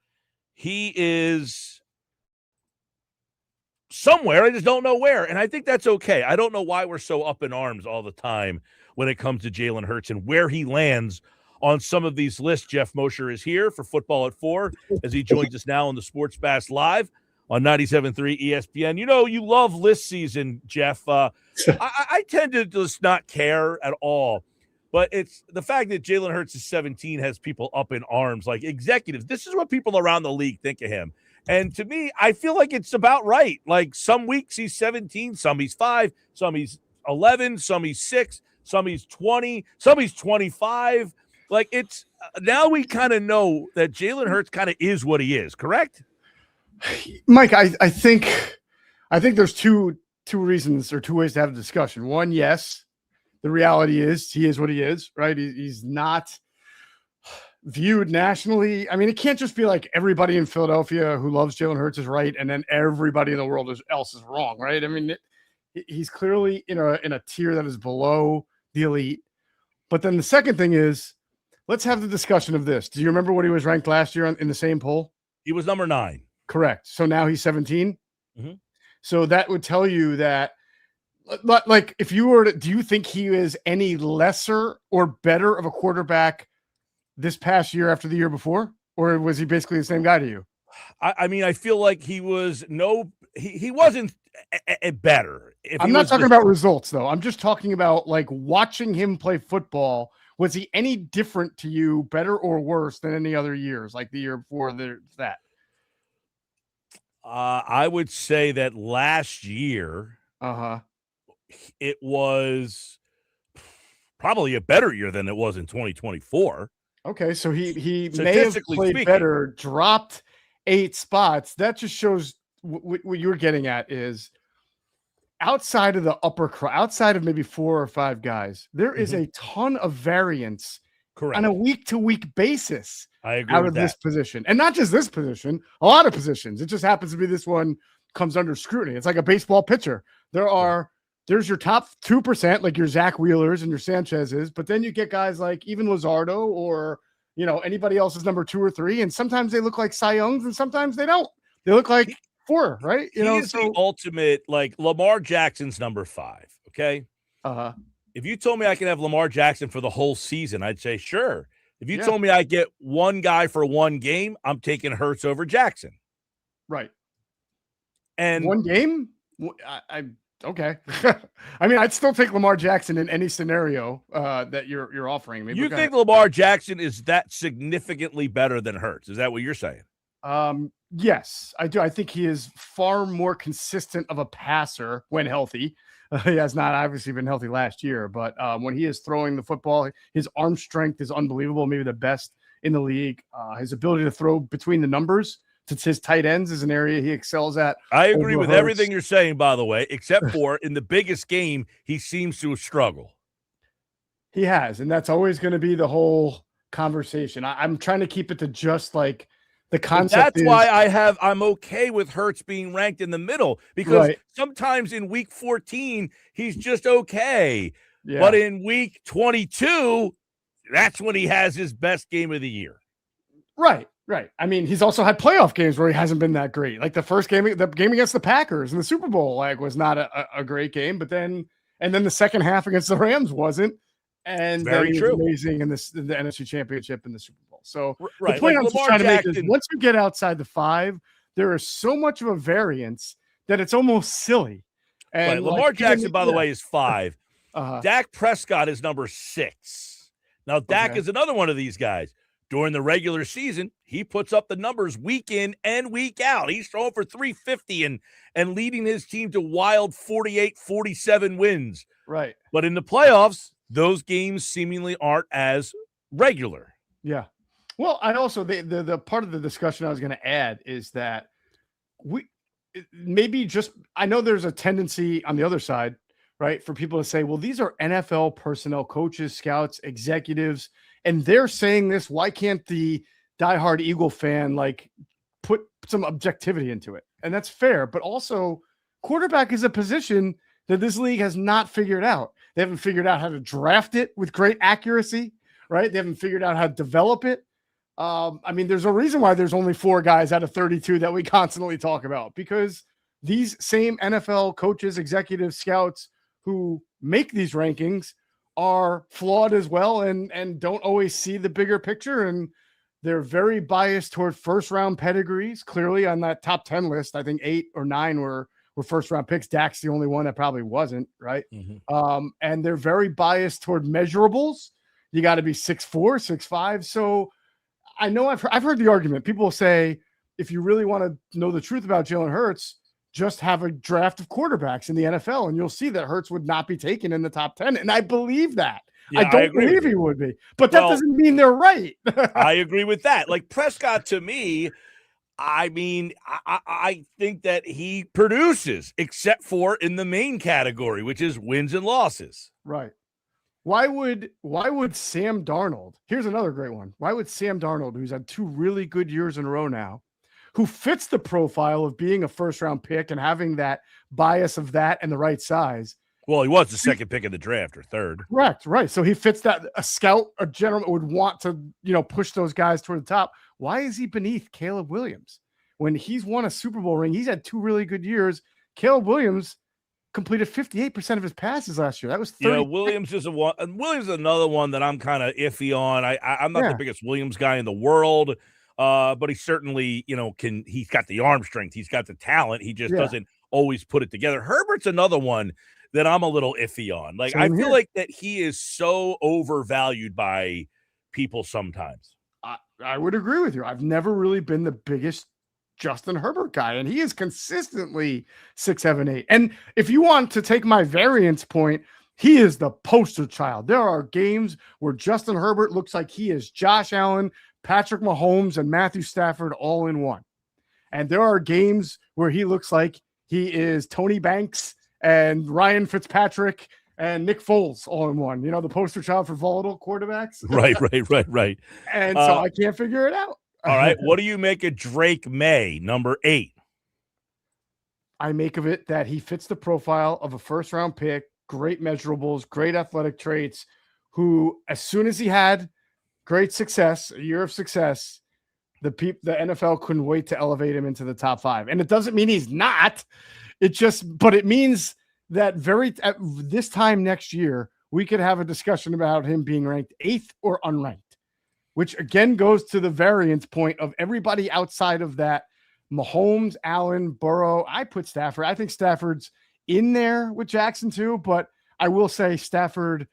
Speaker 18: he is somewhere. I just don't know where. And I think that's okay. I don't know why we're so up in arms all the time when it comes to Jalen Hurts and where he lands on some of these lists. Geoff Mosher is here for Football at 4 as he joins us now on the Sports Bash Live on 97.3 ESPN. You know, you love list season, Geoff. I tend to just not care at all. But it's the fact that Jalen Hurts is 17 has people up in arms, like executives. This is what people around the league think of him. And to me, I feel like it's about right. Like some weeks he's 17, some he's 5, some he's 11, some he's 6, some he's 20, some he's 25. Like it's now we kind of know that Jalen Hurts kind of is what he is, correct?
Speaker 10: Mike, I think there's two reasons or two ways to have a discussion. One, yes, the reality is he is what he is, right? He's not viewed nationally. I mean, it can't just be like everybody in Philadelphia who loves Jalen Hurts is right, and then everybody in the world else is wrong, right? I mean, he's clearly in a tier that is below the elite. But then the second thing is, let's have the discussion of this. Do you remember what he was ranked last year in the same poll?
Speaker 18: He was number 9.
Speaker 10: Correct. So now he's 17.
Speaker 18: Mm-hmm.
Speaker 10: So that would tell you that, like, if you were to, do you think he is any lesser or better of a quarterback this past year after the year before? Or was he basically the same guy to you?
Speaker 18: I mean, I feel like he was he wasn't better.
Speaker 10: I'm not talking about results, though. I'm just talking about, like, watching him play football. Was he any different to you, better or worse than any other years, like the year before that?
Speaker 18: I would say that last year, it was probably a better year than it was in 2024.
Speaker 10: Okay, so he may have played better, dropped 8 spots. That just shows what you're getting at is outside of the upper crowd, outside of maybe 4 or 5 guys, there is a ton of variance on a week-to-week basis.
Speaker 18: I agree
Speaker 10: out
Speaker 18: with
Speaker 10: of
Speaker 18: that.
Speaker 10: this position. And not just this position, a lot of positions. It just happens to be this one comes under scrutiny. It's like a baseball pitcher. There's your top 2%, like your Zach Wheelers and your Sanchez's, but then you get guys like even Luzardo or, you know, anybody else's number 2 or 3. And sometimes they look like Cy Youngs and sometimes they don't. They look like 4, right? You know,
Speaker 18: He's the ultimate, like Lamar Jackson's number 5. Okay. If you told me I could have Lamar Jackson for the whole season, I'd say, sure. If you told me I get one guy for one game, I'm taking Hurts over Jackson.
Speaker 10: Right.
Speaker 18: And
Speaker 10: one game? Okay. I mean, I'd still take Lamar Jackson in any scenario that you're offering me.
Speaker 18: You think Lamar Jackson is that significantly better than Hurts? Is that what you're saying?
Speaker 10: Yes, I do. I think he is far more consistent of a passer when healthy. He has not obviously been healthy last year, but when he is throwing the football, his arm strength is unbelievable, maybe the best in the league. His ability to throw between the numbers to his tight ends is an area he excels at.
Speaker 18: I agree with everything you're saying, by the way, except for in the biggest game, he seems to struggle.
Speaker 10: He has, and that's always going to be the whole conversation. I'm trying to keep it to just like the concept.
Speaker 18: That's why I'm okay with Hurts being ranked in the middle, because sometimes in week 14, he's just okay. Yeah. But in week 22, that's when he has his best game of the year.
Speaker 10: Right. I mean, he's also had playoff games where he hasn't been that great. Like the first game, the game against the Packers in the Super Bowl, was not a great game. But then the second half against the Rams wasn't. And
Speaker 18: very true.
Speaker 10: Amazing in the NFC Championship in the Super Bowl. So
Speaker 18: the
Speaker 10: point I'm trying to make is once you get outside the 5, there is so much of a variance that it's almost silly. And
Speaker 18: Lamar Jackson, by the way, is 5. Dak Prescott is number 6. Now, Dak is another one of these guys. During the regular season, he puts up the numbers week in and week out. He's throwing for 350 and leading his team to wild 48-47 wins.
Speaker 10: Right.
Speaker 18: But in the playoffs, those games seemingly aren't as regular.
Speaker 10: Yeah. Well, I also the part of the discussion I was going to add is that I know there's a tendency on the other side, right, for people to say, well, these are NFL personnel, coaches, scouts, executives, and they're saying this. Why can't the diehard Eagle fan put some objectivity into it? And that's fair, but also quarterback is a position that this league has not figured out. They haven't figured out how to draft it with great accuracy, right? They haven't figured out how to develop it. I mean, there's a reason why there's only 4 guys out of 32 that we constantly talk about, because these same NFL coaches, executives, scouts who make these rankings are flawed as well and don't always see the bigger picture. And they're very biased toward first-round pedigrees. Clearly on that top 10 list, I think 8 or 9 were first-round picks. Dak's the only one that probably wasn't, right? Mm-hmm. And they're very biased toward measurables. You got to be 6'4", 6'5". So I know I've heard the argument. People say, if you really want to know the truth about Jalen Hurts, just have a draft of quarterbacks in the NFL, and you'll see that Hurts would not be taken in the top 10. And I believe that. Yeah, I don't believe he would be. But that doesn't mean they're right.
Speaker 18: I agree with that. Like Prescott, to me, I mean, I think that he produces, except for in the main category, which is wins and losses.
Speaker 10: Right. Why would Sam Darnold? Here's another great one. Why would Sam Darnold, who's had 2 really good years in a row now, who fits the profile of being a first-round pick and having that bias of that and the right size?
Speaker 18: Well, he was the second pick in the draft or third.
Speaker 10: Correct, right. So he fits that. A scout, a general would want to, push those guys toward the top. Why is he beneath Caleb Williams? When he's won a Super Bowl ring, he's had 2 really good years. Caleb Williams completed 58% of his passes last year. That was 30.
Speaker 18: Williams is Williams is another one that I'm kind of iffy on. I'm not the biggest Williams guy in the world, but he certainly, he's got the arm strength. He's got the talent. He just doesn't always put it together. Herbert's another one that I'm a little iffy on. I feel like that he is so overvalued by people sometimes.
Speaker 10: I would agree with you. I've never really been the biggest Justin Herbert guy, and he is consistently 6, 7, 8. And if you want to take my variance point, he is the poster child. There are games where Justin Herbert looks like he is Josh Allen, Patrick Mahomes, and Matthew Stafford all in one. And there are games where he looks like he is Tony Banks and Ryan Fitzpatrick and Nick Foles all in one. The poster child for volatile quarterbacks.
Speaker 18: Right.
Speaker 10: And so I can't figure it out.
Speaker 18: All right. What do you make of Drake May, number 8?
Speaker 10: I make of it that he fits the profile of a first-round pick, great measurables, great athletic traits, who, as soon as he had great success, a year of success, the NFL couldn't wait to elevate him into the top 5. And it doesn't mean he's not. But it means that at this time next year, we could have a discussion about him being ranked 8th or unranked, which again goes to the variance point of everybody outside of that. Mahomes, Allen, Burrow. I put Stafford. I think Stafford's in there with Jackson too, but I will say Stafford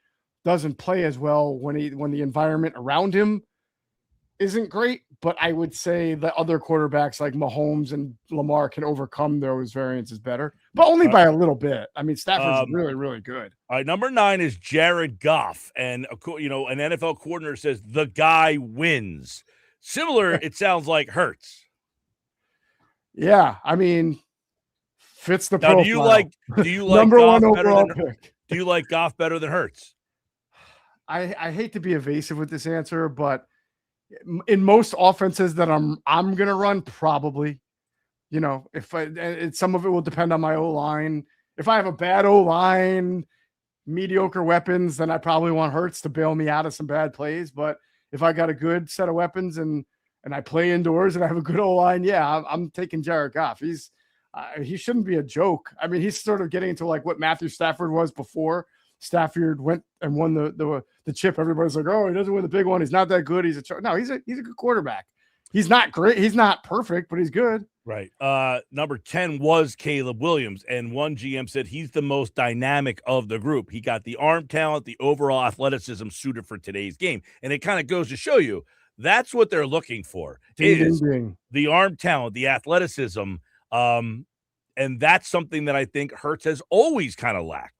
Speaker 10: doesn't play as well when the environment around him isn't great. But I would say the other quarterbacks like Mahomes and Lamar can overcome those variances better, but only by a little bit. I mean, Stafford's really, really good.
Speaker 18: All right, number 9 is Jared Goff, and an NFL coordinator says the guy wins. Similar, it sounds like Hurts.
Speaker 10: Yeah, I mean, fits the profile.
Speaker 18: Do you like
Speaker 10: number
Speaker 18: Goff
Speaker 10: 1 overall pick?
Speaker 18: Do you like Goff better than Hurts?
Speaker 10: I hate to be evasive with this answer, but in most offenses that I'm gonna run, probably, if some of it will depend on my O-line. If I have a bad O-line, mediocre weapons, then I probably want Hurts to bail me out of some bad plays. But if I got a good set of weapons and I play indoors and I have a good O-line, yeah, I'm taking Jared Goff. He shouldn't be a joke. I mean, he's sort of getting into like what Matthew Stafford was before Stafford went and won the chip. Everybody's like, oh, he doesn't win the big one. He's not that good. He's a good quarterback. He's not great. He's not perfect, but he's good.
Speaker 18: Right. Number 10 was Caleb Williams, and one GM said he's the most dynamic of the group. He got the arm talent, the overall athleticism suited for today's game. And it kind of goes to show you that's what they're looking for is the arm talent, the athleticism. And that's something that I think Hurts has always kind of lacked.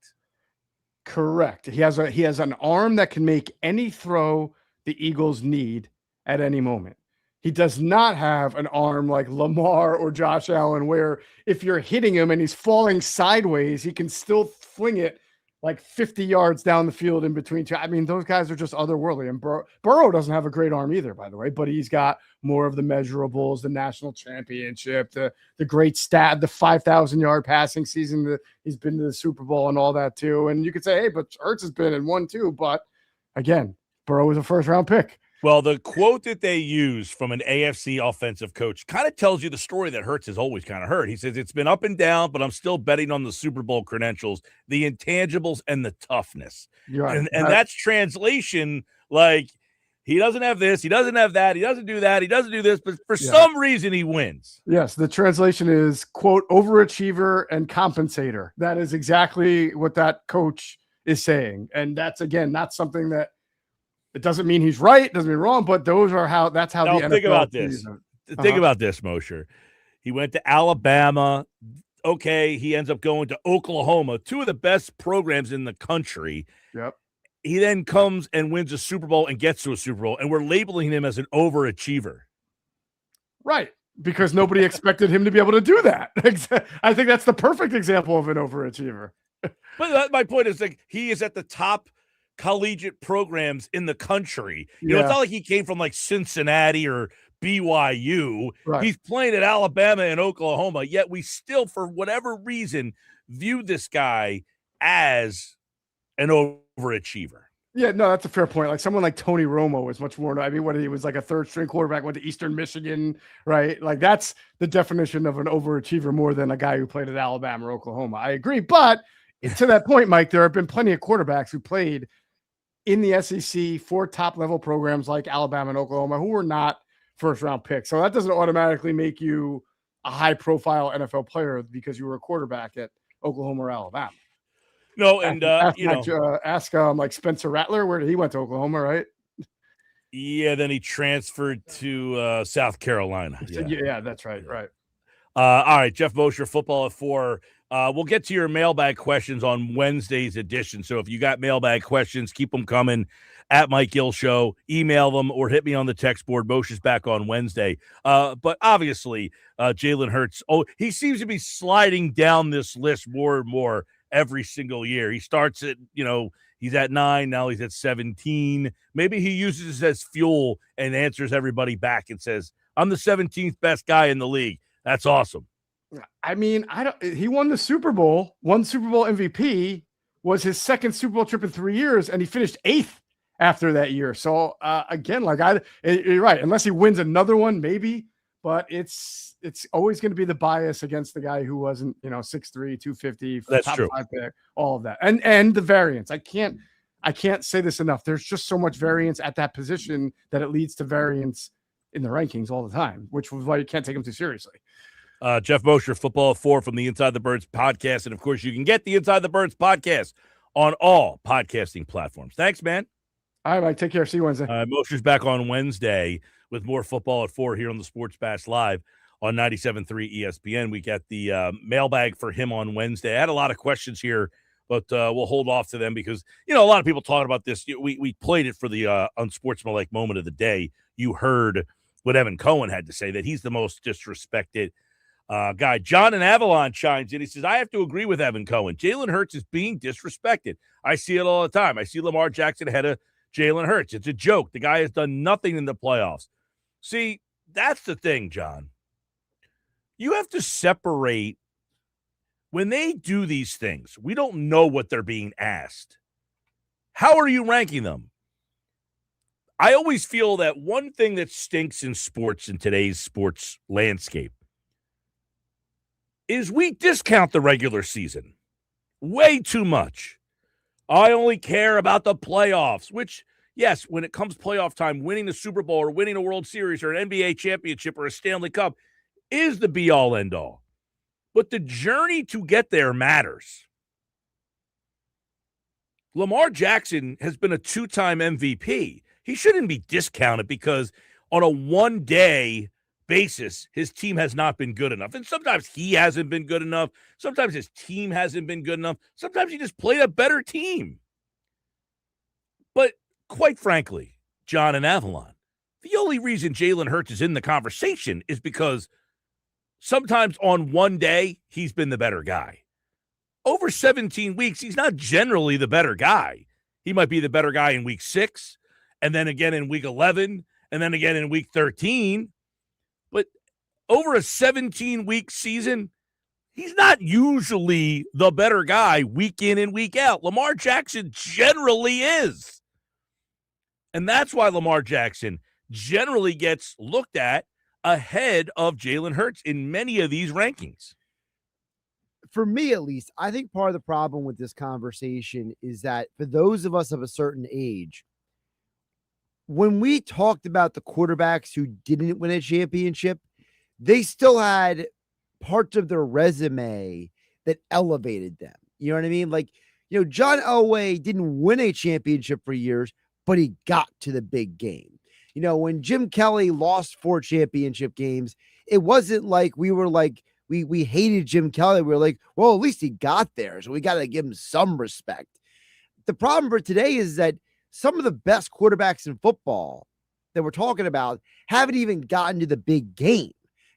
Speaker 10: Correct. He has an arm that can make any throw the Eagles need at any moment. He does not have an arm like Lamar or Josh Allen, where if you're hitting him and he's falling sideways, he can still fling it like 50 yards down the field in between two. I mean, those guys are just otherworldly. And Burrow doesn't have a great arm either, by the way, but he's got more of the measurables, the national championship, the great stat, the 5,000-yard passing season that he's been to the Super Bowl and all that too. And you could say, hey, but Hurts has been in one too. But again, Burrow was a first-round pick.
Speaker 18: Well, the quote that they use from an AFC offensive coach kind of tells you the story that Hurts has always kind of heard. He says, it's been up and down, but I'm still betting on the Super Bowl credentials, the intangibles, and the toughness.
Speaker 10: Right.
Speaker 18: And that's translation, like he doesn't have this, he doesn't have that, he doesn't do that, he doesn't do this, but for some reason he wins.
Speaker 10: Yes, the translation is, quote, overachiever and compensator. That is exactly what that coach is saying. And that's, again, not something that it doesn't mean he's right, doesn't mean wrong, but that's how the NFL
Speaker 18: think about this. Think about this, Mosher. He went to Alabama. Okay, he ends up going to Oklahoma, two of the best programs in the country.
Speaker 10: Yep.
Speaker 18: He then comes and wins a Super Bowl and gets to a Super Bowl, and we're labeling him as an overachiever.
Speaker 10: Right, because nobody expected him to be able to do that. I think that's the perfect example of an overachiever.
Speaker 18: But my point is, like, he is at the top collegiate programs in the country. You know, it's not like he came from like Cincinnati or BYU.
Speaker 10: Right.
Speaker 18: He's playing at Alabama and Oklahoma, yet we still, for whatever reason, view this guy as an overachiever.
Speaker 10: Yeah, no, that's a fair point. Like someone like Tony Romo was much more. I mean, what he was like a third-string quarterback, went to Eastern Michigan, right? Like that's the definition of an overachiever more than a guy who played at Alabama or Oklahoma. I agree, but to that point, Mike, there have been plenty of quarterbacks who played in the SEC for top-level programs like Alabama and Oklahoma who were not first-round picks. So that doesn't automatically make you a high-profile NFL player because you were a quarterback at Oklahoma or Alabama.
Speaker 18: No, and
Speaker 10: ask like Spencer Rattler, where he went to Oklahoma, right?
Speaker 18: Yeah, then he transferred to South Carolina.
Speaker 10: Yeah, that's right. Right.
Speaker 18: All right, Geoff Mosher, Football at 4. We'll get to your mailbag questions on Wednesday's edition. So if you got mailbag questions, keep them coming at Mike Gill Show. Email them or hit me on the text board. Mosher's back on Wednesday. But obviously, Jalen Hurts, he seems to be sliding down this list more and more every single year. He starts at, he's at 9. Now he's at 17. Maybe he uses this as fuel and answers everybody back and says, I'm the 17th best guy in the league. That's awesome.
Speaker 10: I mean, he won the Super Bowl, won Super Bowl MVP, was his second Super Bowl trip in 3 years, and he finished 8th after that year. So again, you're right. Unless he wins another one, maybe, but it's always going to be the bias against the guy who wasn't, 6'3", 250,
Speaker 18: That's
Speaker 10: top
Speaker 18: true.
Speaker 10: 5 pick, all of that. And the variance. I can't say this enough. There's just so much variance at that position that it leads to variance in the rankings all the time, which was why you can't take them too seriously.
Speaker 18: Geoff Mosher, Football at 4 from the Inside the Birds podcast. And, of course, you can get the Inside the Birds podcast on all podcasting platforms. Thanks, man.
Speaker 10: All right, Mike. Take care. See you Wednesday.
Speaker 18: Mosher's back on Wednesday with more Football at 4 here on the Sports Bash Live on 97.3 ESPN. We got the mailbag for him on Wednesday. I had a lot of questions here, but we'll hold off to them because, a lot of people talking about this. We played it for the Unsportsmanlike Moment of the day. You heard what Evan Cohen had to say, that he's the most disrespected guy. John in Avalon chimes in. He says, I have to agree with Evan Cohen. Jalen Hurts is being disrespected. I see it all the time. I see Lamar Jackson ahead of Jalen Hurts. It's a joke. The guy has done nothing in the playoffs. See, that's the thing, John. You have to separate when they do these things. We don't know what they're being asked. How are you ranking them? I always feel that one thing that stinks in sports, in today's sports landscape, is we discount the regular season way too much. I only care about the playoffs, which, yes, when it comes playoff time, winning the Super Bowl or winning a World Series or an NBA championship or a Stanley Cup is the be-all, end-all. But the journey to get there matters. Lamar Jackson has been a 2-time MVP. He shouldn't be discounted because on a one-day basis, his team has not been good enough. And sometimes he hasn't been good enough. Sometimes his team hasn't been good enough. Sometimes he just played a better team. But quite frankly, John in Avalon, the only reason Jalen Hurts is in the conversation is because sometimes on one day, he's been the better guy. Over 17 weeks, he's not generally the better guy. He might be the better guy in week 6, and then again in week 11, and then again in week 13. But over a 17-week season, he's not usually the better guy week in and week out. Lamar Jackson generally is. And that's why Lamar Jackson generally gets looked at ahead of Jalen Hurts in many of these rankings.
Speaker 6: For me, at least, I think part of the problem with this conversation is that for those of us of a certain age, when we talked about the quarterbacks who didn't win a championship, they still had parts of their resume that elevated them. You know what I mean? Like, John Elway didn't win a championship for years, but he got to the big game. When Jim Kelly lost 4 championship games, it wasn't like we were like, we hated Jim Kelly. We were like, well, at least he got there, so we got to give him some respect. The problem for today is that some of the best quarterbacks in football that we're talking about haven't even gotten to the big game.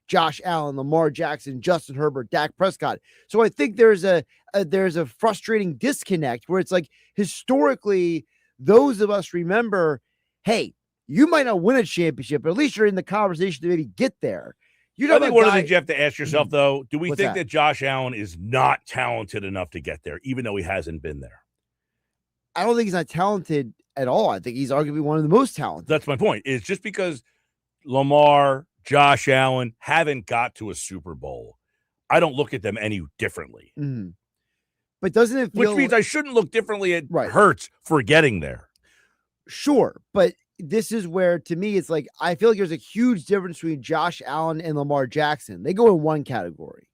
Speaker 6: Josh Allen, Lamar Jackson, Justin Herbert, Dak Prescott. So I think there's a frustrating disconnect where it's like historically, those of us remember, hey, you might not win a championship, but at least you're in the conversation to maybe get there.
Speaker 18: I think one of the things you have to ask yourself, though, do we think that Josh Allen is not talented enough to get there, even though he hasn't been there?
Speaker 6: I don't think he's not talented at all. I think he's arguably one of the most talented.
Speaker 18: That's my point. It's just because Lamar, Josh Allen haven't got to a Super Bowl, I don't look at them any differently.
Speaker 6: Mm-hmm. But doesn't it feel...
Speaker 18: Which means I shouldn't look differently at Hurts for getting there.
Speaker 6: Sure, but this is where, to me, it's like, I feel like there's a huge difference between Josh Allen and Lamar Jackson. They go in one category.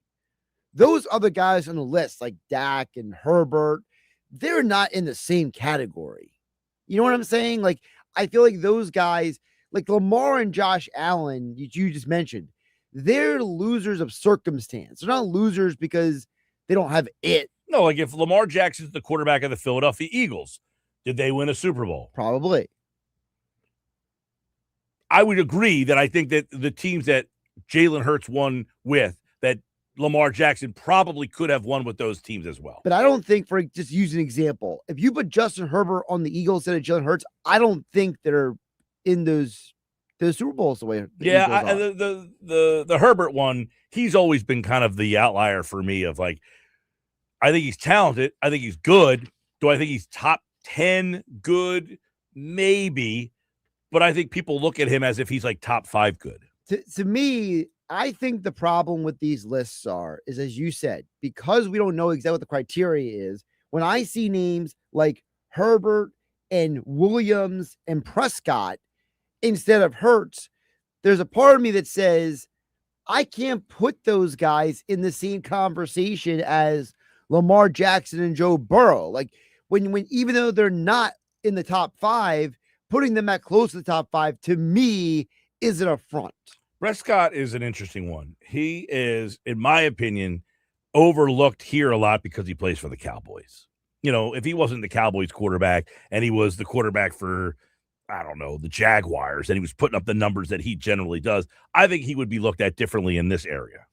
Speaker 6: Those other guys on the list, like Dak and Herbert, they're not in the same category. You know what I'm saying? Like, I feel like those guys, like Lamar and Josh Allen, you just mentioned, they're losers of circumstance. They're not losers because they don't have it.
Speaker 18: No, like if Lamar Jackson's the quarterback of the Philadelphia Eagles, did they win a Super Bowl?
Speaker 6: Probably.
Speaker 18: I would agree that I think that the teams that Jalen Hurts won with, that Lamar Jackson probably could have won with those teams as well.
Speaker 6: But I don't think, for just use an example, if you put Justin Herbert on the Eagles instead of Jalen Hurts, I don't think they're in those Super Bowls the way.
Speaker 18: The Herbert one, he's always been kind of the outlier for me of like, I think he's talented. I think he's good. Do I think he's top 10 good? Maybe. But I think people look at him as if he's like top 5 good.
Speaker 6: To me, I think the problem with these lists is, as you said, because we don't know exactly what the criteria is, when I see names like Herbert and Williams and Prescott instead of Hurts, there's a part of me that says, I can't put those guys in the same conversation as Lamar Jackson and Joe Burrow. Like when even though they're not in the top 5, putting them at close to the top 5 to me is an affront.
Speaker 18: Prescott is an interesting one. He is, in my opinion, overlooked here a lot because he plays for the Cowboys. You know, if he wasn't the Cowboys quarterback and he was the quarterback for, I don't know, the Jaguars, and he was putting up the numbers that he generally does, I think he would be looked at differently in this area.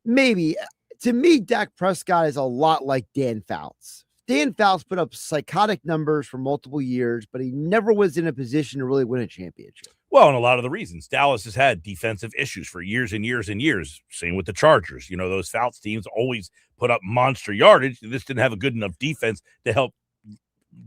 Speaker 6: Maybe. To me, Dak Prescott is a lot like Dan Fouts. Dan Fouts put up psychotic numbers for multiple years, but he never was in a position to really win a championship.
Speaker 18: Well, and a lot of the reasons. Dallas has had defensive issues for years and years and years. Same with the Chargers. You know, those Fouts teams always put up monster yardage. This didn't have a good enough defense to help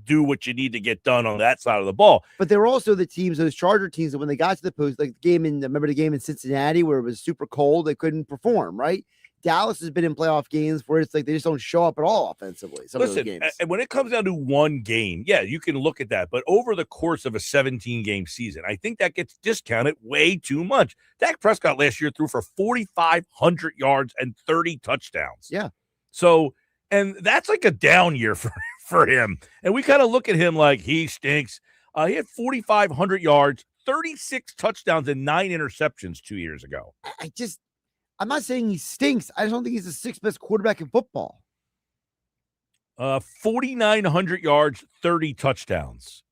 Speaker 18: do what you need to get done on that side of the ball.
Speaker 6: But they were also the teams, those Charger teams, that when they got to the post, like remember the game in Cincinnati where it was super cold, they couldn't perform, right? Dallas has been in playoff games where it's like they just don't show up at all offensively.
Speaker 18: Listen, and when it comes down to one game, yeah, you can look at that. But over the course of a 17-game season, I think that gets discounted way too much. Dak Prescott last year threw for 4,500 yards and 30 touchdowns.
Speaker 6: Yeah.
Speaker 18: So, and that's like a down year for him. And we kind of look at him like he stinks. He had 4,500 yards, 36 touchdowns, and 9 interceptions 2 years ago.
Speaker 6: I'm not saying he stinks. I just don't think he's the 6th best quarterback in football.
Speaker 18: 4,900 yards, 30 touchdowns.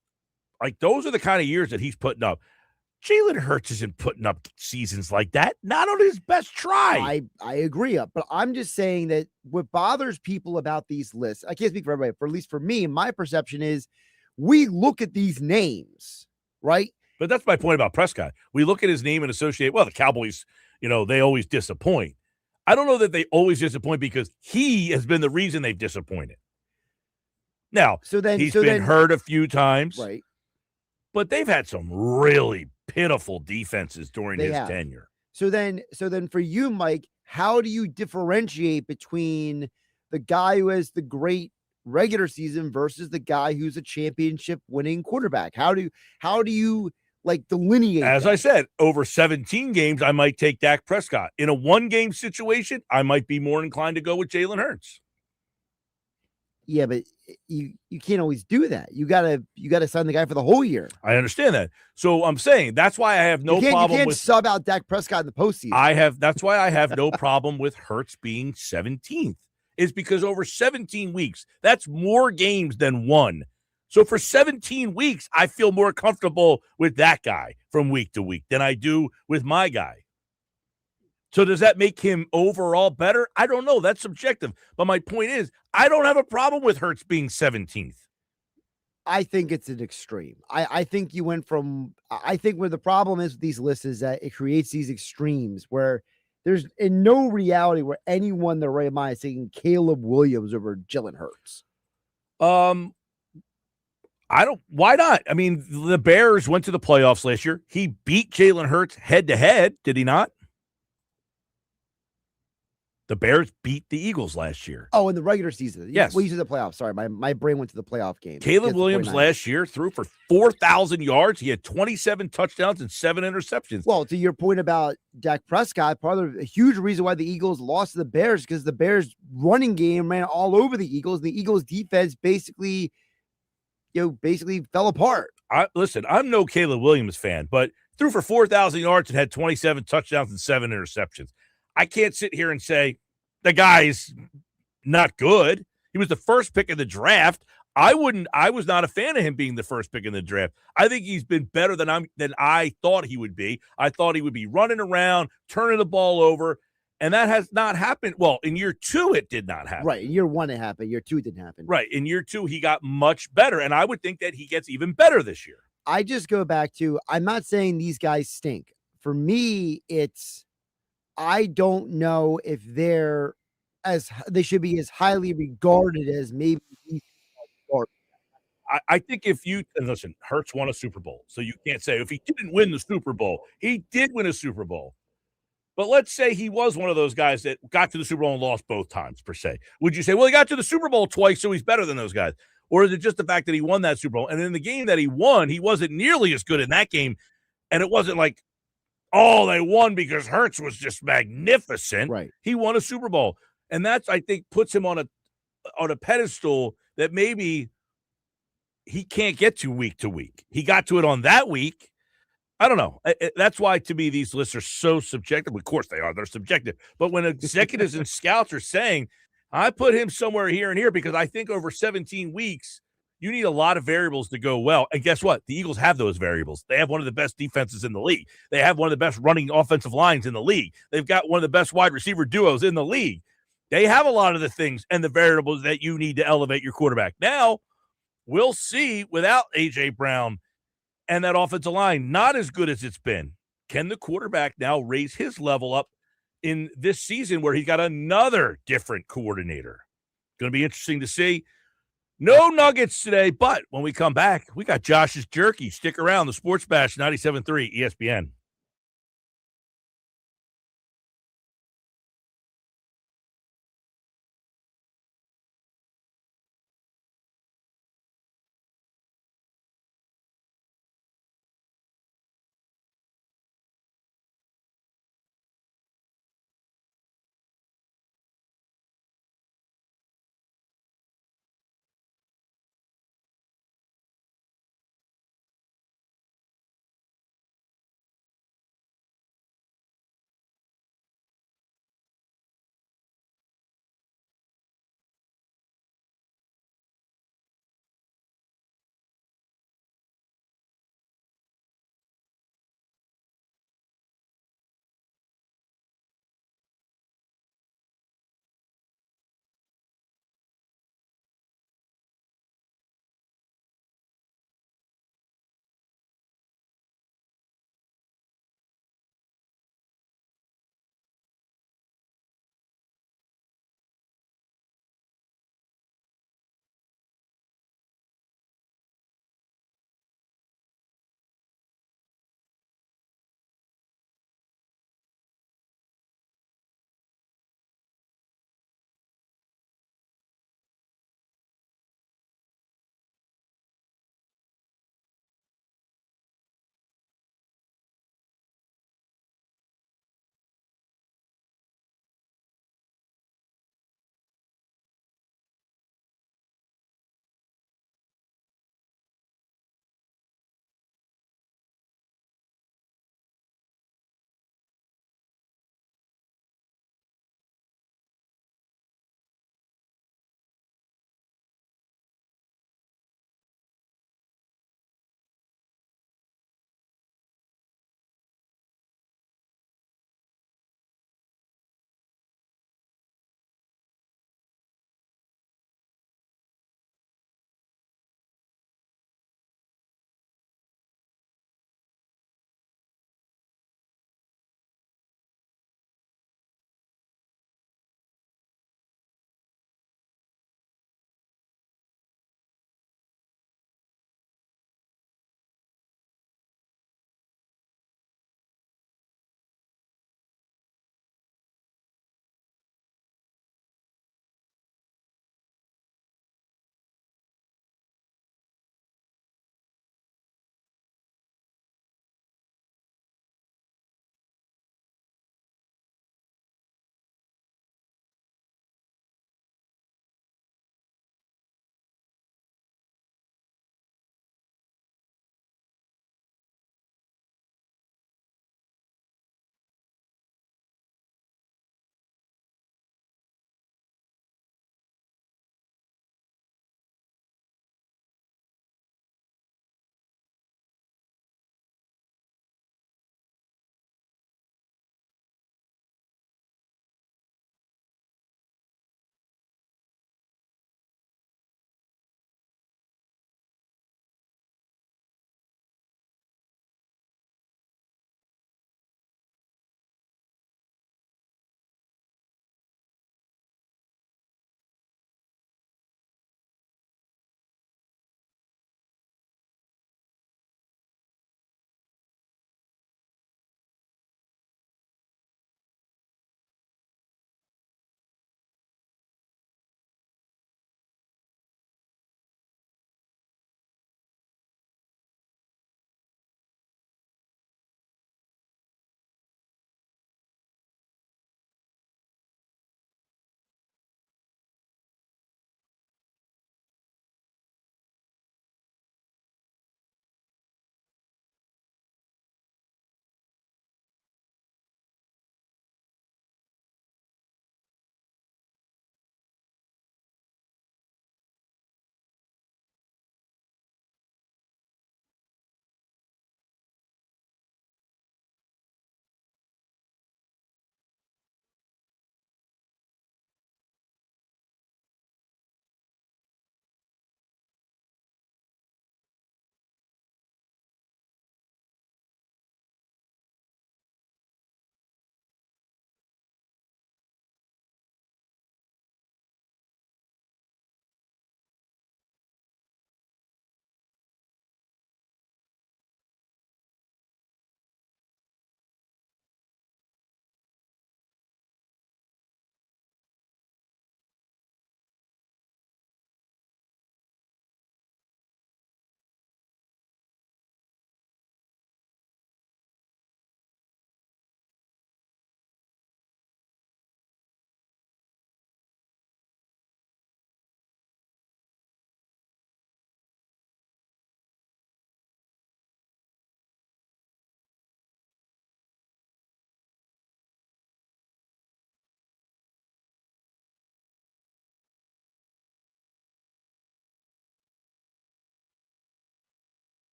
Speaker 18: Like, those are the kind of years that he's putting up. Jalen Hurts isn't putting up seasons like that. Not on his best try.
Speaker 6: I agree. But I'm just saying that what bothers people about these lists, I can't speak for everybody, but at least for me, my perception is we look at these names, right?
Speaker 18: But that's my point about Prescott. We look at his name and associate, well, the Cowboys, you know, they always disappoint. I don't know that they always disappoint because he has been the reason they've disappointed. Now, he's been hurt a few times.
Speaker 6: Right.
Speaker 18: But they've had some really pitiful defenses during his tenure.
Speaker 6: So then for you, Mike, how do you differentiate between the guy who has the great regular season versus the guy who's a championship winning quarterback? How do you like delineate?
Speaker 18: As I said, over 17 games, I might take Dak Prescott. In a one-game situation, I might be more inclined to go with Jalen Hurts.
Speaker 6: Yeah, but you can't always do that. You gotta sign the guy for the whole year.
Speaker 18: I understand that. So I'm saying that's why I have no problem
Speaker 6: you can't
Speaker 18: with
Speaker 6: sub out Dak Prescott in the postseason.
Speaker 18: That's why I have no problem with Hurts being 17th. Is because over 17 weeks, that's more games than one. So for 17 weeks, I feel more comfortable with that guy from week to week than I do with my guy. So does that make him overall better? I don't know. That's subjective. But my point is, I don't have a problem with Hurts being 17th.
Speaker 6: I think it's an extreme. I think you went from – I think where the problem is with these lists is that it creates these extremes where there's in no reality where anyone in their right mind is taking Caleb Williams over Jalen Hurts.
Speaker 18: Why not? I mean, the Bears went to the playoffs last year. He beat Jalen Hurts head-to-head, did he not? The Bears beat the Eagles last year.
Speaker 6: Oh, in the regular season.
Speaker 18: Yes.
Speaker 6: We used the playoffs. Sorry, my brain went to the playoff game.
Speaker 18: Caleb Williams last year threw for 4,000 yards. He had 27 touchdowns and 7 interceptions.
Speaker 6: Well, to your point about Dak Prescott, part of a huge reason why the Eagles lost to the Bears because the Bears running game ran all over the Eagles. The Eagles defense basically fell apart.
Speaker 18: Listen, I'm no Caleb Williams fan, but threw for 4,000 yards and had 27 touchdowns and 7 interceptions. I can't sit here and say the guy's not good. He was the first pick in the draft. I was not a fan of him being the first pick in the draft. I think he's been better than I thought he would be. I thought he would be running around, turning the ball over, and that has not happened. Well, in year 2, it did not happen.
Speaker 6: Right. In year 1, it happened. Year 2, it didn't happen.
Speaker 18: Right. In year 2, he got much better, and I would think that he gets even better this year.
Speaker 6: I just go back to, I'm not saying these guys stink. For me, I don't know if they should be as highly regarded as maybe these are.
Speaker 18: I think and listen, Hurts won a Super Bowl, so you can't say if he didn't win the Super Bowl. He did win a Super Bowl. But let's say he was one of those guys that got to the Super Bowl and lost both times, per se. Would you say, well, he got to the Super Bowl twice, so he's better than those guys? Or is it just the fact that he won that Super Bowl? And in the game that he won, he wasn't nearly as good in that game, and it wasn't like oh, they won because Hurts was just magnificent.
Speaker 6: Right.
Speaker 18: He won a Super Bowl. And that's, I think, puts him on a pedestal that maybe he can't get to week. He got to it on that week. I don't know. That's why, to me, these lists are so subjective. Of course they are. They're subjective. But when executives and scouts are saying, I put him somewhere here and here because I think over 17 weeks, you need a lot of variables to go well. And guess what? The Eagles have those variables. They have one of the best defenses in the league. They have one of the best running offensive lines in the league. They've got one of the best wide receiver duos in the league. They have a lot of the things and the variables that you need to elevate your quarterback. Now, we'll see without A.J. Brown and that offensive line not as good as it's been. Can the quarterback now raise his level up in this season where he's got another different coordinator? Going to be interesting to see. No Nuggets today, but when we come back, we got Josh's Jerky. Stick around. The Sports Bash, 97.3 ESPN.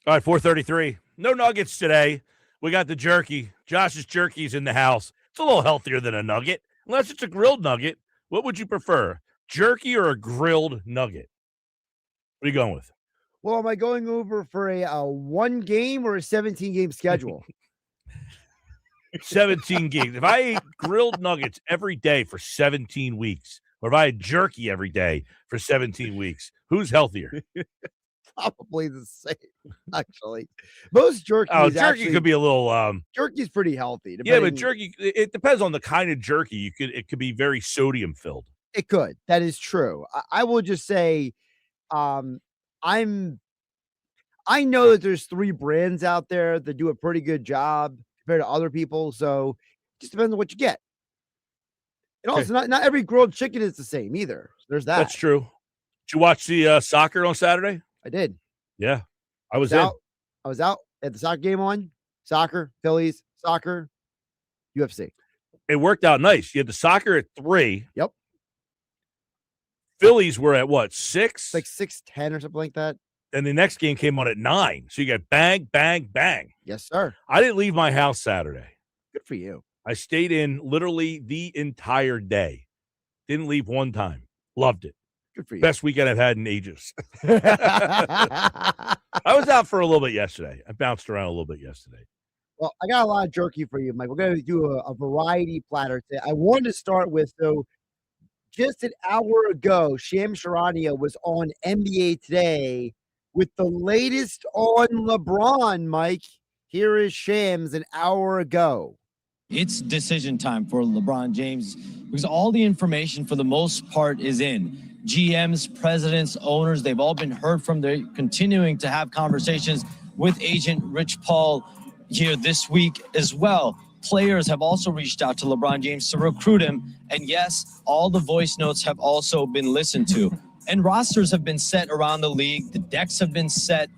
Speaker 18: All right, 4:33. No nuggets today. We got the jerky. Josh's jerky's in the house. It's a little healthier than a nugget, unless it's a grilled nugget. What would you prefer, jerky or a grilled nugget? What are you going with?
Speaker 6: Well, am I going over for a 1 game or a 17 game schedule?
Speaker 18: 17 gigs. If I ate grilled nuggets every day for 17 weeks, or if I had jerky every day for 17 weeks, who's healthier?
Speaker 6: Probably the same, actually. Most jerky.
Speaker 18: Oh, jerky could be a little.
Speaker 6: Jerky's pretty healthy.
Speaker 18: Yeah, but jerky. It depends on the kind of jerky. It could be very sodium filled.
Speaker 6: It could. That is true. I will just say, I know that there's 3 brands out there that do a pretty good job compared to other people. So it just depends on what you get. And also, not every grilled chicken is the same either. There's that.
Speaker 18: That's true. Did you watch the soccer on Saturday?
Speaker 6: I did.
Speaker 18: Yeah, I was
Speaker 6: out. I was out at the soccer game on. Soccer, Phillies, soccer, UFC.
Speaker 18: It worked out nice. You had the soccer at 3.
Speaker 6: Yep.
Speaker 18: Phillies were at what, 6?
Speaker 6: Like 6:10 or something like that.
Speaker 18: And the next game came on at 9. So you got bang, bang, bang.
Speaker 6: Yes, sir.
Speaker 18: I didn't leave my house Saturday.
Speaker 6: Good for you.
Speaker 18: I stayed in literally the entire day. Didn't leave one time. Loved it.
Speaker 6: Good for you.
Speaker 18: Best weekend I've had in ages. I was out for a little bit yesterday. I bounced around a little bit yesterday.
Speaker 6: Well, I got a lot of jerky for you, Mike. We're going to do a variety platter today. I wanted to start with, just an hour ago, Shams Charania was on NBA Today with the latest on LeBron, Mike. Here is Shams an hour ago.
Speaker 11: It's decision time for LeBron James because all the information for the most part is in. GMs, presidents, owners, they've all been heard from. They're continuing to have conversations with agent Rich Paul here this week as well. Players have also reached out to LeBron James to recruit him. And yes, all the voice notes have also been listened to. And rosters have been set around the league. The decks have been set.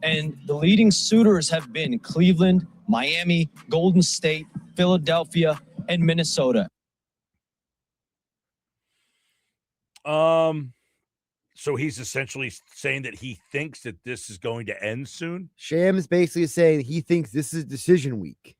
Speaker 11: And the leading suitors have been Cleveland, Miami, Golden State, Philadelphia, and Minnesota.
Speaker 18: So he's essentially saying that he thinks that this is going to end soon.
Speaker 6: Shams basically saying he thinks this is decision week.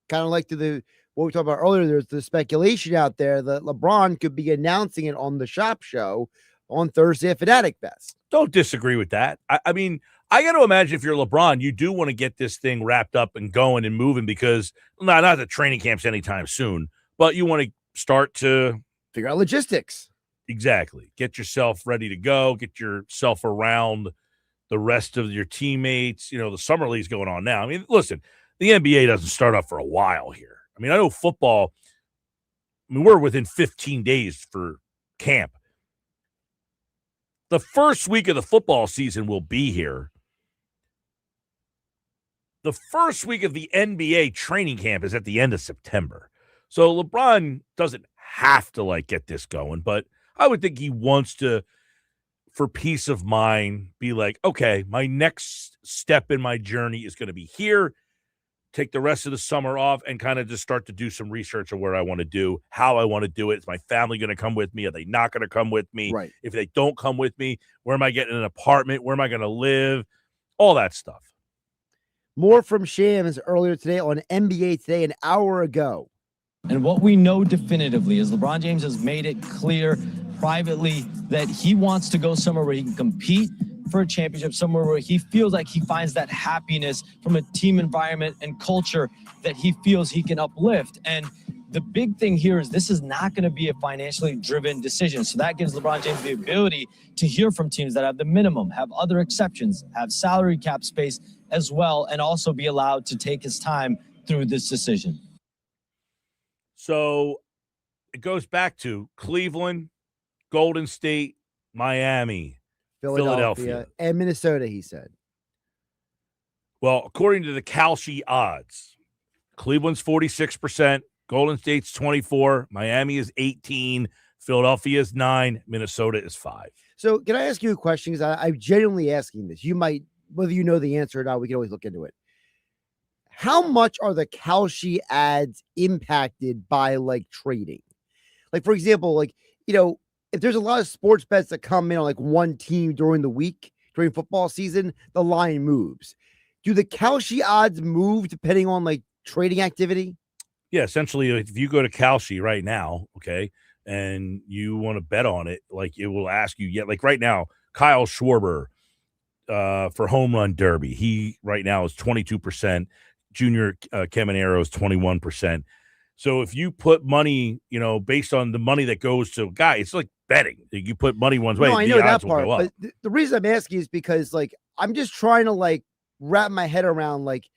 Speaker 6: Kind of like what we talked about earlier. There's the speculation out there that LeBron could be announcing it on the Shop Show on Thursday at Fanatic Fest.
Speaker 18: Don't disagree with that. I mean, I got to imagine if you're LeBron, you do want to get this thing wrapped up and going and moving because not that training camps anytime soon, but you want to start to
Speaker 6: figure out logistics.
Speaker 18: Exactly. Get yourself ready to go. Get yourself around the rest of your teammates. You know, the summer league's going on now. I mean, listen, the NBA doesn't start up for a while here. I mean, I know football, we're within 15 days for camp. The first week of the football season will be here. The first week of the NBA training camp is at the end of September. So LeBron doesn't have to get this going, but I would think he wants to, for peace of mind, be like, okay, my next step in my journey is going to be here. Take the rest of the summer off and kind of just start to do some research on where I want to do, how I want to do it. Is my family going to come with me? Are they not going to come with me?
Speaker 6: Right.
Speaker 18: If they don't come with me, where am I getting an apartment? Where am I going to live? All that stuff.
Speaker 6: More from Shams earlier today on NBA Today an hour ago.
Speaker 11: And what we know definitively is LeBron James has made it clear privately that he wants to go somewhere where he can compete for a championship, somewhere where he feels like he finds that happiness from a team environment and culture that he feels he can uplift. And the big thing here is this is not going to be a financially driven decision. So that gives LeBron James the ability to hear from teams that have the minimum, have other exceptions, have salary cap space as well, and also be allowed to take his time through this decision.
Speaker 18: So it goes back to Cleveland, Golden State, Miami, Philadelphia,
Speaker 6: and Minnesota, he said.
Speaker 18: Well, according to the Kalshi odds, Cleveland's 46%, Golden State's 24%, Miami is 18%, Philadelphia is 9%, Minnesota is 5%.
Speaker 6: So can I ask you a question? Because I'm genuinely asking this. You might, whether you know the answer or not, we can always look into it. How much are the Kalshi ads impacted by trading? For example, if there's a lot of sports bets that come in on one team during the week, during football season, the line moves. do the Kalshi odds move depending on like trading activity?
Speaker 18: Yeah, essentially, if you go to Kalshi right now, okay, and you want to bet on it, like it will ask you, like right now, Kyle Schwarber for home run derby, he right now is 22%. Junior Caminero is 21%. So if you put money, based on the money that goes to a guy, it's like betting. You put money one's way,
Speaker 6: No, I
Speaker 18: the
Speaker 6: know
Speaker 18: odds
Speaker 6: that
Speaker 18: will
Speaker 6: part.
Speaker 18: go up.
Speaker 6: But the reason I'm asking is because like I'm just trying to like wrap my head around like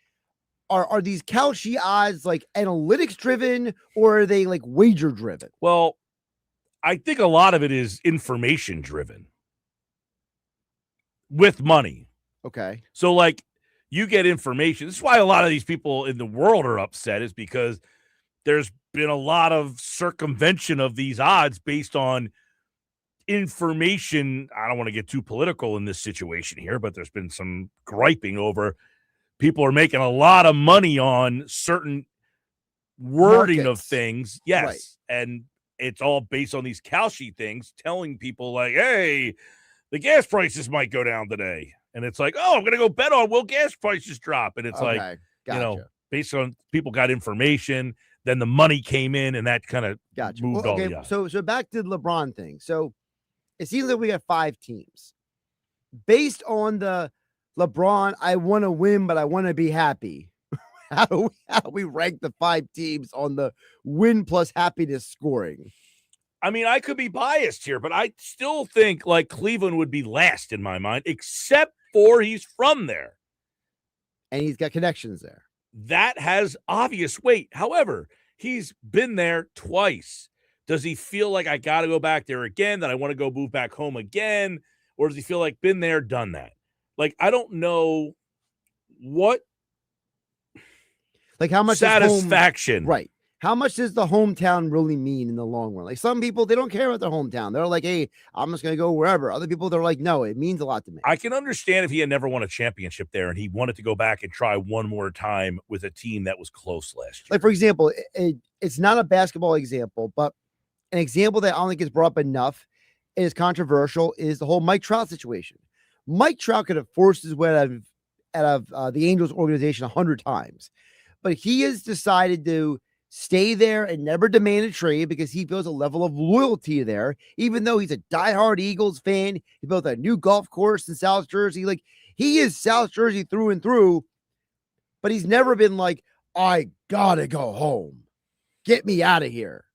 Speaker 6: are these Kalshi odds like analytics driven or are they like wager driven?
Speaker 18: Well, I think a lot of it is information driven with money.
Speaker 6: Okay.
Speaker 18: So like you get information. This is why a lot of these people in the world are upset, is because there's been a lot of circumvention of these odds based on information. I don't want to get too political in this situation here, but there's been some griping over people are making a lot of money on certain wording of things. Yes.
Speaker 6: Right.
Speaker 18: And it's all based on these Kalshi things telling people like, hey, the gas prices might go down today. And it's like, oh, I'm going to go bet on will gas prices drop. And it's like,
Speaker 6: gotcha.
Speaker 18: Based on people got information, then the money came in and that kind of moved all the odds.
Speaker 6: So back to the LeBron thing. So it seems like we got 5 teams. Based on the LeBron, I want to win, but I want to be happy. How do we rank the 5 teams on the win plus happiness scoring?
Speaker 18: I mean, I could be biased here, but I still think like Cleveland would be last in my mind, except for he's from there.
Speaker 6: And he's got connections there.
Speaker 18: That has obvious weight. However, he's been there twice. Does he feel like I got to go back there again, that I want to go move back home again? Or does he feel like been there, done that? Like, I don't know what
Speaker 6: like how much
Speaker 18: satisfaction.
Speaker 6: Right. How much does the hometown really mean in the long run? Like some people, they don't care about their hometown. They're like, hey, I'm just going to go wherever. Other people, they're like, no, it means a lot to me.
Speaker 18: I can understand if he had never won a championship there and he wanted to go back and try one more time with a team that was close last year.
Speaker 6: Like, for example, it's not a basketball example, but an example that I don't think is brought up enough and is controversial is the whole Mike Trout situation. Mike Trout could have forced his way out of the Angels organization 100 times, but he has decided to stay there and never demand a trade because he feels a level of loyalty there, even though he's a diehard Eagles fan. He built a new golf course in South Jersey. Like, he is South Jersey through and through, but he's never been like, I gotta go home. Get me out of here.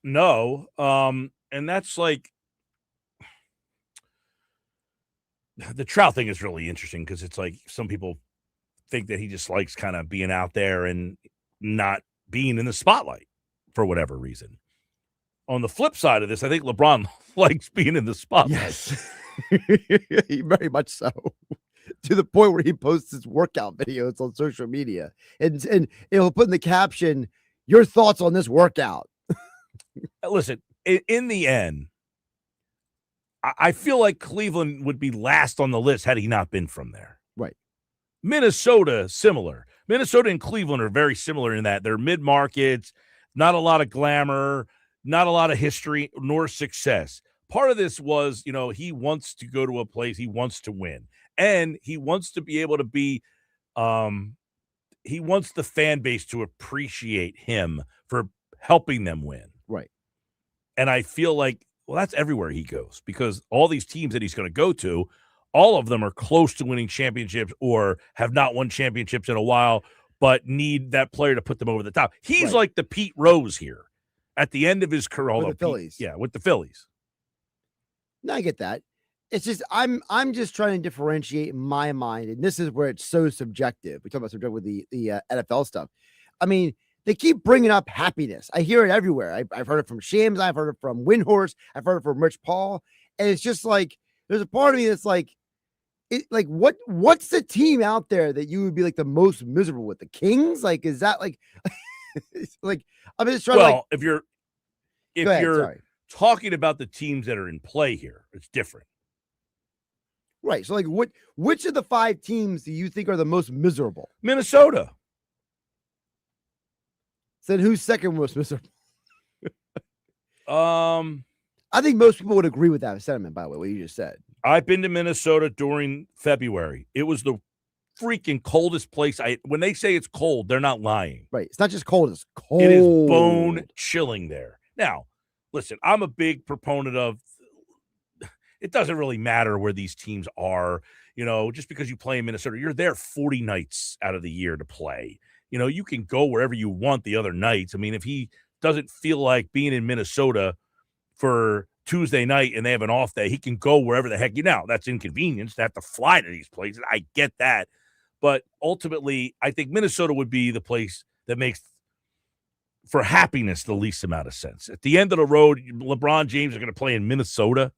Speaker 18: No. And that's like, the Trout thing is really interesting because it's like some people think that he just likes kind of being out there and not being in the spotlight for whatever reason. On the flip side of this, I think LeBron likes being in the spotlight.
Speaker 6: Yes, very much so. To the point where he posts his workout videos on social media and he'll put in the caption, your thoughts on this workout.
Speaker 18: Listen, in the end, I feel like Cleveland would be last on the list had he not been from there.
Speaker 6: Right.
Speaker 18: Minnesota, similar. Minnesota and Cleveland are very similar in that they're mid-markets, not a lot of glamour, not a lot of history, nor success. Part of this was, he wants to go to a place, he wants to win. And he wants to be able to be, he wants the fan base to appreciate him for helping them win.
Speaker 6: Right.
Speaker 18: And I feel like, well, that's everywhere he goes because all these teams that he's going to go to, all of them are close to winning championships or have not won championships in a while, but need that player to put them over the top. He's like the Pete Rose here at the end of his career.
Speaker 6: With the Phillies.
Speaker 18: With the Phillies.
Speaker 6: No, I get that. It's just I'm just trying to differentiate in my mind, and this is where it's so subjective. We talk about subjective with the NFL stuff. I mean, they keep bringing up happiness. I hear it everywhere. I've heard it from Shams. I've heard it from Windhorse. I've heard it from Rich Paul. And it's just like, there's a part of me that's like, what's the team out there that you would be like the most miserable with? The Kings? Like, is that like, like, I'm just trying
Speaker 18: to
Speaker 6: like,
Speaker 18: if you're talking about the teams that are in play here, it's different.
Speaker 6: Right. So like which of the 5 teams do you think are the most miserable?
Speaker 18: Minnesota.
Speaker 6: So then who's second most miserable?
Speaker 18: I
Speaker 6: think most people would agree with that sentiment, by the way, what you just said.
Speaker 18: I've been to Minnesota during February. It was the freaking coldest place. When they say it's cold, they're not lying.
Speaker 6: Right. It's not just cold, it's cold.
Speaker 18: It is bone chilling there. Now, listen, I'm a big proponent of it doesn't really matter where these teams are. Just because you play in Minnesota, you're there 40 nights out of the year to play. You can go wherever you want the other nights. I mean, if he doesn't feel like being in Minnesota for Tuesday night and they have an off day, he can go wherever the heck that's inconvenience to have to fly to these places. I get that. But ultimately, I think Minnesota would be the place that makes for happiness the least amount of sense. At the end of the road, LeBron James is going to play in Minnesota.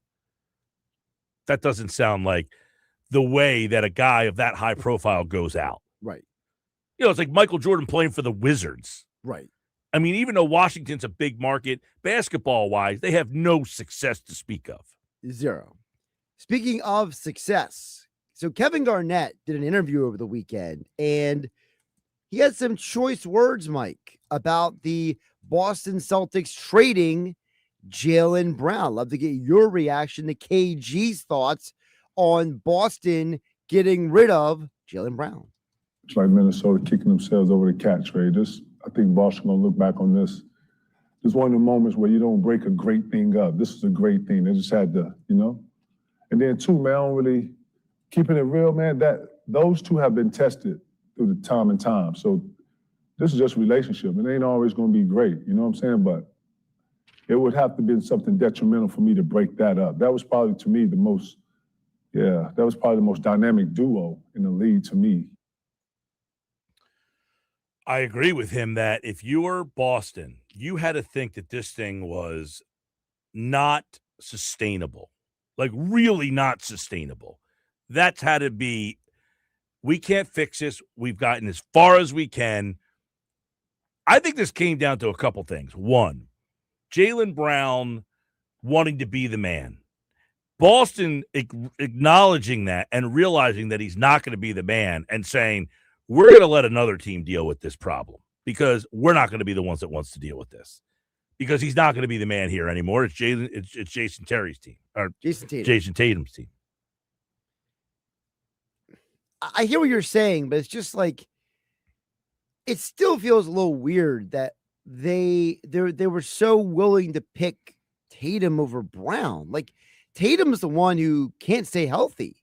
Speaker 18: That doesn't sound like the way that a guy of that high profile goes out.
Speaker 6: Right.
Speaker 18: It's like Michael Jordan playing for the Wizards.
Speaker 6: Right.
Speaker 18: I mean, even though Washington's a big market, basketball-wise, they have no success to speak of.
Speaker 6: Zero. Speaking of success, so Kevin Garnett did an interview over the weekend, and he had some choice words, Mike, about the Boston Celtics trading Jaylen Brown. Love to get your reaction to KG's thoughts on Boston getting rid of Jaylen Brown.
Speaker 8: It's like Minnesota kicking themselves over the cat trade. I think Boston going to look back on this. It's one of the moments where you don't break a great thing up. This is a great thing. They just had to, And then, too, man, I don't really, keeping it real, man, those two have been tested through the time and time. So this is just a relationship. It ain't always going to be great, you know what I'm saying? But it would have to be something detrimental for me to break that up. That was probably, to me, the most dynamic duo in the league to me.
Speaker 18: I agree with him that if you were Boston, you had to think that this thing was not sustainable, like really not sustainable. That's had to be, we can't fix this. We've gotten as far as we can. I think this came down to a couple things. One, Jaylen Brown wanting to be the man. Boston acknowledging that and realizing that he's not going to be the man and saying, we're going to let another team deal with this problem because we're not going to be the ones that wants to deal with this because he's not going to be the man here anymore. It's Jason Terry's team or Jason Tatum's team.
Speaker 6: I hear what you're saying, but it's just like, it still feels a little weird that they were so willing to pick Tatum over Brown. Like, Tatum's the one who can't stay healthy.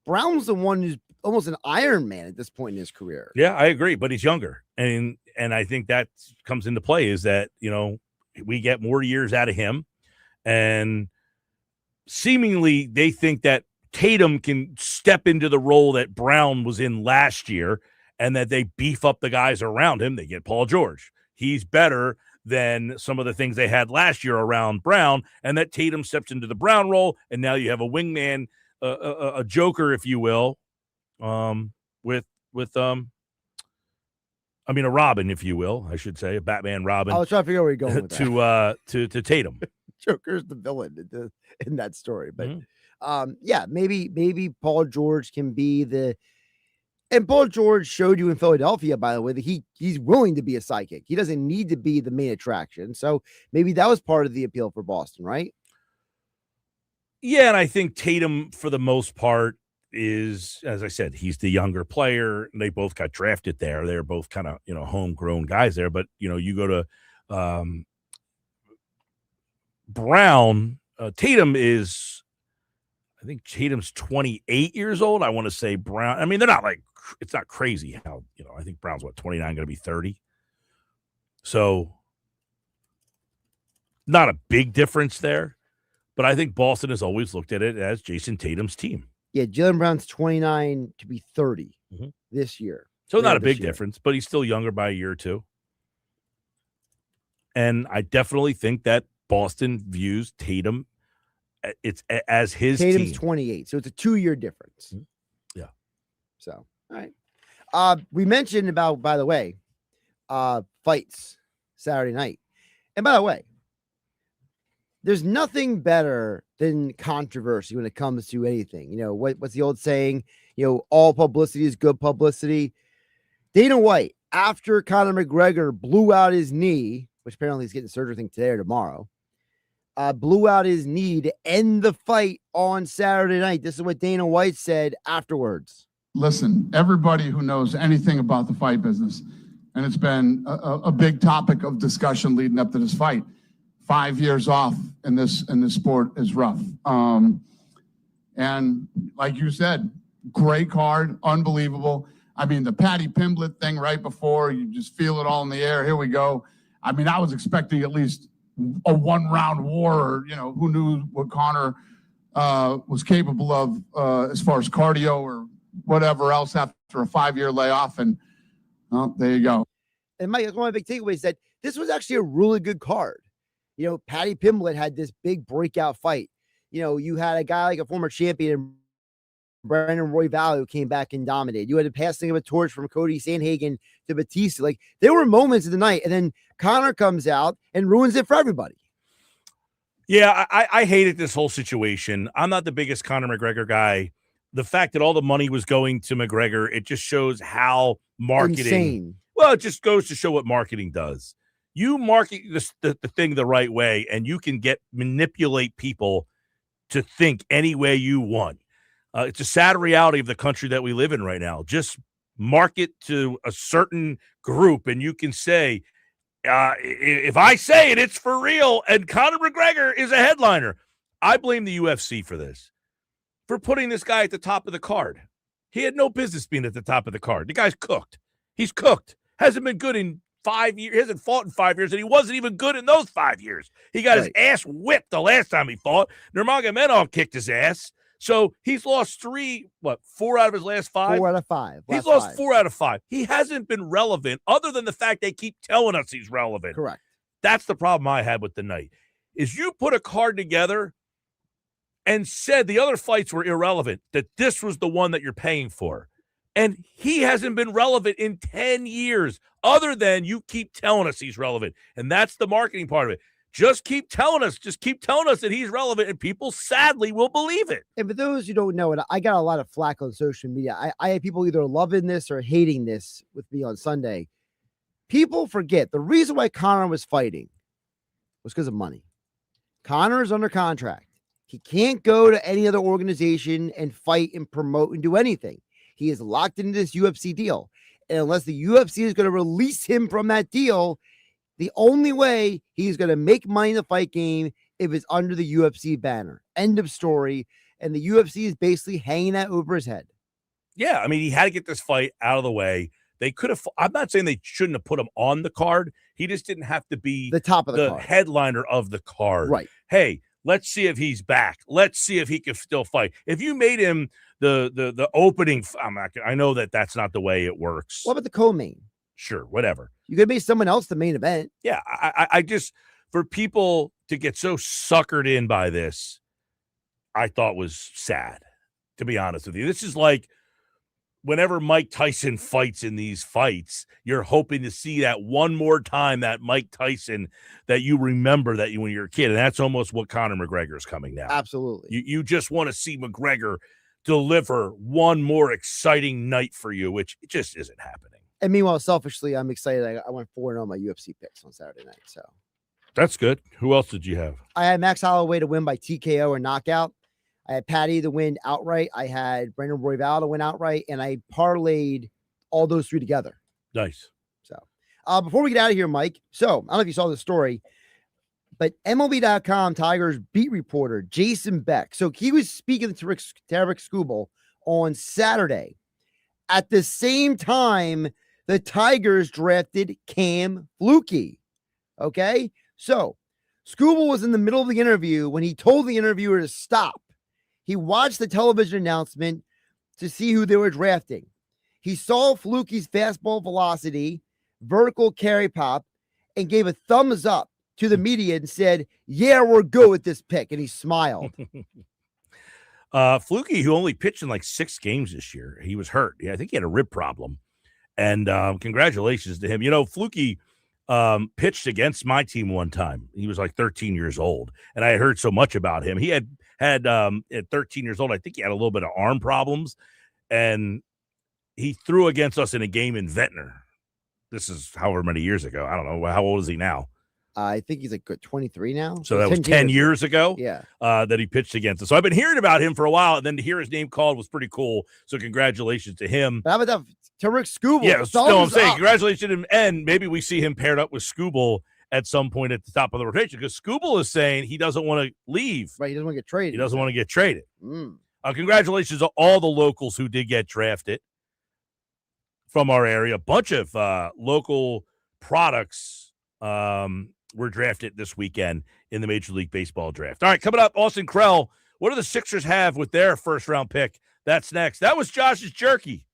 Speaker 6: Brown's the one who's almost an Iron Man at this point in his career.
Speaker 18: Yeah, I agree, but he's younger. And I think that comes into play is that, we get more years out of him. And seemingly they think that Tatum can step into the role that Brown was in last year and that they beef up the guys around him. They get Paul George. He's better than some of the things they had last year around Brown, and that Tatum steps into the Brown role, and now you have a wingman, a joker, if you will, a Robin, if you will, I should say, a Batman Robin.
Speaker 6: I was trying to figure out where you're going with
Speaker 18: that. to Tatum.
Speaker 6: Joker's the villain in that story, but maybe Paul George can be the. And Paul George showed you in Philadelphia, by the way, that he's willing to be a sidekick. He doesn't need to be the main attraction. So maybe that was part of the appeal for Boston, right?
Speaker 18: Yeah, and I think Tatum, for the most part, is, as I said, he's the younger player. They both got drafted there. They're both kind of, homegrown guys there. But, you go to Brown, Tatum is, I think Tatum's 28 years old. I want to say Brown. I mean, they're not like, it's not crazy how, I think Brown's 29, going to be 30. So not a big difference there, but I think Boston has always looked at it as Jason Tatum's team.
Speaker 6: Yeah. Jaylen Brown's 29 to be 30 this year.
Speaker 18: So not a big difference, but he's still younger by a year or two. And I definitely think that Boston views Tatum it's as his
Speaker 6: Tatum's
Speaker 18: team.
Speaker 6: 28, so it's a 2-year difference.
Speaker 18: Yeah.
Speaker 6: So, all right. We mentioned about, by the way, fights Saturday night. And by the way, there's nothing better than controversy when it comes to anything. What's the old saying? All publicity is good publicity. Dana White, after Conor McGregor blew out his knee, which apparently he's getting surgery, I think today or tomorrow, blew out his knee to end the fight on Saturday night. This is what Dana White said afterwards.
Speaker 12: listen, everybody who knows anything about the fight business, and it's been a big topic of discussion leading up to this fight, 5 years off in this sport is rough. And like you said, great card, unbelievable. I mean, the Patty Pimblett thing right before, you just feel it all in the air. Here we go. I mean, I was expecting at least a one-round war, or, who knew what Conor was capable of as far as cardio or whatever else after a 5-year layoff. And there you go.
Speaker 6: And Mike, one of my big takeaways that this was actually a really good card. Patty Pimblett had this big breakout fight. You had a guy like a former champion, Brandon Royval, who came back and dominated. You had a passing of a torch from Cody Sandhagen to Batista. Like, there were moments in the night, and then Conor comes out and ruins it for everybody.
Speaker 18: Yeah, I hated this whole situation. I'm not the biggest Conor McGregor guy. The fact that all the money was going to McGregor, it just shows how marketing.
Speaker 6: Insane.
Speaker 18: Well, it just goes to show what marketing does. You market the thing the right way, and you can manipulate people to think any way you want. It's a sad reality of the country that we live in right now. Just market to a certain group, and you can say, if I say it, it's for real. And Conor McGregor is a headliner. I blame the UFC for this, for putting this guy at the top of the card. He had no business being at the top of the card. The guy's cooked. He's cooked. Hasn't been good in 5 years. He hasn't fought in 5 years, and he wasn't even good in those 5 years. He got his ass whipped the last time he fought. Nurmagomedov kicked his ass. So he's lost 4 out of his last 5?
Speaker 6: 4 out of 5.
Speaker 18: He's lost 4 out of 5. He hasn't been relevant other than the fact they keep telling us he's relevant.
Speaker 6: Correct.
Speaker 18: That's the problem I had with the night, is you put a card together and said the other fights were irrelevant, that this was the one that you're paying for. And he hasn't been relevant in 10 years, other than you keep telling us he's relevant. And that's the marketing part of it. Just keep telling us that he's relevant, and people sadly will believe it.
Speaker 6: And for those who don't know it, I got a lot of flack on social media. I had people either loving this or hating this with me on Sunday. People forget the reason why Conor was fighting was because of money. Conor is under contract. He can't go to any other organization and fight and promote and do anything. He is locked into this UFC deal. And unless the UFC is going to release him from that deal, the only way he's going to make money in the fight game if it's under the UFC banner. End of story. And the UFC is basically hanging that over his head.
Speaker 18: Yeah, I mean, he had to get this fight out of the way. They could have. I'm not saying they shouldn't have put him on the card. He just didn't have to be
Speaker 6: the top of the card,
Speaker 18: headliner of the card.
Speaker 6: Right.
Speaker 18: Hey, let's see if he's back. Let's see if he can still fight. If you made him the opening, I know that's not the way it works.
Speaker 6: What about the co-main?
Speaker 18: Sure, whatever.
Speaker 6: You could make someone else the main event.
Speaker 18: Yeah, I just, for people to get so suckered in by this, I thought was sad, to be honest with you. This is like whenever Mike Tyson fights in these fights, you're hoping to see that one more time, that Mike Tyson that you remember that when you're a kid. And that's almost what Conor McGregor is coming now.
Speaker 6: Absolutely.
Speaker 18: You just want to see McGregor deliver one more exciting night for you, which it just isn't happening.
Speaker 6: And meanwhile, selfishly, I'm excited. I went 4-0 on my UFC picks on Saturday night. So
Speaker 18: that's good. Who else did you have?
Speaker 6: I had Max Holloway to win by TKO or knockout. I had Patty to win outright. I had Brandon Royval to win outright, and I parlayed all those three together.
Speaker 18: Nice.
Speaker 6: So before we get out of here, Mike, so I don't know if you saw the story, but MLB.com Tigers beat reporter Jason Beck. So he was speaking to Rick Skubal on Saturday. At the same time, the Tigers drafted Cam Flukie. Okay? So Skubal was in the middle of the interview when he told the interviewer to stop. He watched the television announcement to see who they were drafting. He saw Flukie's fastball velocity, vertical carry pop, and gave a thumbs up to the media and said, "Yeah, we're good with this pick." And he smiled.
Speaker 18: Flukie, who only pitched in like 6 games this year, he was hurt. Yeah, I think he had a rib problem. And congratulations to him. You know, Flukie pitched against my team one time. He was like 13 years old, and I had heard so much about him. He had at 13 years old, I think he had a little bit of arm problems, and he threw against us in a game in Ventnor. This is however many years ago. I don't know. How old is he now?
Speaker 6: I think he's like 23 now.
Speaker 18: So that was 10 years ago.
Speaker 6: Yeah.
Speaker 18: That he pitched against us. So I've been hearing about him for a while, and then to hear his name called was pretty cool. So congratulations to him.
Speaker 6: But how about that to Rick Skubal?
Speaker 18: Yeah, no, I'm saying
Speaker 6: up.
Speaker 18: congratulations to him, and maybe we see him paired up with Skubal at some point at the top of the rotation, because Skubal is saying he doesn't want to leave.
Speaker 6: Right, he doesn't want to get traded.
Speaker 18: He doesn't want to get traded.
Speaker 6: Mm.
Speaker 18: Congratulations to all the locals who did get drafted from our area. A bunch of local products were drafted this weekend in the Major League Baseball draft. All right, coming up, Austin Krell. What do the Sixers have with their first-round pick? That's next. That was Josh's Jerky.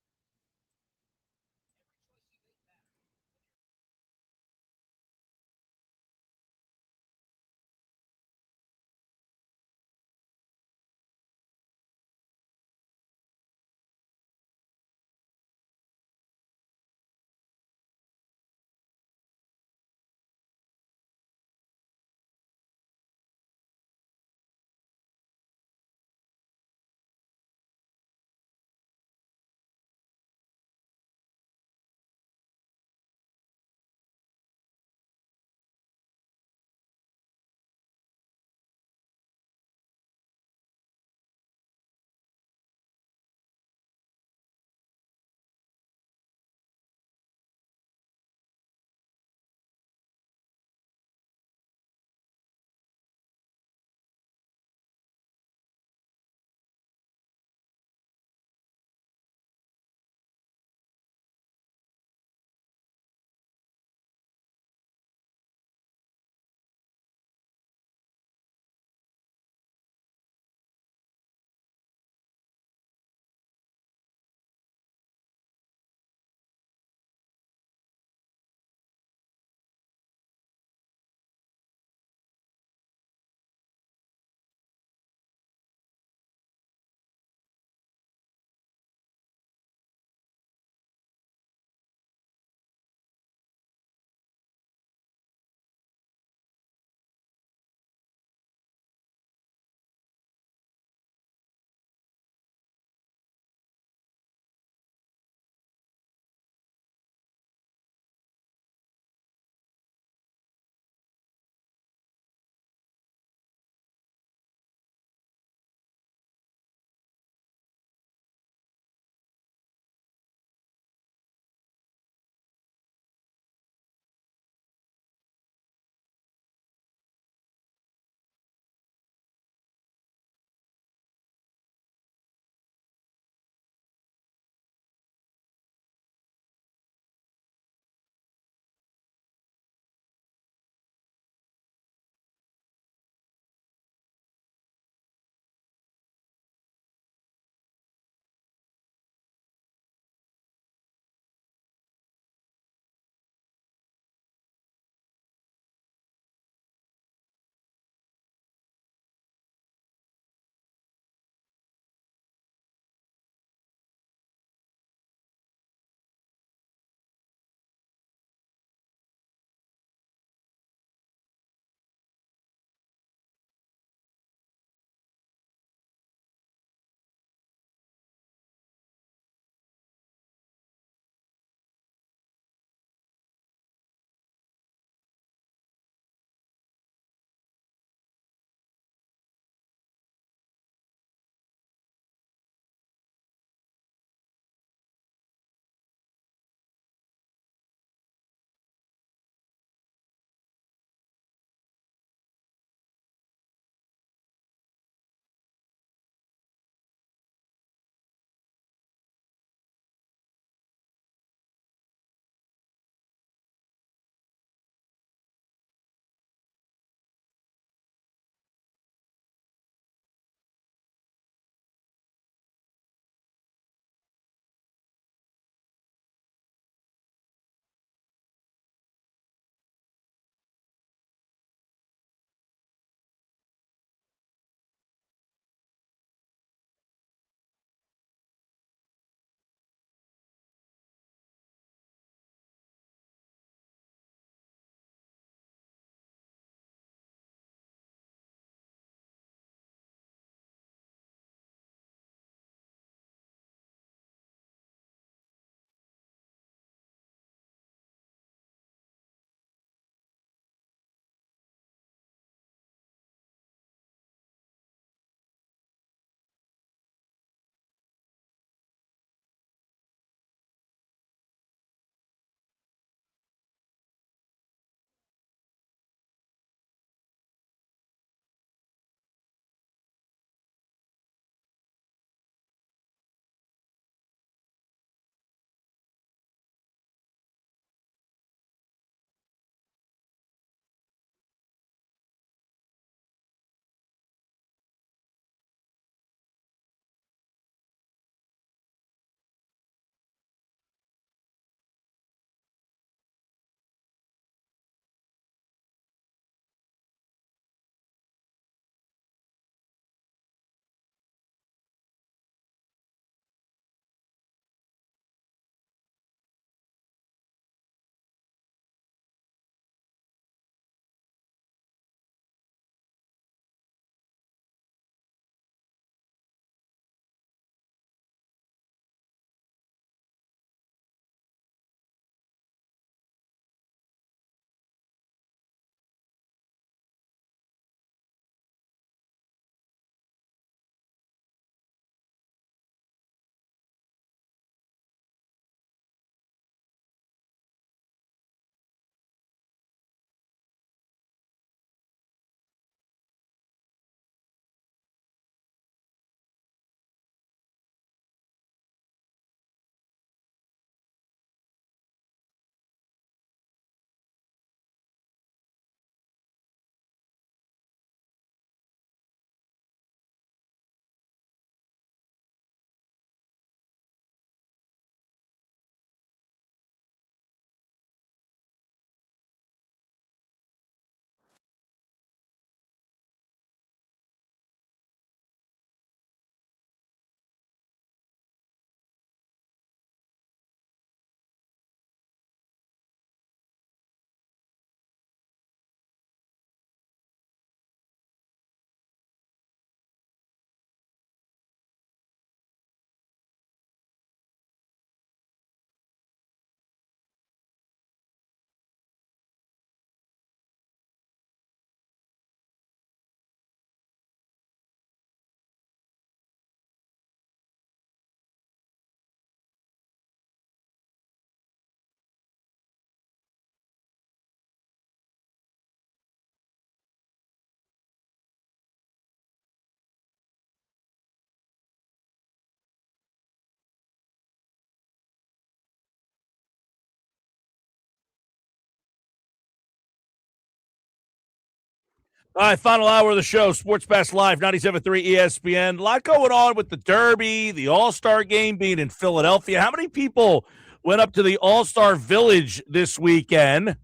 Speaker 18: All right, final hour of the show, Sports Pass Live, 97.3 ESPN. A lot going on with the Derby, the All-Star game being in Philadelphia. How many people went up to the All-Star Village this weekend?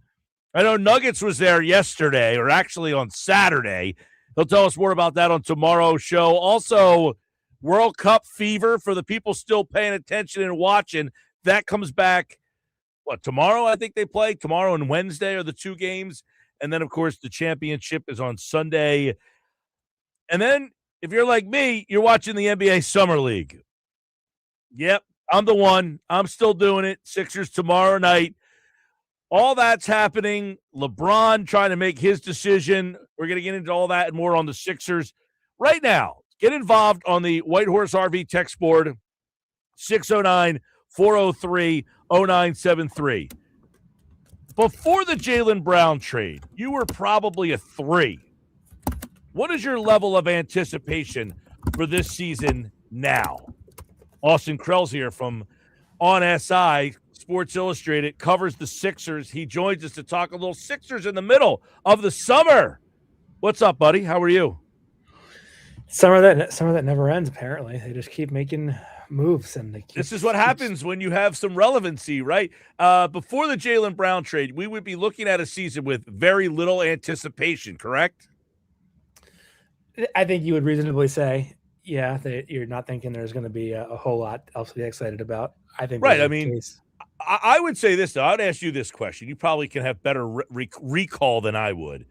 Speaker 18: I know Nuggets was there yesterday, or actually on Saturday. He'll tell us more about that on tomorrow's show. Also, World Cup fever for the people still paying attention and watching. That comes back, tomorrow I think they play. Tomorrow and Wednesday are the two games. And then, of course, the championship is on Sunday. And then, if you're like me, you're watching the NBA Summer League. Yep, I'm the one. I'm still doing it. Sixers tomorrow night. All that's happening. LeBron trying to make his decision. We're going to get into all that and more on the Sixers right now. Get involved on the White Horse RV text board, 609-403-0973. Before the Jaylen Brown trade, you were probably a 3. What is your level of anticipation for this season now? Austin Krell's here from On SI, Sports Illustrated, covers the Sixers. He joins us to talk a little Sixers in the middle of the summer. What's up, buddy? How are you?
Speaker 14: Summer that never ends, apparently. They just keep making moves.
Speaker 18: This is what happens when you have some relevancy, right? Before the Jaylen Brown trade, we would be looking at a season with very little anticipation, correct?
Speaker 14: I think you would reasonably say, yeah, that you're not thinking there's going to be a whole lot else to be excited about. I think
Speaker 18: right. I mean, I would say this, though. I would ask you this question. You probably can have better recall than I would.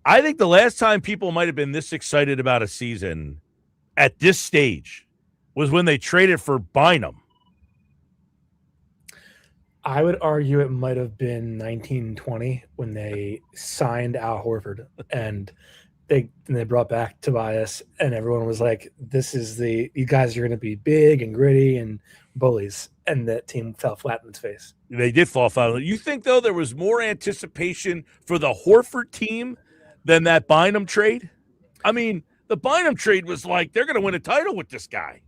Speaker 18: I think the last time people might have been this excited about a season at this stage was when they traded for Bynum.
Speaker 14: I would argue it might have been 1920 when they signed Al Horford and they brought back Tobias, and everyone was like, you guys are going to be big and gritty and bullies. And that team fell flat in its face.
Speaker 18: They did fall flat. You think, though, there was more anticipation for the Horford team than that Bynum trade? I mean, the Bynum trade was like, they're going to win a title with this guy.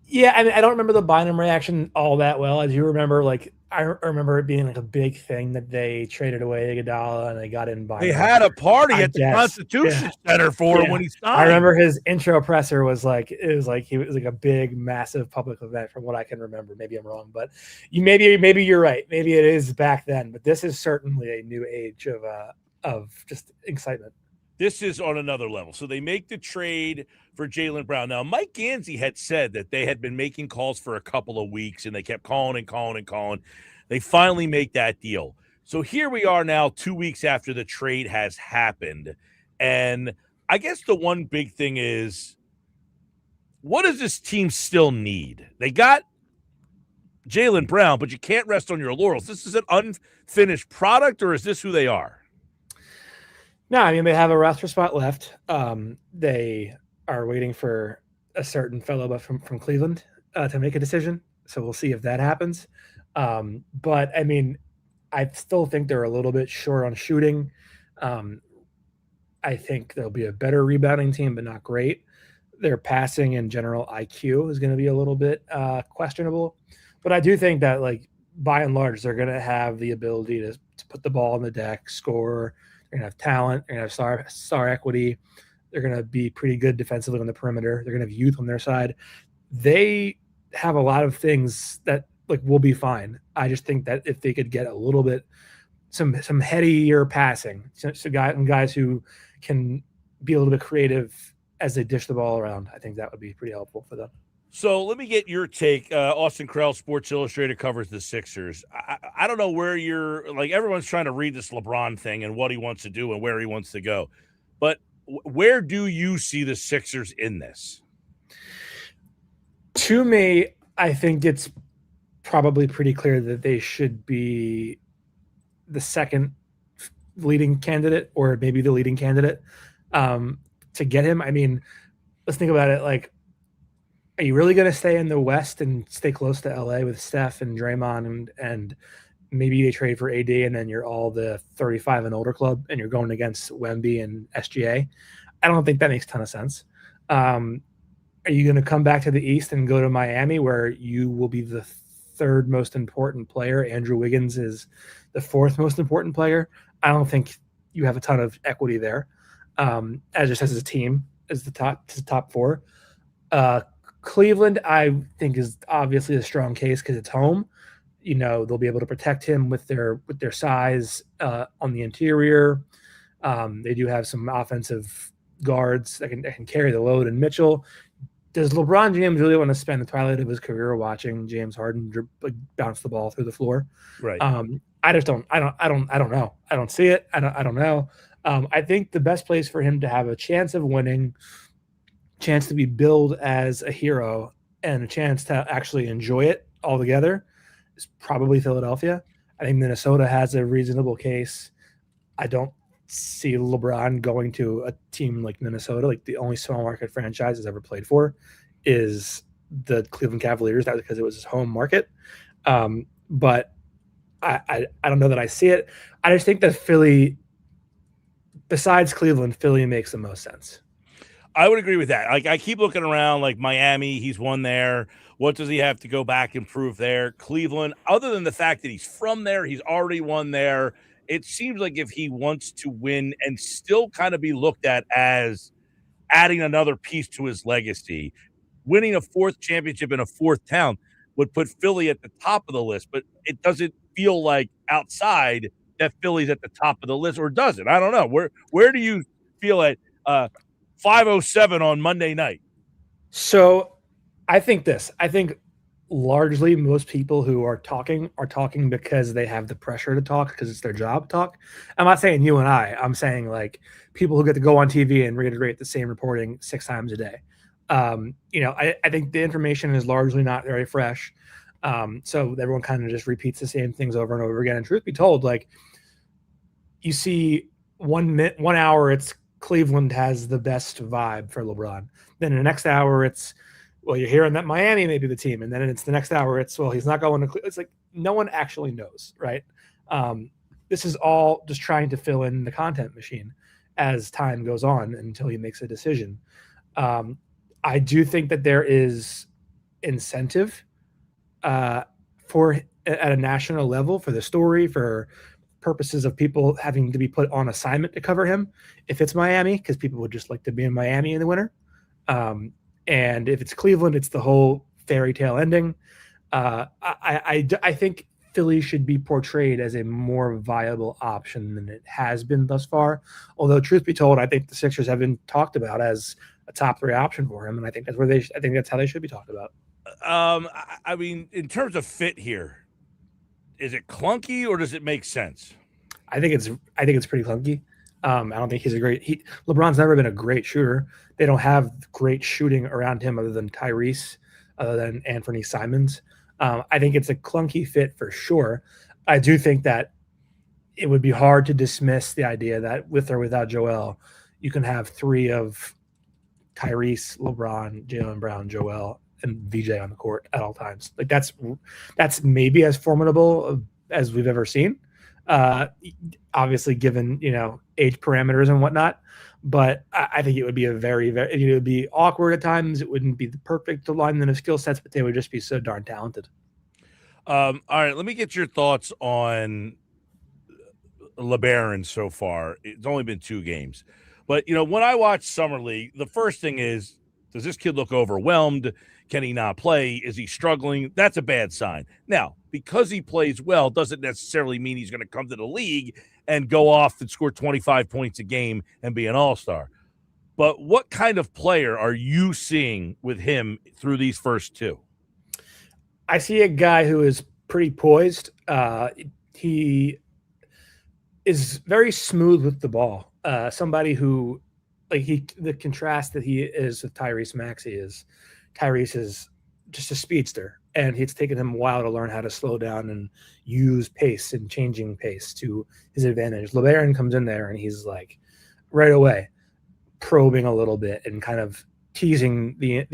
Speaker 14: Yeah, I mean, I don't remember the Bynum reaction all that well. I do remember, I remember it being like a big thing that they traded away Iguodala and they got in Bynum.
Speaker 18: They had a party at the Constitution Center for him when he signed.
Speaker 14: I remember his intro presser was like, it was like a big, massive public event from what I can remember. Maybe I'm wrong, but maybe you're right. Maybe it is back then, but this is certainly a new age of just excitement.
Speaker 18: This is on another level. So they make the trade for Jaylen Brown. Now, Mike Gansey had said that they had been making calls for a couple of weeks, and they kept calling and calling and calling. They finally make that deal. So here we are now 2 weeks after the trade has happened. And I guess the one big thing is, what does this team still need? They got Jaylen Brown, but you can't rest on your laurels. This is an unfinished product, or is this who they are?
Speaker 14: No, I mean, they have a roster spot left. They are waiting for a certain fellow from Cleveland to make a decision. So we'll see if that happens. But, I mean, I still think they're a little bit short on shooting. I think they'll be a better rebounding team, but not great. Their passing and general IQ is going to be a little bit questionable. But I do think that, by and large, they're going to have the ability to put the ball on the deck, score. They're going to have talent. They're going to have star equity. They're going to be pretty good defensively on the perimeter. They're going to have youth on their side. They have a lot of things that will be fine. I just think that if they could get a little bit, some headier passing, so guys who can be a little bit creative as they dish the ball around, I think that would be pretty helpful for them.
Speaker 18: So let me get your take. Austin Krell, Sports Illustrated, covers the Sixers. I don't know where you're everyone's trying to read this LeBron thing and what he wants to do and where he wants to go. But where do you see the Sixers in this?
Speaker 14: To me, I think it's probably pretty clear that they should be the second leading candidate or maybe the leading candidate to get him. I mean, let's think about it. Are you really going to stay in the West and stay close to LA with Steph and Draymond and maybe they trade for AD and then you're all the 35 and older club and you're going against Wemby and SGA? I don't think that makes a ton of sense. Are you going to come back to the East and go to Miami where you will be the third most important player? Andrew Wiggins is the fourth most important player. I don't think you have a ton of equity there. As a team, as the top four. Cleveland, I think, is obviously a strong case because it's home. They'll be able to protect him with their size on the interior. They do have some offensive guards that can carry the load. And Mitchell, does LeBron James really want to spend the twilight of his career watching James Harden bounce the ball through the floor?
Speaker 18: Right.
Speaker 14: I just don't. I don't know. I don't see it. I don't know. I think the best place for him to have a chance of winning, chance to be billed as a hero, and a chance to actually enjoy it altogether is probably Philadelphia. I think Minnesota has a reasonable case. I don't see LeBron going to a team like Minnesota. Like, the only small market franchise he's ever played for is the Cleveland Cavaliers. That was because it was his home market. But I don't know that I see it. I just think that Philly, besides Cleveland, Philly makes the most sense.
Speaker 18: I would agree with that. Like, I keep looking around, like Miami, he's won there. What does he have to go back and prove there? Cleveland, other than the fact that he's from there, he's already won there. It seems like if he wants to win and still kind of be looked at as adding another piece to his legacy, winning a fourth championship in a fourth town would put Philly at the top of the list, but it doesn't feel like outside that Philly's at the top of the list, or does it? I don't know. Where do you feel at 5:07 on Monday night?
Speaker 14: So I think largely most people who are talking because they have the pressure to talk because it's their job to talk. I'm not saying you and I'm saying like people who get to go on TV and reiterate the same reporting 6 times a day. I think the information is largely not very fresh. So everyone kind of just repeats the same things over and over again. And truth be told, like, you see 1 hour, it's Cleveland has the best vibe for LeBron. Then in the next hour, it's, well, you're hearing that Miami may be the team. And then it's the next hour, it's, well, he's not going to Cleveland. It's like no one actually knows, right? This is all just trying to fill in the content machine as time goes on until he makes a decision. I do think that there is incentive for at a national level for the story, for purposes of people having to be put on assignment to cover him if it's Miami, because people would just like to be in Miami in the winter. And if it's Cleveland, it's the whole fairy tale ending. I think Philly should be portrayed as a more viable option than it has been thus far. Although, truth be told, I think the Sixers have been talked about as a top 3 option for him, and I think that's that's how they should be talked about.
Speaker 18: I mean, in terms of fit here, is it clunky or does it make sense?
Speaker 14: I think it's pretty clunky. I don't think he's LeBron's never been a great shooter. They don't have great shooting around him other than Tyrese, other than Anthony Simons. I think it's a clunky fit for sure. I do think that it would be hard to dismiss the idea that with or without Joel, you can have 3 of Tyrese, LeBron, Jaylen Brown, Joel, and VJ on the court at all times. Like that's maybe as formidable as we've ever seen. Obviously, given age parameters and whatnot, but I think it would be it would be awkward at times. It wouldn't be the perfect alignment of skill sets, but they would just be so darn talented.
Speaker 18: All right, let me get your thoughts on LeBaron so far. It's only been 2 games. But, when I watch Summer League, the first thing is, does this kid look overwhelmed? Can he not play? Is he struggling? That's a bad sign. Now, because he plays well doesn't necessarily mean he's going to come to the league and go off and score 25 points a game and be an all-star. But what kind of player are you seeing with him through these first 2?
Speaker 14: I see a guy who is pretty poised. He is very smooth with the ball. Somebody who, the contrast that he is with Tyrese Maxey is Tyrese is just a speedster, and it's taken him a while to learn how to slow down and use pace and changing pace to his advantage. LeBaron comes in there and he's like right away probing a little bit and kind of teasing the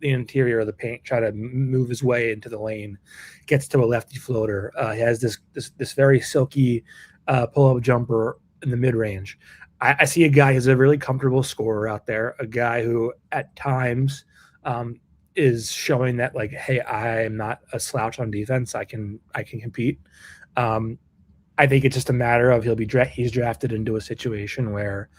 Speaker 14: interior of the paint, try to move his way into the lane, gets to a lefty floater. He has this very silky pull-up jumper in the mid-range. I see a guy who's a really comfortable scorer out there, a guy who at times is showing that, like, hey, I am not a slouch on defense. I can compete. I think it's just a matter of he's drafted into a situation where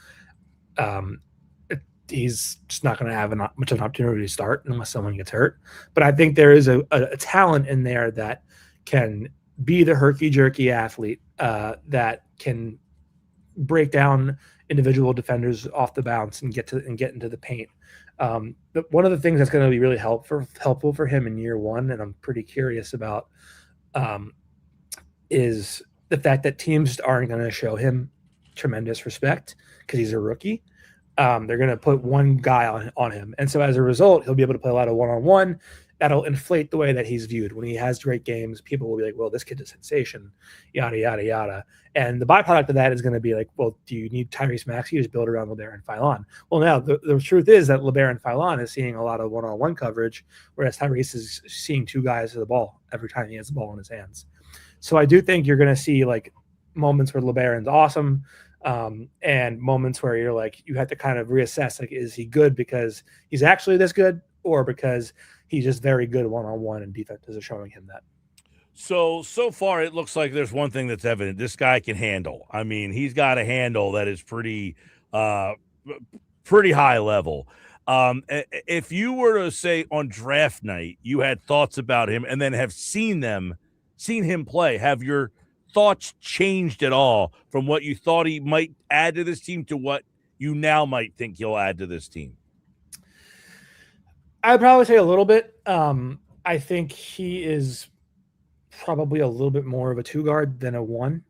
Speaker 14: he's just not going to have much of an opportunity to start unless someone gets hurt. But I think there is a talent in there that can be the herky-jerky athlete that can break down individual defenders off the bounce and get into the paint. But one of the things that's going to be really helpful for him in year one, and I'm pretty curious about, is the fact that teams aren't going to show him tremendous respect because he's a rookie. They're going to put one guy on him. And so as a result, he'll be able to play a lot of one-on-one. That'll inflate the way that he's viewed. When he has great games, people will be like, well, this kid's a sensation, yada, yada, yada. And the byproduct of that is going to be like, well, do you need Tyrese Maxey to build around LeBaron Philon? Well, now the truth is that LeBaron Philon is seeing a lot of one-on-one coverage, whereas Tyrese is seeing two guys to the ball every time he has the ball in his hands. So I do think you're going to see like moments where LeBaron's awesome, and moments where you're like, you have to kind of reassess, like, is he good because he's actually this good, or because he's just very good one-on-one and defenses are showing him that?
Speaker 18: So far it looks like there's one thing that's evident. This guy can handle. I mean, he's got a handle that is pretty high level. If you were to say on draft night you had thoughts about him and then have seen him play, have your thoughts changed at all from what you thought he might add to this team to what you now might think he'll add to this team?
Speaker 14: I'd probably say a little bit. I think he is probably a little bit more of a two guard than a one,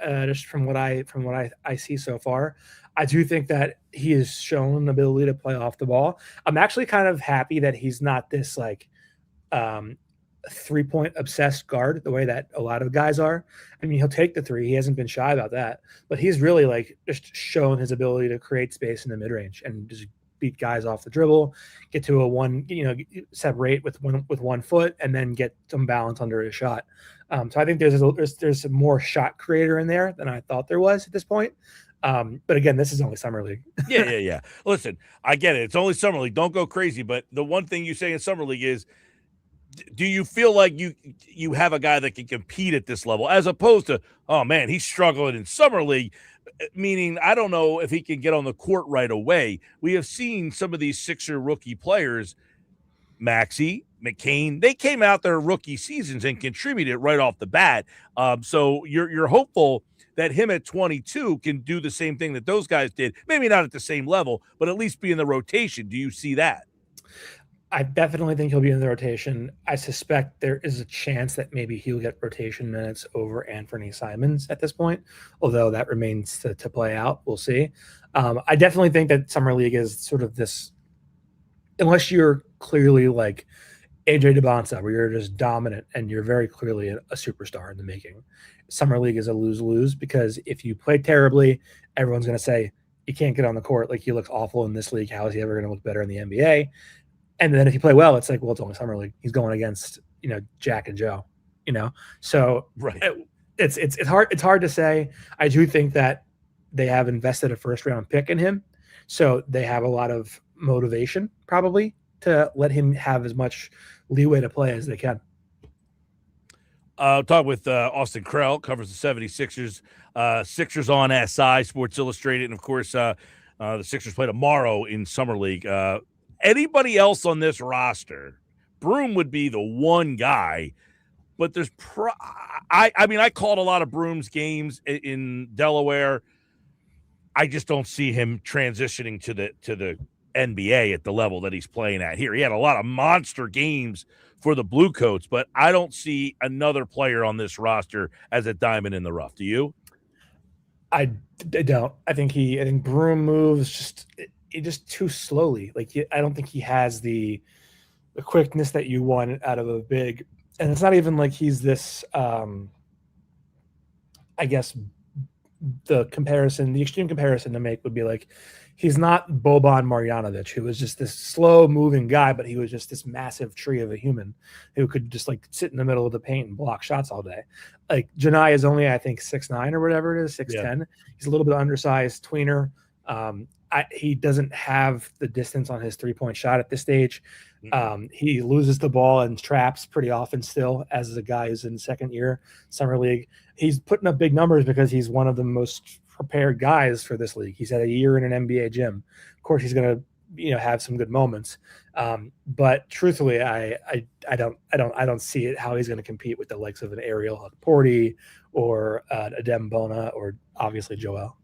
Speaker 14: just from what I see so far. I do think that he has shown the ability to play off the ball. I'm actually kind of happy that he's not this like 3-point obsessed guard the way that a lot of guys are. I mean, he'll take the three. He hasn't been shy about that, but he's really like just shown his ability to create space in the mid range and just beat guys off the dribble, get to a one, separate with one foot, and then get some balance under his shot. So I think there's a more shot creator in there than I thought there was at this point. But again, this is only summer league.
Speaker 18: Yeah. Listen, I get it. It's only summer league. Don't go crazy. But the one thing you say in summer league is, do you feel like you have a guy that can compete at this level, as opposed to, oh man, he's struggling in summer league? Meaning, I don't know if he can get on the court right away. We have seen some of these Sixer rookie players, Maxey, McCain, they came out their rookie seasons and contributed right off the bat. So you're hopeful that him at 22 can do the same thing that those guys did. Maybe not at the same level, but at least be in the rotation. Do you see that?
Speaker 14: I definitely think he'll be in the rotation. I suspect there is a chance that maybe he'll get rotation minutes over Anthony Simons at this point, although that remains to play out. We'll see. I definitely think that Summer League is sort of this, unless you're clearly like AJ DeBonsa, where you're just dominant and you're very clearly a superstar in the making. Summer League is a lose-lose, because if you play terribly, everyone's going to say, you can't get on the court. Like, he looks awful in this league. How is he ever going to look better in the NBA? And then if you play well, it's like, well, it's only Summer League. He's going against, Jack and Joe, So
Speaker 18: right.
Speaker 14: It's hard. It's hard to say. I do think that they have invested a first-round pick in him, so they have a lot of motivation probably to let him have as much leeway to play as they can.
Speaker 18: Talk with Austin Krell, covers the 76ers. Sixers on SI, Sports Illustrated, and of course, the Sixers play tomorrow in Summer League. Anybody else on this roster, Broom would be the one guy, but there's I called a lot of Broom's games in Delaware. I just don't see him transitioning to the NBA at the level that he's playing at here. He had a lot of monster games for the Blue Coats, but I don't see another player on this roster as a diamond in the rough. Do you?
Speaker 14: I don't. I think Broom moves just too slowly. Like, I don't think he has the quickness that you want out of a big. And it's not even like he's this. I guess the extreme comparison to make would be like, he's not Boban Marjanovic, who was just this slow moving guy, but he was just this massive tree of a human who could just like sit in the middle of the paint and block shots all day. Like, Janai is only, I think, 6'9" or whatever it is, 6'10". Yeah. He's a little bit undersized tweener. he doesn't have the distance on his 3-point shot at this stage. He loses the ball in traps pretty often still, as a guy who's in second year summer league. He's putting up big numbers because he's one of the most prepared guys for this league. He's had a year in an NBA gym. Of course, he's going to have some good moments. But truthfully, I don't see it how he's going to compete with the likes of an Ariel Porty or a Dembona or obviously Joel.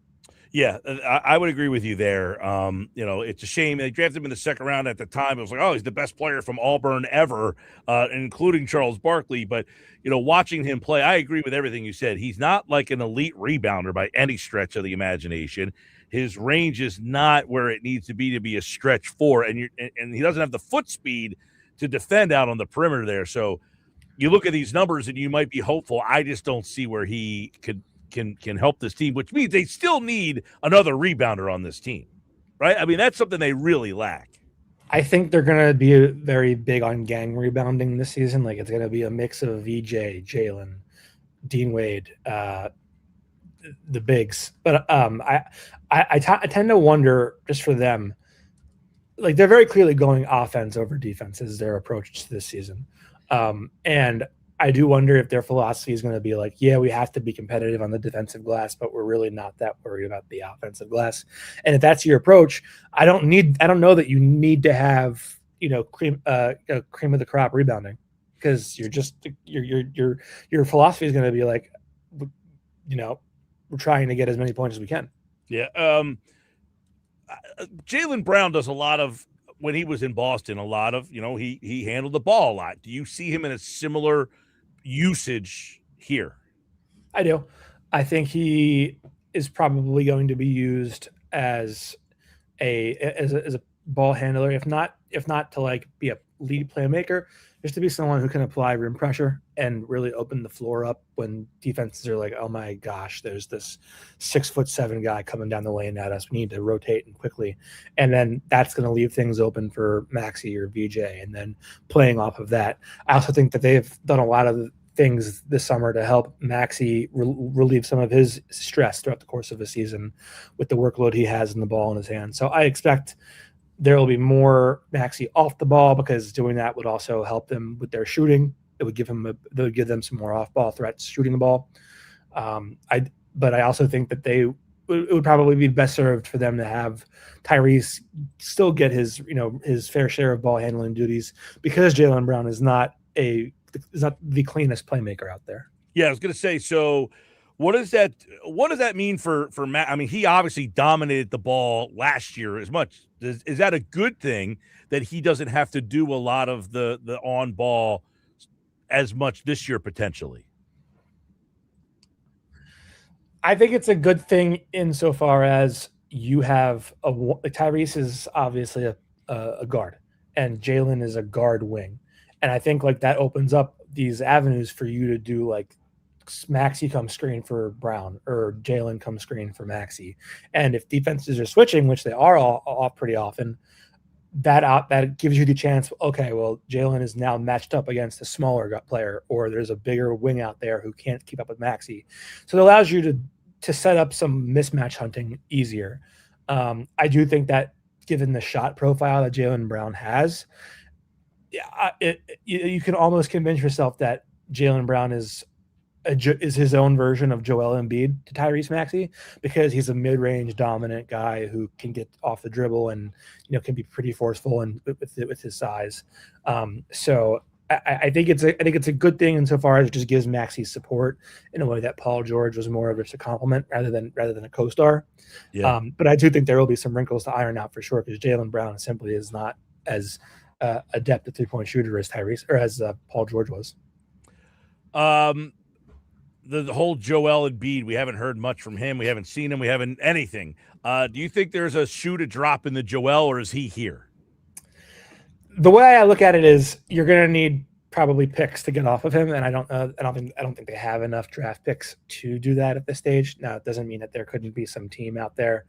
Speaker 18: Yeah, I would agree with you there. It's a shame they drafted him in the second round. At the time, it was like, oh, he's the best player from Auburn ever, including Charles Barkley. But watching him play, I agree with everything you said. He's not like an elite rebounder by any stretch of the imagination. His range is not where it needs to be a stretch four, and he doesn't have the foot speed to defend out on the perimeter there. So you look at these numbers and you might be hopeful. I just don't see where he can help this team, which means they still need another rebounder on this team, right? I mean, that's something they really lack.
Speaker 14: I think they're going to be very big on gang rebounding this season. Like, it's going to be a mix of VJ, Jalen, Dean Wade, the bigs. But I tend to wonder, just for them, like, they're very clearly going offense over defense as their approach to this season. And I do wonder if their philosophy is going to be like, yeah, we have to be competitive on the defensive glass, but we're really not that worried about the offensive glass. And if that's your approach, I don't know that you need to have, cream of the crop rebounding, because your philosophy is going to be like, we're trying to get as many points as we can.
Speaker 18: Yeah. Jaylen Brown does a lot of, when he was in Boston, he handled the ball a lot. Do you see him in a similar usage here?
Speaker 14: I do. I think he is probably going to be used as a ball handler, if not to like be a lead playmaker, just to be someone who can apply rim pressure and really open the floor up when defenses are like, oh my gosh, there's this 6'7" guy coming down the lane at us. We need to rotate and quickly. And then that's going to leave things open for Maxey or VJ. And then playing off of that, I also think that they've done a lot of things this summer to help Maxey relieve some of his stress throughout the course of the season with the workload he has in the ball in his hand. So I expect there will be more Maxey off the ball, because doing that would also help them with their shooting. It would give them some more off-ball threats shooting the ball. But I also think that it would probably be best served for them to have Tyrese still get his fair share of ball handling duties, because Jaylen Brown is not the cleanest playmaker out there.
Speaker 18: Yeah, I was going to say, so what does that mean for Matt? I mean, he obviously dominated the ball last year as much. Is that a good thing that he doesn't have to do a lot of the on ball as much this year potentially?
Speaker 14: I think it's a good thing insofar as you have Tyrese is obviously a guard, and Jalen is a guard wing. And I think like that opens up these avenues for you to do like Maxey come screen for Brown or Jalen come screen for Maxey. And if defenses are switching, which they are all pretty often, that gives you the chance. Okay, well, Jalen is now matched up against a smaller player, or there's a bigger wing out there who can't keep up with Maxey. So it allows you to set up some mismatch hunting easier. I do think that given the shot profile that Jaylen Brown has, you can almost convince yourself that Jaylen Brown is his own version of Joel Embiid to Tyrese Maxey, because he's a mid-range dominant guy who can get off the dribble and can be pretty forceful and with his size. So I think it's a good thing insofar as it just gives Maxey support in a way that Paul George was more of just a compliment rather than a co-star.
Speaker 18: Yeah.
Speaker 14: But I do think there will be some wrinkles to iron out for sure, because Jaylen Brown simply is not as adept at three-point shooter as Tyrese or as Paul George was.
Speaker 18: The whole Joel Embiid, we haven't heard much from him. We haven't seen him. We haven't anything. Do you think there's a shoe to drop in the Joel, or is he here?
Speaker 14: The way I look at it is you're going to need probably picks to get off of him, and I don't think they have enough draft picks to do that at this stage. Now, it doesn't mean that there couldn't be some team out there.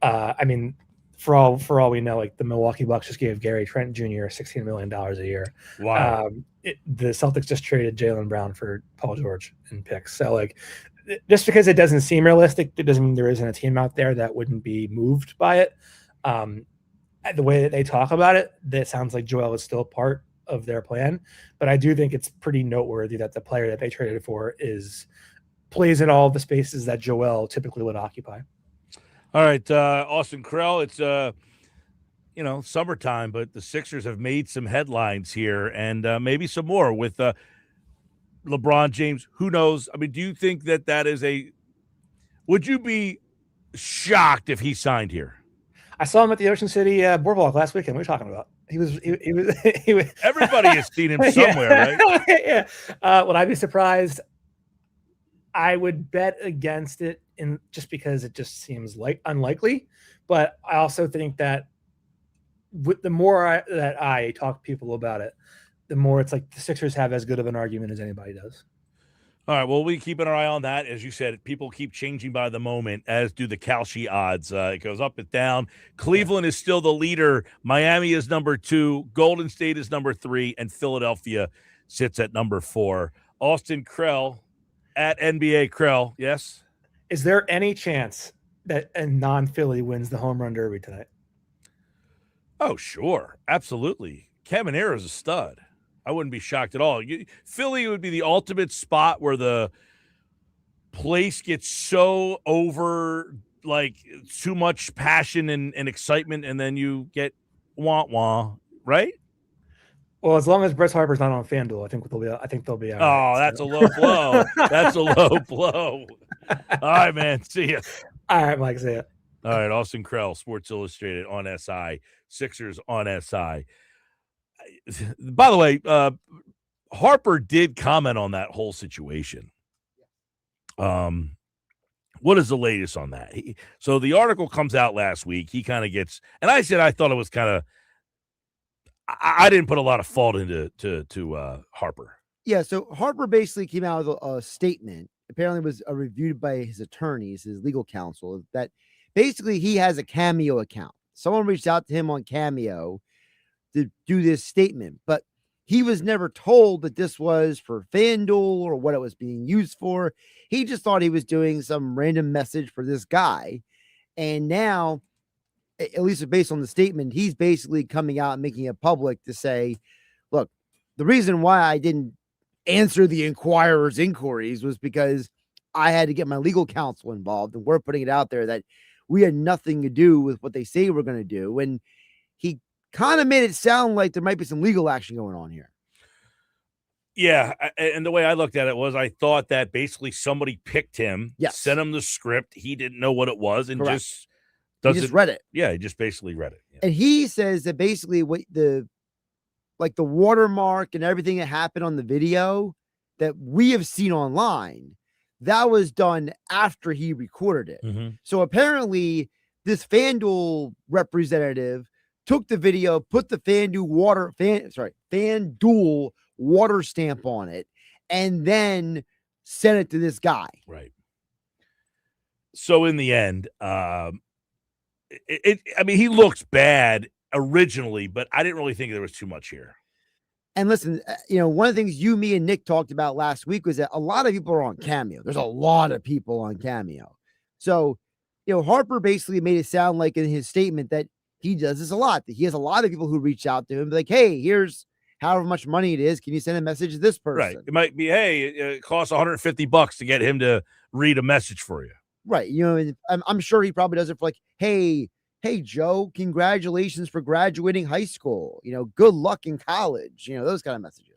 Speaker 14: I mean, for all we know, like the Milwaukee Bucks just gave Gary Trent Jr. $16 million a year.
Speaker 18: Wow.
Speaker 14: The Celtics just traded Jaylen Brown for Paul George and picks. So like just because it doesn't seem realistic, it doesn't mean there isn't a team out there that wouldn't be moved by it. The way that they talk about it, that sounds like Joel is still part of their plan. But I do think it's pretty noteworthy that the player that they traded for plays in all the spaces that Joel typically would occupy.
Speaker 18: All right, Austin Krell, it's summertime, but the Sixers have made some headlines here, and maybe some more with LeBron James. Who knows? I mean, do you think that is would you be shocked if he signed here?
Speaker 14: I saw him at the Ocean City Boardwalk last weekend. What are you talking about? He was
Speaker 18: Everybody has seen him somewhere, right?
Speaker 14: Yeah. Would I be surprised? I would bet against it, just because it just seems unlikely. But I also think that the more that I talk to people about it, the more it's like the Sixers have as good of an argument as anybody does.
Speaker 18: All right, well, we keep an eye on that. As you said, people keep changing by the moment, as do the Kalshi odds. It goes up and down. Cleveland is still the leader. Miami is number 2. Golden State is number 3. And Philadelphia sits at number 4. Austin Krell at NBA Krell, yes?
Speaker 14: Is there any chance that a non-Philly wins the home run derby tonight?
Speaker 18: Oh, sure. Absolutely. Kevin is a stud. I wouldn't be shocked at all. Philly would be the ultimate spot where the place gets so over, like, too much passion and excitement, and then you get wah-wah, right?
Speaker 14: Well, as long as Bryce Harper's not on FanDuel, I think they'll be all right.
Speaker 18: Oh, that's a low blow. That's a low blow. All right, man. See ya.
Speaker 14: All right, Mike. See ya.
Speaker 18: All right, Austin Krell, Sports Illustrated on SI. Sixers on SI. By the way, Harper did comment on that whole situation. What is the latest on that? So the article comes out last week. He kind of gets, and I said I thought it was kind of, I didn't put a lot of fault into Harper.
Speaker 6: Yeah, so Harper basically came out with a statement. Apparently, it was reviewed by his attorneys, his legal counsel, that basically he has a Cameo account. Someone reached out to him on Cameo to do this statement, but he was never told that this was for FanDuel or what it was being used for. He just thought he was doing some random message for this guy. And now, at least based on the statement, he's basically coming out and making it public to say, look, the reason why I didn't answer the Inquirer's inquiries was because I had to get my legal counsel involved, and we're putting it out there that we had nothing to do with what they say we're going to do. And he kind of made it sound like there might be some legal action going on here.
Speaker 18: Yeah, and the way I looked at it was I thought that basically somebody picked him, sent him the script. He didn't know what it was, and
Speaker 6: Correct. He just read it.
Speaker 18: Yeah, he just basically read it. Yeah.
Speaker 6: And he says that basically what the watermark and everything that happened on the video that we have seen online, that was done after he recorded it.
Speaker 18: Mm-hmm.
Speaker 6: So apparently this FanDuel representative took the video, put the FanDuel water stamp on it, and then sent it to this guy.
Speaker 18: Right. So in the end, I mean, he looks bad originally, but I didn't really think there was too much here.
Speaker 6: And listen, one of the things you, me, and Nick talked about last week was that a lot of people are on Cameo. There's a lot of people on Cameo. So, Harper basically made it sound like in his statement that he does this a lot, that he has a lot of people who reach out to him, like, hey, here's however much money it is. Can you send a message to this person?
Speaker 18: Right. It might be, hey, it costs $150 to get him to read a message for you.
Speaker 6: Right. And I'm sure he probably does it for like, hey, Joe, congratulations for graduating high school. Good luck in college. Those kind of messages.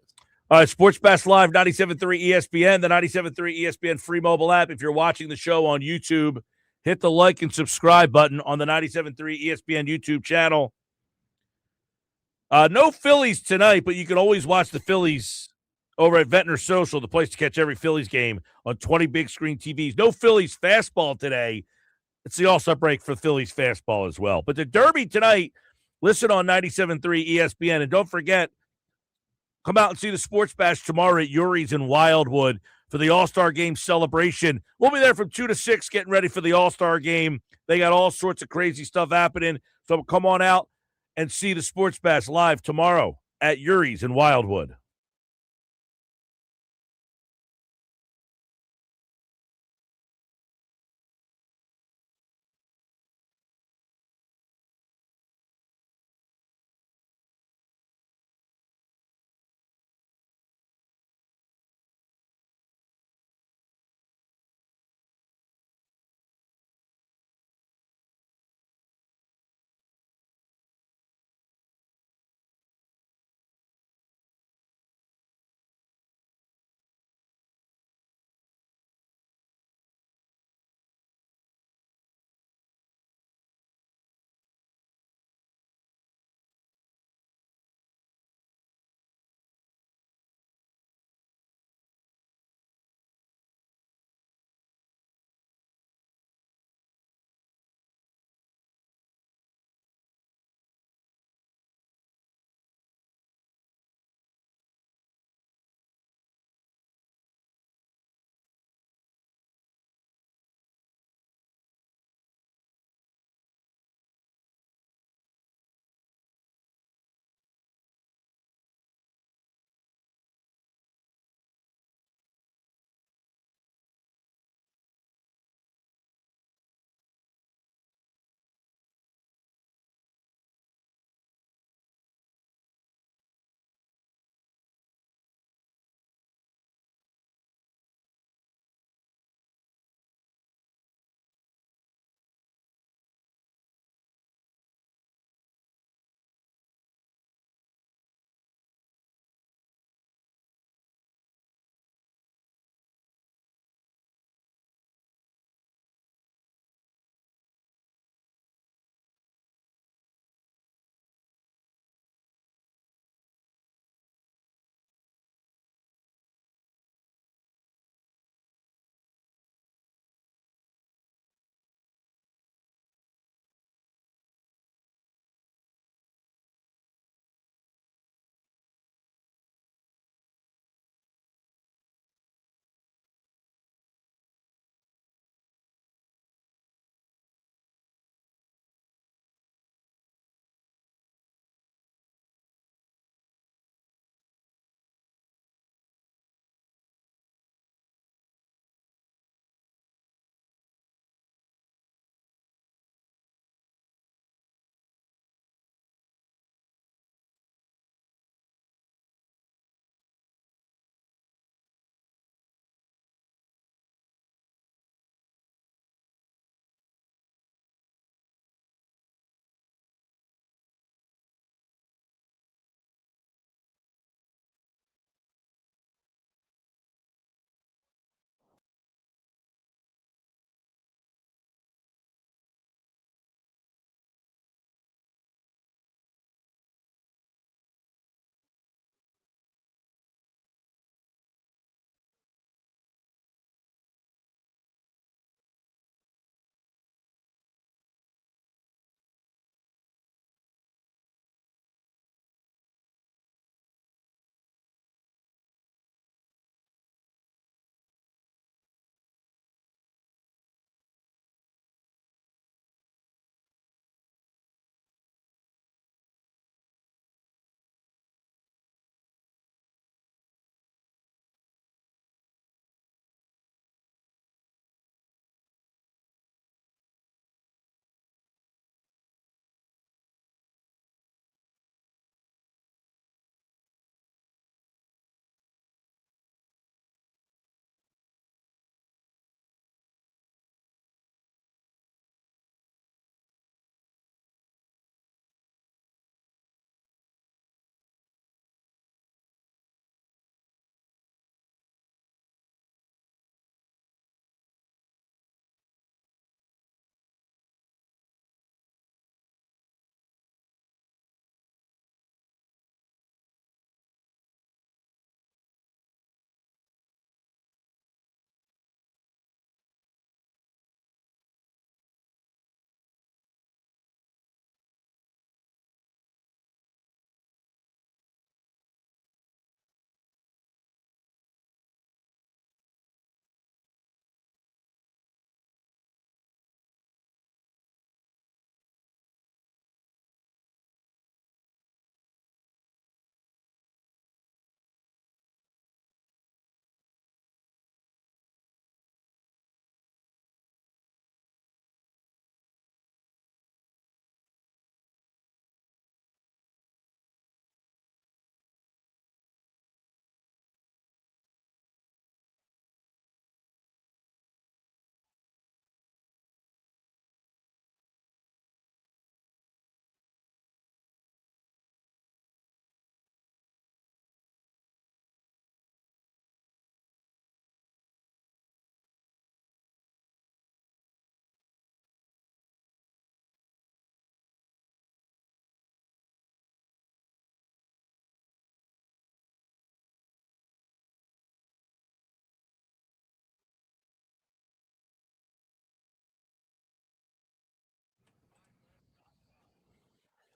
Speaker 18: All right, Sports Bash Live, 97.3 ESPN, the 97.3 ESPN free mobile app. If you're watching the show on YouTube, hit the like and subscribe button on the 97.3 ESPN YouTube channel. No Phillies tonight, but you can always watch the Phillies over at Ventnor Social, the place to catch every Phillies game on 20 big screen TVs. No Phillies fastball today. It's the All-Star break for Phillies fastball as well. But the Derby tonight, listen on 97.3 ESPN. And don't forget, come out and see the Sports Bash tomorrow at Yuri's in Wildwood for the All-Star Game celebration. We'll be there from 2 to 6 getting ready for the All-Star Game. They got all sorts of crazy stuff happening. So come on out and see the Sports Bash live tomorrow at Yuri's in Wildwood.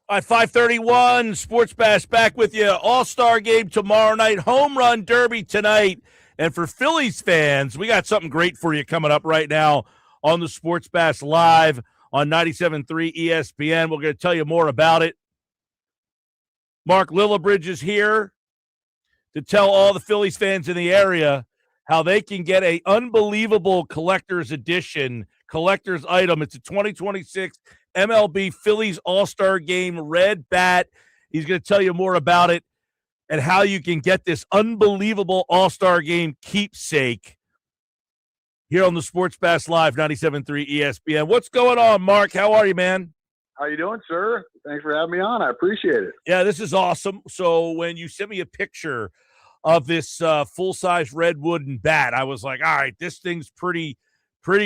Speaker 18: All right, 5:31, Sports Bash back with you. All-Star game tomorrow night, home run derby tonight. And for Phillies fans, we got something great for you coming up right now on the Sports Bash Live on 97.3 ESPN. We're going to tell you more about it. Mark Lillibridge is here to tell all the Phillies fans in the area how they can get an unbelievable collector's edition, collector's item. It's a 2026 MLB Phillies All-Star Game red bat. He's going to tell you more about it and how you can get this unbelievable All-Star Game keepsake here on the Sports Bash Live, 97.3 ESPN. What's going on, Mark? How are you, man?
Speaker 15: How you doing, sir? Thanks for having me on. I appreciate it.
Speaker 18: Yeah, this is awesome. So when you sent me a picture of this full-size red wooden bat, I was like, all right, this thing's pretty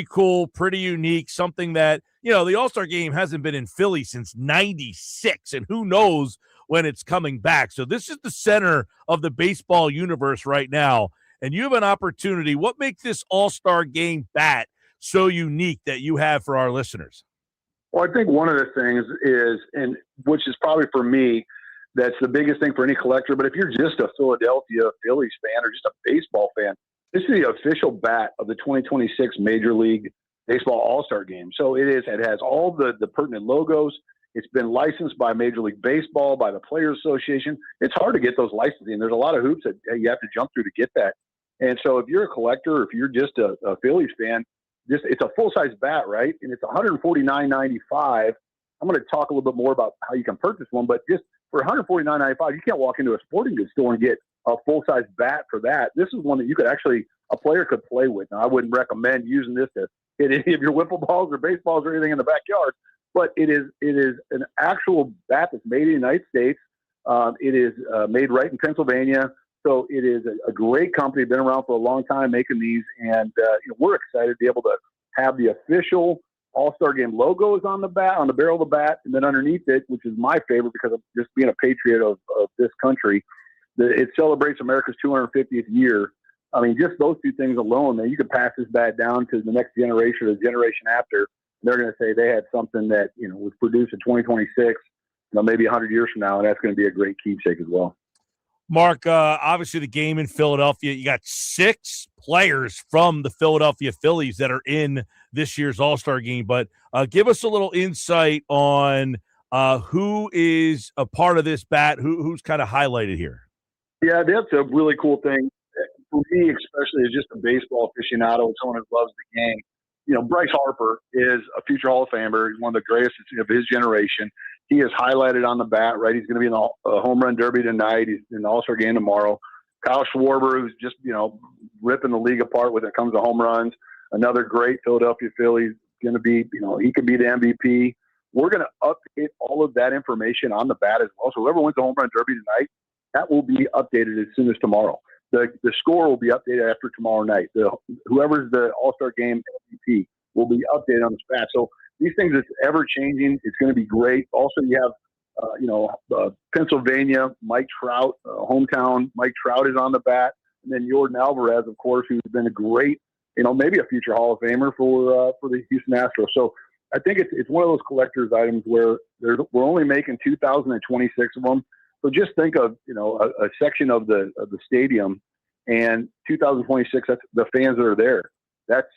Speaker 18: cool, pretty unique, something that, the All-Star Game hasn't been in Philly since 96, and who knows when it's coming back. So this is the center of the baseball universe right now, and you have an opportunity. What makes this All-Star Game bat so unique that you have for our listeners?
Speaker 15: Well, I think one of the things is, and which is probably for me, that's the biggest thing for any collector, but if you're just a Philadelphia Phillies fan or just a baseball fan, this is the official bat of the 2026 Major League Baseball All-Star Game. So it has all the pertinent logos. It's been licensed by Major League Baseball, by the Players Association. It's hard to get those licensing. There's a lot of hoops that you have to jump through to get that. And so if you're a collector, or if you're just a Phillies fan, it's a full-size bat, right? And it's $149.95. I'm going to talk a little bit more about how you can purchase one, but just for $149.95, you can't walk into a sporting goods store and get a full-size bat for that. This is one that you could actually, a player could play with. Now, I wouldn't recommend using this to hit any of your wiffle balls or baseballs or anything in the backyard, but it is an actual bat that's made in the United States. It is made right in Pennsylvania. So it is a great company, been around for a long time making these, and we're excited to be able to have the official All-Star Game logos on the bat, on the barrel of the bat, and then underneath it, which is my favorite because of just being a patriot of this country, it celebrates America's 250th year. I mean, just those two things alone, man, you could pass this bat down to the next generation or the generation after. They're going to say they had something that was produced in 2026, maybe 100 years from now, and that's going to be a great keepsake as well.
Speaker 18: Mark, obviously the game in Philadelphia, you got 6 players from the Philadelphia Phillies that are in this year's All-Star Game, but give us a little insight on who is a part of this bat, who's kind of highlighted here.
Speaker 15: Yeah, that's a really cool thing. For me, especially as just a baseball aficionado, someone who loves the game, Bryce Harper is a future Hall of Famer. He's one of the greatest of his generation. He is highlighted on the bat, right? He's going to be in the home run derby tonight. He's in the All-Star Game tomorrow. Kyle Schwarber, who's just, ripping the league apart when it comes to home runs. Another great Philadelphia Philly. Going to be, he could be the MVP. We're going to update all of that information on the bat as well. So whoever wins the home run derby tonight, that will be updated as soon as tomorrow. The score will be updated after tomorrow night. Whoever's the All-Star Game MVP will be updated on the bat. So these things, it's ever changing. It's going to be great. Also, you have, Pennsylvania, Mike Trout, hometown. Mike Trout is on the bat. And then Jordan Alvarez, of course, who's been a great, maybe a future Hall of Famer for the Houston Astros. So I think it's one of those collector's items where we're only making 2,026 of them. So just think of, a section of the stadium, and 2026, that's the fans that are there. That's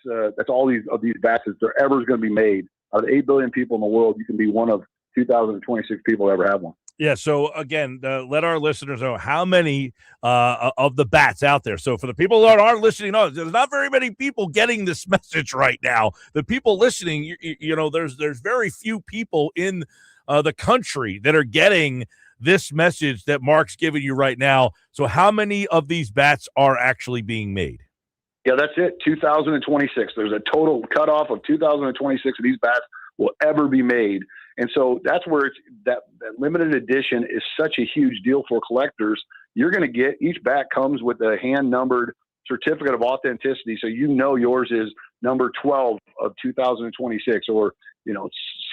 Speaker 15: all these bats that there ever is going to be made. Out of 8 billion people in the world, you can be one of 2,026 people to ever have one.
Speaker 18: Yeah, so again, let our listeners know how many of the bats out there. So for the people that are listening, there's not very many people getting this message right now. The people listening, there's very few people in the country that are getting this message that Mark's giving you right now. So how many of these bats are actually being made?
Speaker 15: Yeah, that's it. 2026. There's a total cutoff of 2026 of these bats will ever be made. And so that's where that limited edition is such a huge deal for collectors. You're going to get, each bat comes with a hand-numbered certificate of authenticity. So yours is number 12 of 2026 or,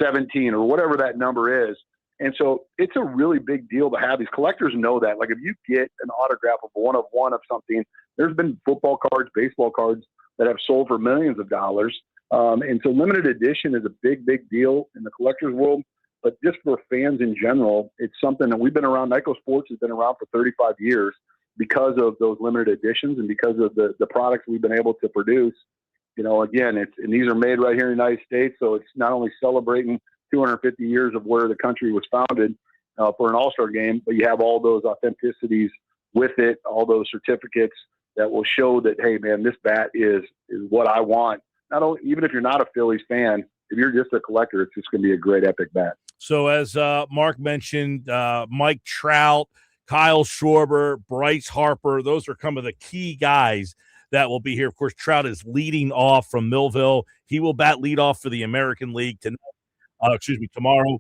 Speaker 15: 17 or whatever that number is. And so it's a really big deal to have. These collectors know that. Like if you get an autograph of one of something, there's been football cards, baseball cards that have sold for millions of dollars. And so limited edition is a big, big deal in the collector's world. but just for fans in general, it's something that we've been around. Nyco Sports has been around for 35 years because of those limited editions and because of the products we've been able to produce. You know, again, and these are made right here in the United States, so it's not only celebrating 250 years of where the country was founded for an All-Star game, but you have all those authenticities with it, all those certificates that will show that, hey, man, this bat is what I want. Not only, even if you're not a Phillies fan, if you're just a collector, it's just going to be a great epic bat.
Speaker 18: So as Mark mentioned, Mike Trout, Kyle Schwarber, Bryce Harper, those are some of the key guys that will be here. Of course, Trout is leading off from Millville. He will bat leadoff for the American League tomorrow.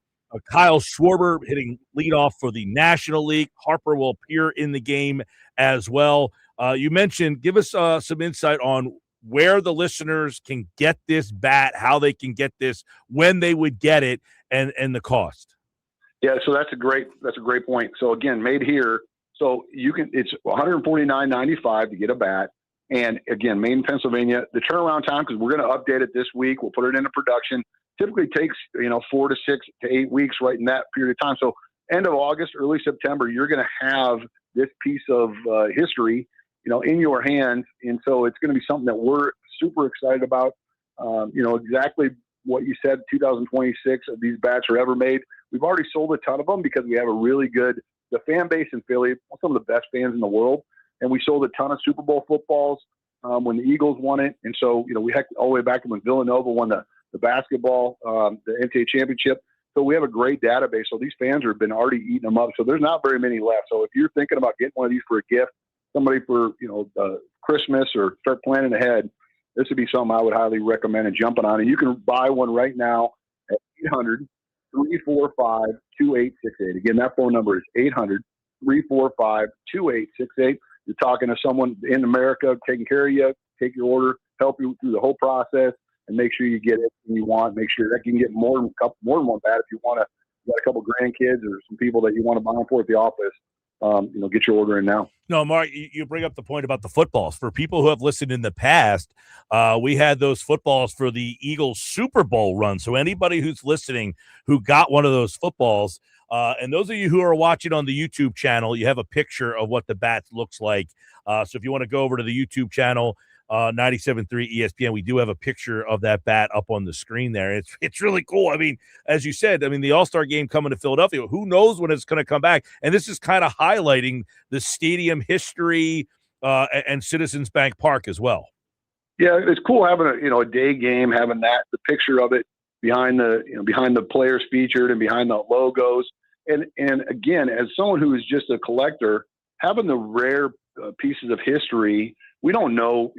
Speaker 18: Kyle Schwarber hitting leadoff for the National League. Harper will appear in the game as well. You mentioned, give us some insight on where the listeners can get this bat, how they can get this, when they would get it, and the cost.
Speaker 15: Yeah, so that's a great point. So again, made here, so it's $149.95 to get a bat. And again, made in Pennsylvania. The turnaround time, because we're going to update it this week, we'll put it into production. Typically takes 4 to 6 to 8 weeks, right in that period of time. So end of August, early September, you're going to have this piece of history, in your hands. And so it's going to be something that we're super excited about. Exactly what you said, 2026 of these bats are ever made. We've already sold a ton of them because we have a really good, the fan base in Philly, some of the best fans in the world. And we sold a ton of Super Bowl footballs when the Eagles won it. And so, we heck all the way back to when Villanova won the basketball, the NCAA championship. So we have a great database. So these fans have been already eating them up. So there's not very many left. So if you're thinking about getting one of these for a gift, somebody for, Christmas, or start planning ahead, this would be something I would highly recommend and jumping on. And you can buy one right now at 800-345-2868. Again, that phone number is 800-345-2868. You're talking to someone in America taking care of you, take your order, help you through the whole process, and make sure you get it you want. Make sure that you can get more than one bat if you want to. You got a couple grandkids or some people that you want to buy them for at the office. Get your order in now.
Speaker 18: No, Mark, you bring up the point about the footballs. For people who have listened in the past, we had those footballs for the Eagles Super Bowl run. So anybody who's listening who got one of those footballs, and those of you who are watching on the YouTube channel, you have a picture of what the bat looks like. So if you want to go over to the YouTube channel, 97.3 ESPN, we do have a picture of that bat up on the screen there. It's really cool. I mean, as you said, the All-Star game coming to Philadelphia, who knows when it's going to come back? And this is kind of highlighting the stadium history and Citizens Bank Park as well.
Speaker 15: Yeah, it's cool having a day game, having the picture of it behind the players featured and behind the logos. And again, as someone who is just a collector, having the rare pieces of history, we don't know,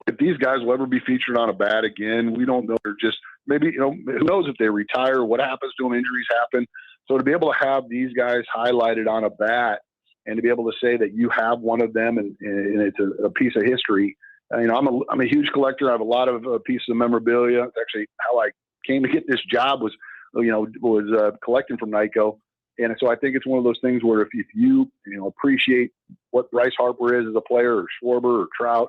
Speaker 15: if these guys will ever be featured on a bat again. We don't know. They're just maybe, who knows if they retire, what happens to them, injuries happen. So to be able to have these guys highlighted on a bat and to be able to say that you have one of them and it's a piece of history. I'm a huge collector. I have a lot of pieces of memorabilia. It's actually how I came to get this job was collecting from Nyco. And so I think it's one of those things where if you appreciate what Bryce Harper is as a player, or Schwarber, or Trout,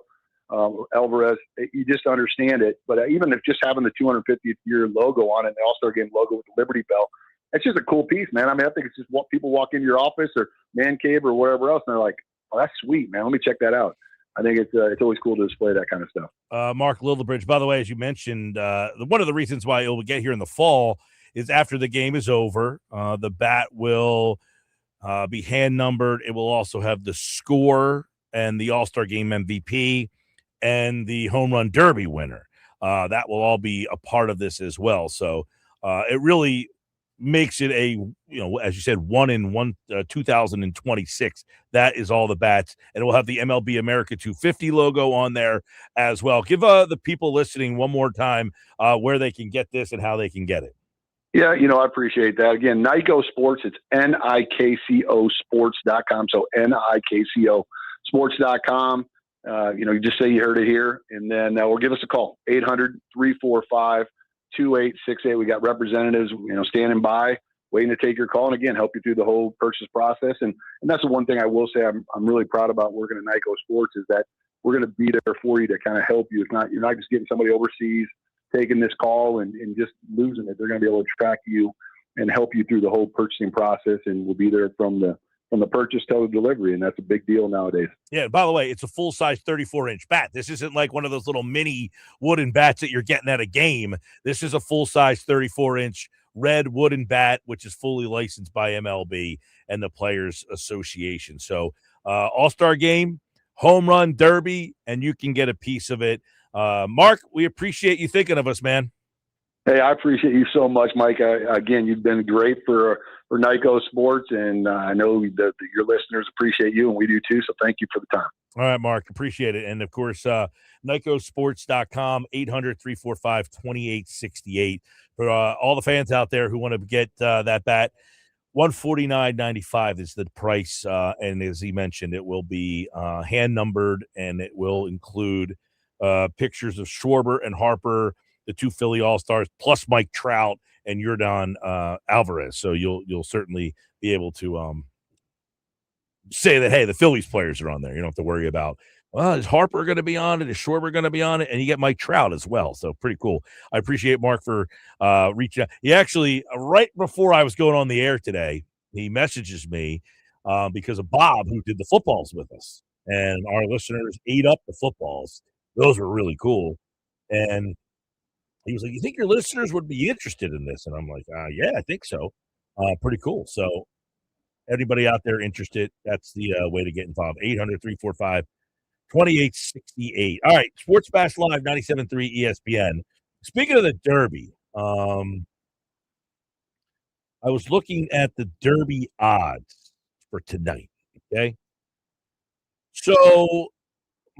Speaker 15: or Alvarez, you just understand it. But even if just having the 250th year logo on it, the All-Star Game logo with the Liberty Bell, it's just a cool piece, man. I think it's just what people walk into your office or man cave or wherever else, and they're like, "Oh, that's sweet, man. Let me check that out." I think it's always cool to display that kind of stuff.
Speaker 18: Mark Lillibridge, by the way, as you mentioned, one of the reasons why it will get here in the fall is after the game is over, the bat will be hand numbered. It will also have the score and the All-Star Game MVP and the home run derby winner. That will all be a part of this as well. So it really makes it as you said, 2026. That is all the bats, and it will have the MLB America 250 logo on there as well. Give the people listening one more time where they can get this and how they can get it.
Speaker 15: Yeah, I appreciate that. Again, Nyco Sports, it's NIKCO Sports.com. So NIKCO Sports.com. You just say you heard it here, and then or give us a call, 800-345-2868. We got representatives, standing by, waiting to take your call, and again, help you through the whole purchase process. And that's the one thing I will say I'm really proud about working at Nyco Sports is that we're going to be there for you to kind of help you. You're not just getting somebody overseas taking this call and just losing it. They're going to be able to track you and help you through the whole purchasing process, and we'll be there from the purchase till the delivery, and that's a big deal nowadays.
Speaker 18: Yeah, by the way, it's a full-size 34-inch bat. This isn't like one of those little mini wooden bats that you're getting at a game. This is a full-size 34-inch red wooden bat, which is fully licensed by MLB and the Players Association. So All-Star Game, Home Run Derby, and you can get a piece of it. Mark, we appreciate you thinking of us, man.
Speaker 15: Hey, I appreciate you so much, Mike. Again, you've been great for Nyko Sports, and I know that your listeners appreciate you, and we do too, so thank you for the time.
Speaker 18: All right, Mark, appreciate it. And, of course, NykoSports.com, 800-345-2868. For all the fans out there who want to get that bat, $149.95 is the price, and as he mentioned, it will be hand-numbered, and it will include pictures of Schwarber and Harper, the two Philly All-Stars, plus Mike Trout and Yordan Alvarez. So you'll certainly be able to say that, hey, the Phillies players are on there. You don't have to worry about, well, is Harper going to be on it? Is Schwarber going to be on it? And you get Mike Trout as well. So pretty cool. I appreciate Mark for reaching out. He actually, right before I was going on the air today, he messages me because of Bob, who did the footballs with us. And our listeners ate up the footballs. Those were really cool. And he was like, you think your listeners would be interested in this? And I'm like, yeah, I think so. Pretty cool. So anybody out there interested, that's the way to get involved. 800-345-2868. All right, Sports Bash Live, 97.3 ESPN. Speaking of the Derby, I was looking at the Derby odds for tonight, okay? So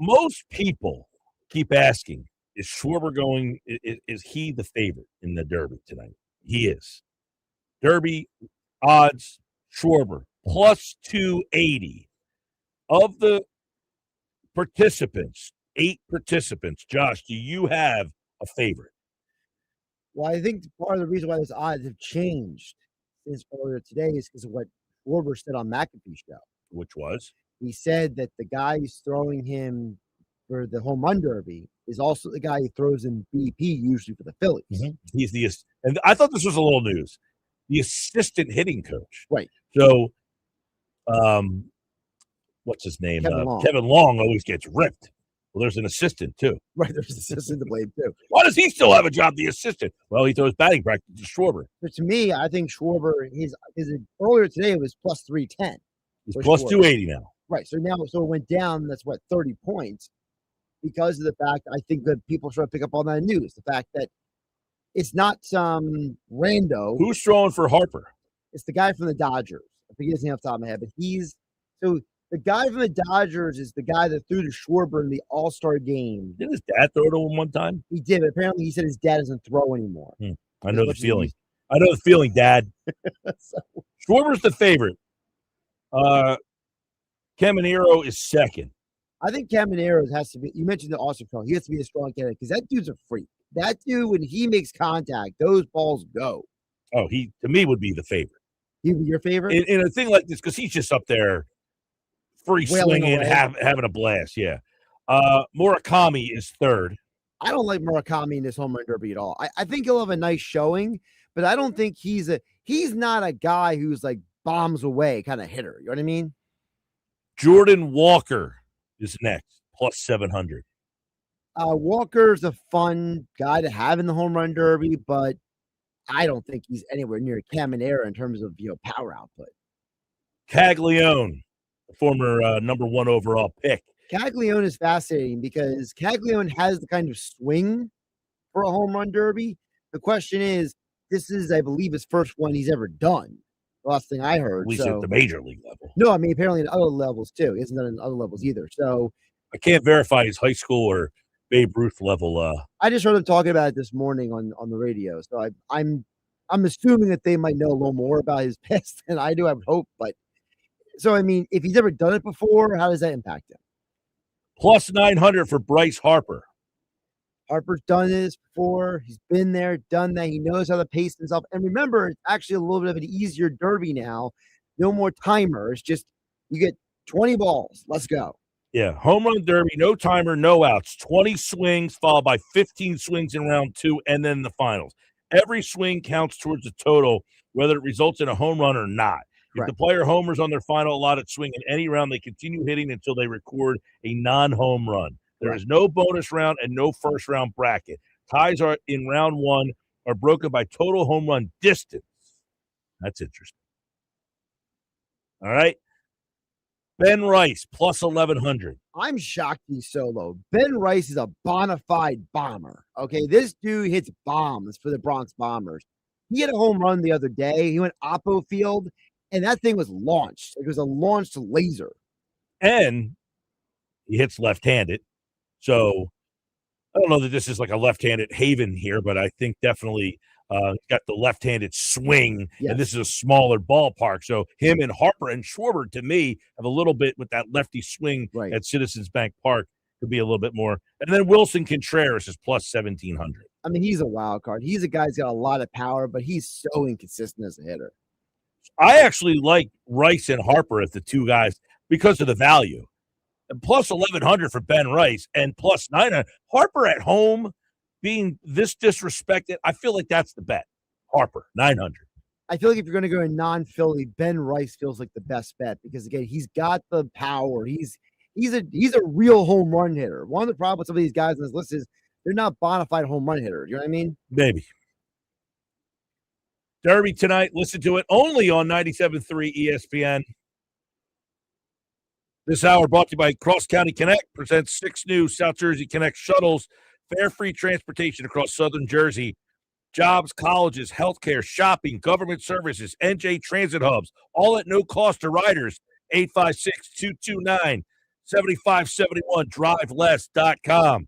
Speaker 18: most people keep asking, is Schwarber going? Is he the favorite in the Derby tonight? He is. Derby odds, Schwarber, plus 280. Of the participants, 8 participants, Josh, do you have a favorite?
Speaker 6: Well, I think part of the reason why those odds have changed since earlier today is because of what Schwarber said on McAfee's show.
Speaker 18: Which was?
Speaker 6: He said that the guy who's throwing him for the home run derby is also the guy who throws in BP usually for the Phillies.
Speaker 18: Mm-hmm. He's and I thought this was a little news. The assistant hitting coach.
Speaker 6: Right.
Speaker 18: So, what's his name? Kevin Long always gets ripped. Well, there's an assistant too.
Speaker 6: Right. There's an assistant to blame too.
Speaker 18: Why does he still have a job? The assistant. Well, he throws batting practice to Schwarber.
Speaker 6: But to me, I think Schwarber is earlier today it was plus 310.
Speaker 18: He's plus 280 now.
Speaker 6: Right. So now, it went down. That's 30 points. Because of the fact, I think that people try to pick up on that news. The fact that it's not some rando.
Speaker 18: Who's throwing for Harper?
Speaker 6: It's the guy from the Dodgers. I forget his name off the top of my head, but the guy from the Dodgers is the guy that threw to Schwarber in the All-Star game.
Speaker 18: Didn't his dad throw to him one time?
Speaker 6: He did, but apparently he said his dad doesn't throw anymore.
Speaker 18: I know the feeling. I know the feeling, Dad. Schwarber's the favorite. Caminero is second.
Speaker 6: I think Caminero has to be. You mentioned the Austin Cone. He has to be a strong candidate because that dude's a freak. That dude, when he makes contact, those balls go.
Speaker 18: Oh, he to me would be the favorite.
Speaker 6: He would be your favorite
Speaker 18: in a thing like this because he's just up there, free swinging, having a blast. Yeah. Murakami is third.
Speaker 6: I don't like Murakami in this home run derby at all. I think he'll have a nice showing, but I don't think he's not a guy who's like bombs away kind of hitter. You know what I mean?
Speaker 18: Jordan Walker is next, plus 700.
Speaker 6: Walker's a fun guy to have in the home run derby, but I don't think he's anywhere near Caminero in terms of power output.
Speaker 18: Caglione, the former number 1 overall pick.
Speaker 6: Caglione is fascinating because Caglione has the kind of swing for a home run derby. The question is, this is, I believe, his first one he's ever done. The last thing I heard.
Speaker 18: At least at the major league level.
Speaker 6: No, I mean, apparently at other levels, too. He hasn't done it at other levels either. So
Speaker 18: I can't verify his high school or Babe Ruth level.
Speaker 6: I just heard him talking about it this morning on the radio. So I'm assuming that they might know a little more about his past than I do, I would hope. But so, I mean, if he's ever done it before, how does that impact him?
Speaker 18: Plus 900 for Bryce Harper.
Speaker 6: Harper's done this before. He's been there, done that. He knows how to pace himself. And remember, it's actually a little bit of an easier derby now. No more timer. It's just you get 20 balls. Let's go.
Speaker 18: Yeah, home run derby, no timer, no outs. 20 swings followed by 15 swings in round 2 and then the finals. Every swing counts towards the total, whether it results in a home run or not. If the player homers on their final allotted swing in any round, they continue hitting until they record a non-home run. There is no bonus round and no first-round bracket. Ties are in round one are broken by total home run distance. That's interesting. All right. Ben Rice, plus 1,100.
Speaker 6: I'm shocked he's so low. Ben Rice is a bona fide bomber. Okay, this dude hits bombs for the Bronx Bombers. He had a home run the other day. He went Oppo Field, and that thing was launched. It was a launched laser.
Speaker 18: And he hits left-handed. So I don't know that this is like a left-handed haven here, but I think definitely got the left-handed swing, and this is a smaller ballpark. So him and Harper and Schwarber, to me, have a little bit with that lefty swing at Citizens Bank Park. Could be a little bit more. And then Wilson Contreras is plus 1,700.
Speaker 6: I mean, he's a wild card. He's a guy who's got a lot of power, but he's so inconsistent as a hitter.
Speaker 18: I actually like Rice and Harper as the two guys because of the value. And plus 1,100 for Ben Rice and plus 900. Harper at home being this disrespected, I feel like that's the bet. Harper, 900.
Speaker 6: I feel like if you're going to go in non-Philly, Ben Rice feels like the best bet because, again, he's got the power. He's a real home run hitter. One of the problems with some of these guys on this list is they're not bona fide home run hitters. You know what I mean?
Speaker 18: Maybe. Derby tonight. Listen to it only on 97.3 ESPN. This hour brought to you by Cross County Connect. Presents 6 new South Jersey Connect shuttles. Fare free transportation across southern Jersey. Jobs, colleges, healthcare, shopping, government services, NJ transit hubs, all at no cost to riders. 856-229-7571. DriveLess.com.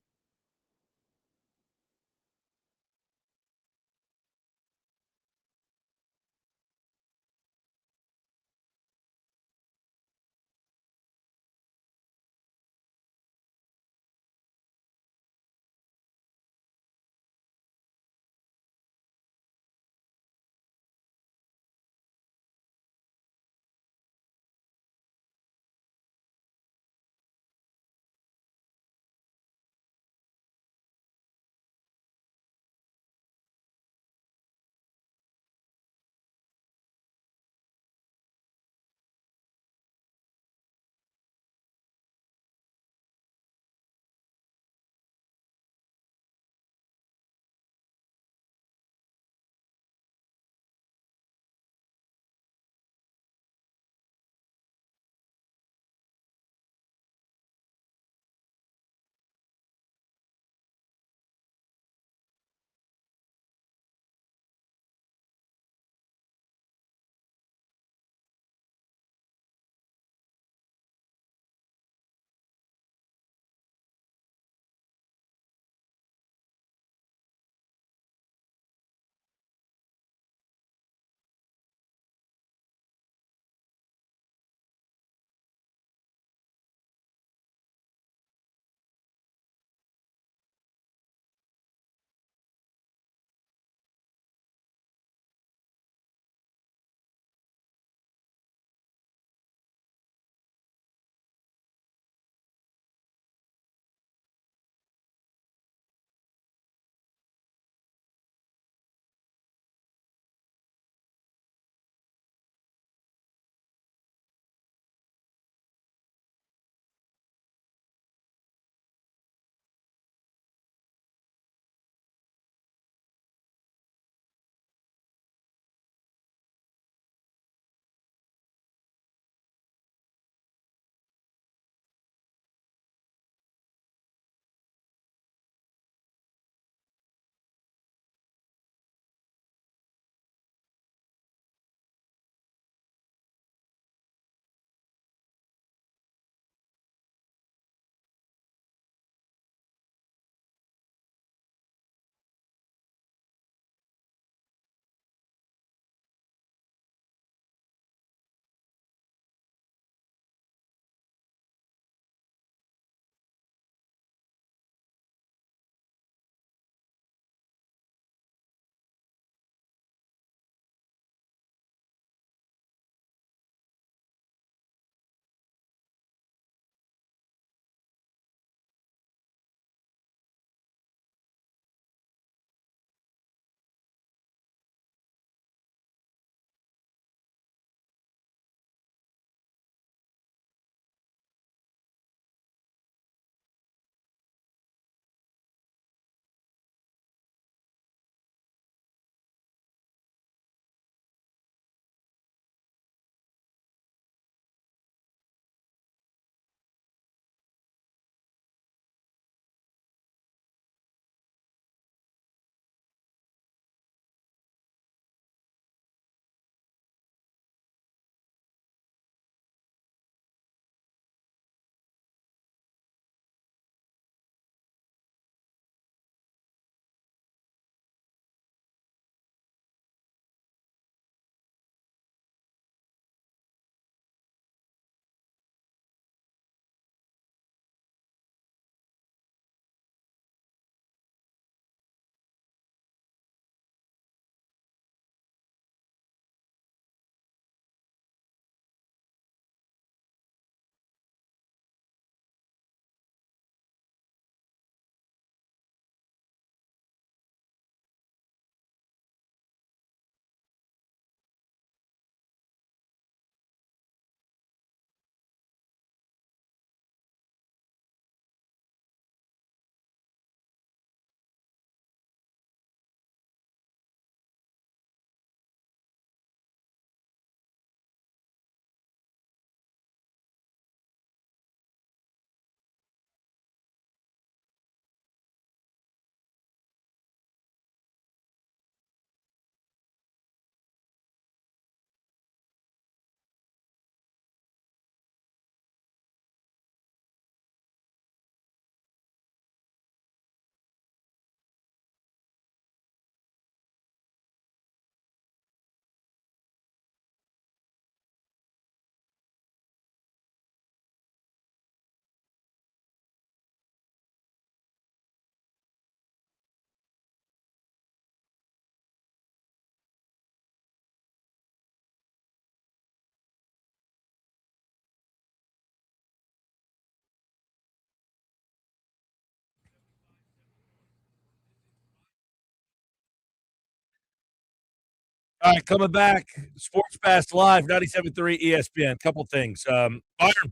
Speaker 18: All right, coming back, Sports Pass Live, 97.3 ESPN. Couple things. Byron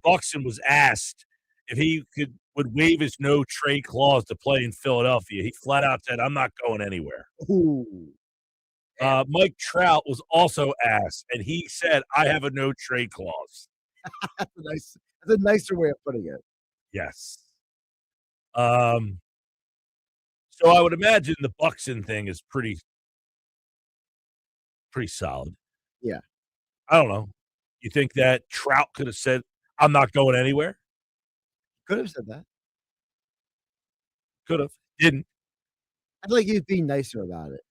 Speaker 18: Buxton was asked if he would waive his no-trade clause to play in Philadelphia. He flat out said, I'm not going anywhere.
Speaker 6: Ooh.
Speaker 18: Mike Trout was also asked, and he said, I have a no-trade clause.
Speaker 6: That's a nicer way of putting it.
Speaker 18: Yes. So I would imagine the Buxton thing is pretty solid.
Speaker 6: Yeah.
Speaker 18: I don't know. You think that Trout could have said, I'm not going anywhere?
Speaker 6: Could have said that.
Speaker 18: Could have. Didn't.
Speaker 6: I feel like he was being nicer about it.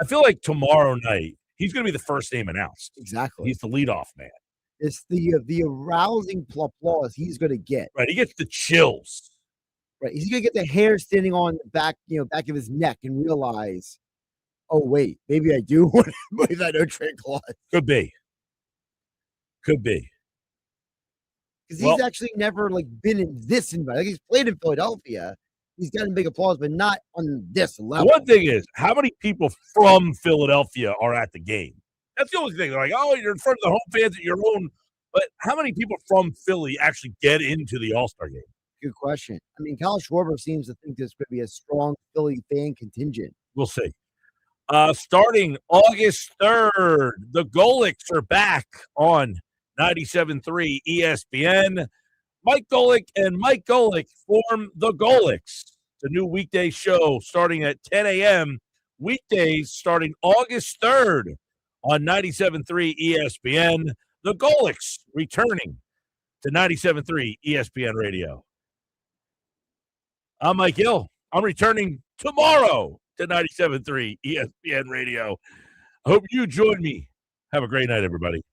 Speaker 18: I feel like tomorrow night, he's going to be the first name announced.
Speaker 6: Exactly.
Speaker 18: He's the leadoff man.
Speaker 6: It's the arousing applause he's going to get.
Speaker 18: Right. He gets the chills.
Speaker 6: Right. He's going to get the hair standing on the back of his neck and realize, oh, wait, maybe I do want to waive that no-trade clause.
Speaker 18: Could be. Because
Speaker 6: he's actually never been in this environment. He's played in Philadelphia. He's gotten big applause, but not on this level.
Speaker 18: The one thing is, how many people from Philadelphia are at the game? That's the only thing. They're like, oh, you're in front of the home fans at your own. But how many people from Philly actually get into the All-Star game?
Speaker 6: Good question. I mean, Kyle Schwarber seems to think there's going to be a strong Philly fan contingent.
Speaker 18: We'll see. Starting August 3rd, the Golics are back on 97.3 ESPN. Mike Golic and Mike Golic form the Golics. It's a new weekday show starting at 10 a.m. Weekdays starting August 3rd on 97.3 ESPN. The Golics returning to 97.3 ESPN Radio. I'm Mike Hill. I'm returning tomorrow to 97.3 ESPN Radio. I hope you join me. Have a great night, everybody.